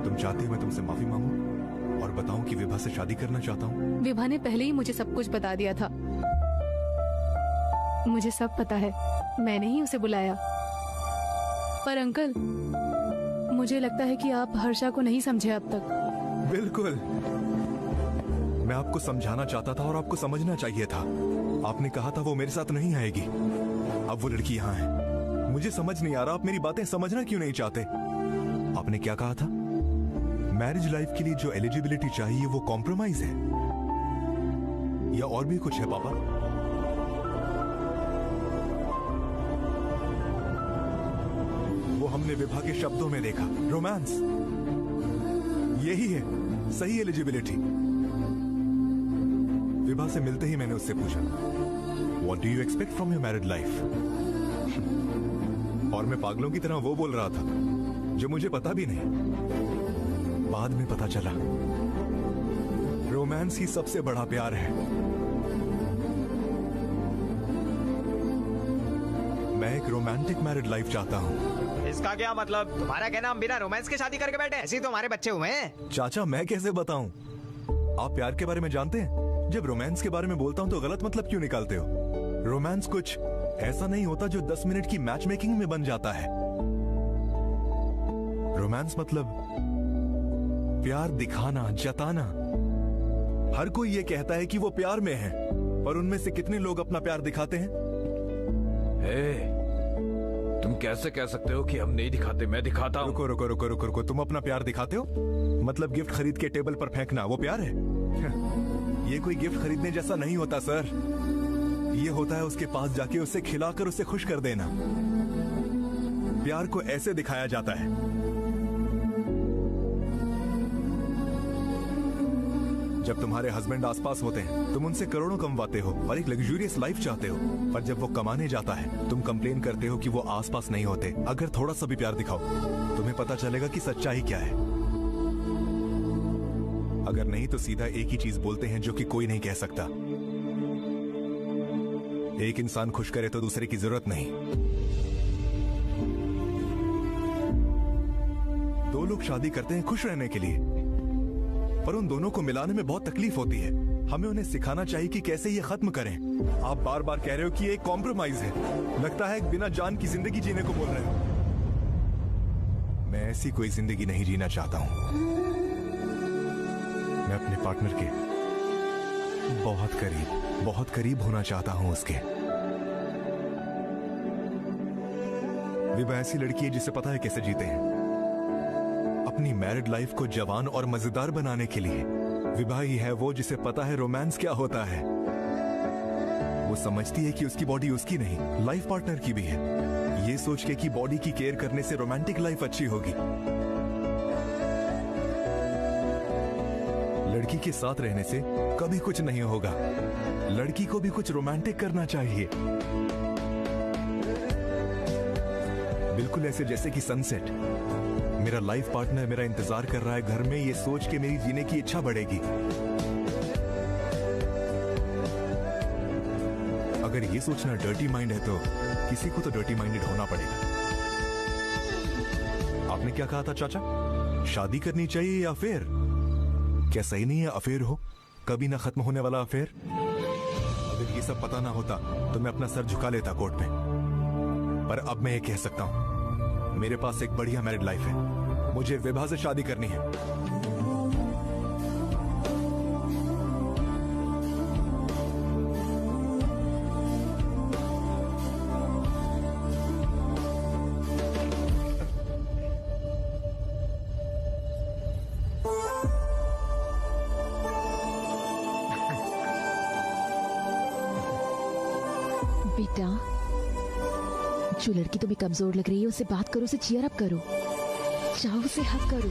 तुम चाहती हो मैं तुमसे माफी मांगूं और बताऊं कि विभा से शादी करना चाहता हूं? विभा ने पहले ही मुझे सब कुछ बता दिया था। मुझे सब पता है, मैंने ही उसे बुलाया। पर अंकल, मुझे लगता है कि आप हर्षा को नहीं समझे अब तक। बिल्कुल, मैं आपको समझाना चाहता था और आपको समझना चाहिए था। आपने कहा था वो मेरे साथ नहीं आएगी, अब वो लड़की यहाँ है। मुझे समझ नहीं आ रहा आप मेरी बातें समझना क्यों नहीं चाहते। आपने क्या कहा था? मैरिज लाइफ के लिए जो एलिजिबिलिटी चाहिए वो कॉम्प्रोमाइज है या और भी कुछ है पापा? वो हमने विभा के शब्दों में देखा, रोमांस। यही है सही एलिजिबिलिटी। विभा से मिलते ही मैंने उससे पूछा, What do you expect from your married life? और मैं पागलों की तरह वो बोल रहा था जो मुझे पता भी नहीं। बाद में पता चला रोमांस ही सबसे बड़ा प्यार है। मैं एक रोमांटिक मैरिड लाइफ चाहता हूँ। इसका क्या मतलब? तुम्हारा कहना हम बिना रोमांस के शादी करके बैठे? ऐसे ही तो हमारे बच्चे हुए हैं। चाचा, मैं कैसे बताऊं? आप प्यार के बारे में जानते हैं? जब रोमांस के बारे में बोलता हूं तो गलत मतलब क्यों निकालते हो? रोमांस कुछ ऐसा नहीं होता जो 10 मिनट की मैच मेकिंग में बन जाता है। रोमांस मतलब प्यार दिखाना, जताना। हर कोई ये कहता है कि वो प्यार में है, पर उनमें से कितने लोग अपना प्यार दिखाते हैं? तुम कैसे कह सकते हो कि हम नहीं दिखाते? मैं दिखाता हूँ। रुको रुको रुको रुको रुको, तुम अपना प्यार दिखाते हो? मतलब गिफ्ट खरीद के टेबल पर फेंकना वो प्यार है? ये कोई गिफ्ट खरीदने जैसा नहीं होता सर। ये होता है उसके पास जाके उसे खिलाकर उसे खुश कर देना। प्यार को ऐसे दिखाया जाता है। जब तुम्हारे हस्बैंड आसपास होते हैं, तुम उनसे करोड़ों कमवाते हो और एक लग्जूरियस लाइफ चाहते हो, पर जब वो कमाने जाता है, तुम कंप्लेन करते हो कि वो आसपास नहीं होते। अगर थोड़ा सा भी प्यार दिखाओ, तुम्हें पता चलेगा कि सच्चाई क्या है। अगर नहीं तो सीधा एक ही चीज बोलते हैं जो कि कोई नहीं कह सकता। एक इंसान खुश करे तो दूसरे की जरूरत नहीं। दो लोग शादी करते हैं खुश रहने के लिए, पर उन दोनों को मिलाने में बहुत तकलीफ होती है। हमें उन्हें सिखाना चाहिए कि कैसे ये खत्म करें। आप बार बार कह रहे हो कि ये एक कॉम्प्रोमाइज है। लगता है बिना जान की जिंदगी जीने को बोल रहे हो। मैं ऐसी कोई जिंदगी नहीं जीना चाहता हूं। मैं अपने पार्टनर के बहुत करीब होना चाहता हूं उसके। विभा ऐसी लड़की है जिसे पता है कैसे जीते हैं। अपनी मैरिड लाइफ को जवान और मजेदार बनाने के लिए विभा ही है वो जिसे पता है रोमांस क्या होता है। वो समझती है कि उसकी बॉडी उसकी नहीं, लाइफ पार्टनर की भी है। ये सोच के कि बॉडी की केयर करने से रोमांटिक लाइफ अच्छी होगी। लड़की के साथ रहने से कभी कुछ नहीं होगा। लड़की को भी कुछ रोमांटिक करना चाहिए, बिल्कुल ऐसे जैसे कि सनसेट। मेरा लाइफ पार्टनर मेरा इंतजार कर रहा है घर में, ये सोच के मेरी जीने की इच्छा बढ़ेगी। अगर ये सोचना डर्टी माइंड है तो किसी को तो डर्टी माइंडेड होना पड़ेगा। आपने क्या कहा था चाचा? शादी करनी चाहिए या अफेयर? क्या सही नहीं है अफेयर हो? कभी ना खत्म होने वाला अफेयर। अगर ये सब पता ना होता तो मैं अपना सर झुका लेता कोर्ट में, पर अब मैं ये कह सकता हूं मेरे पास एक बढ़िया मैरिड लाइफ है। मुझे विभा से शादी करनी है। बेटा, जो लड़की तुम्हें कमजोर लग रही है उससे बात करो, उसे चीयर अप करो, चाहो उसे हक करो।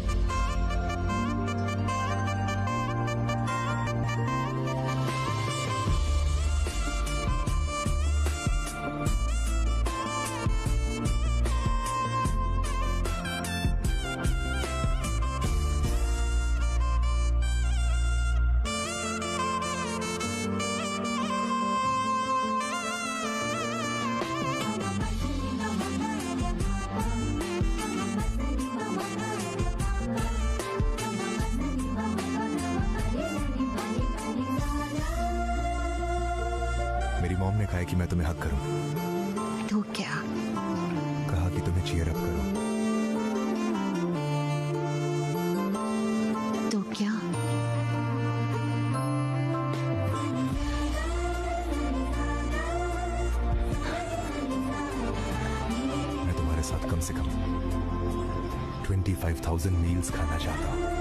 मेरी मॉम ने कहा है कि मैं तुम्हें हक करूं। तो क्या? कहा कि तुम्हें चीयर अप करो। तो क्या? मैं तुम्हारे साथ कम से कम 25,000 मील्स खाना चाहता हूं।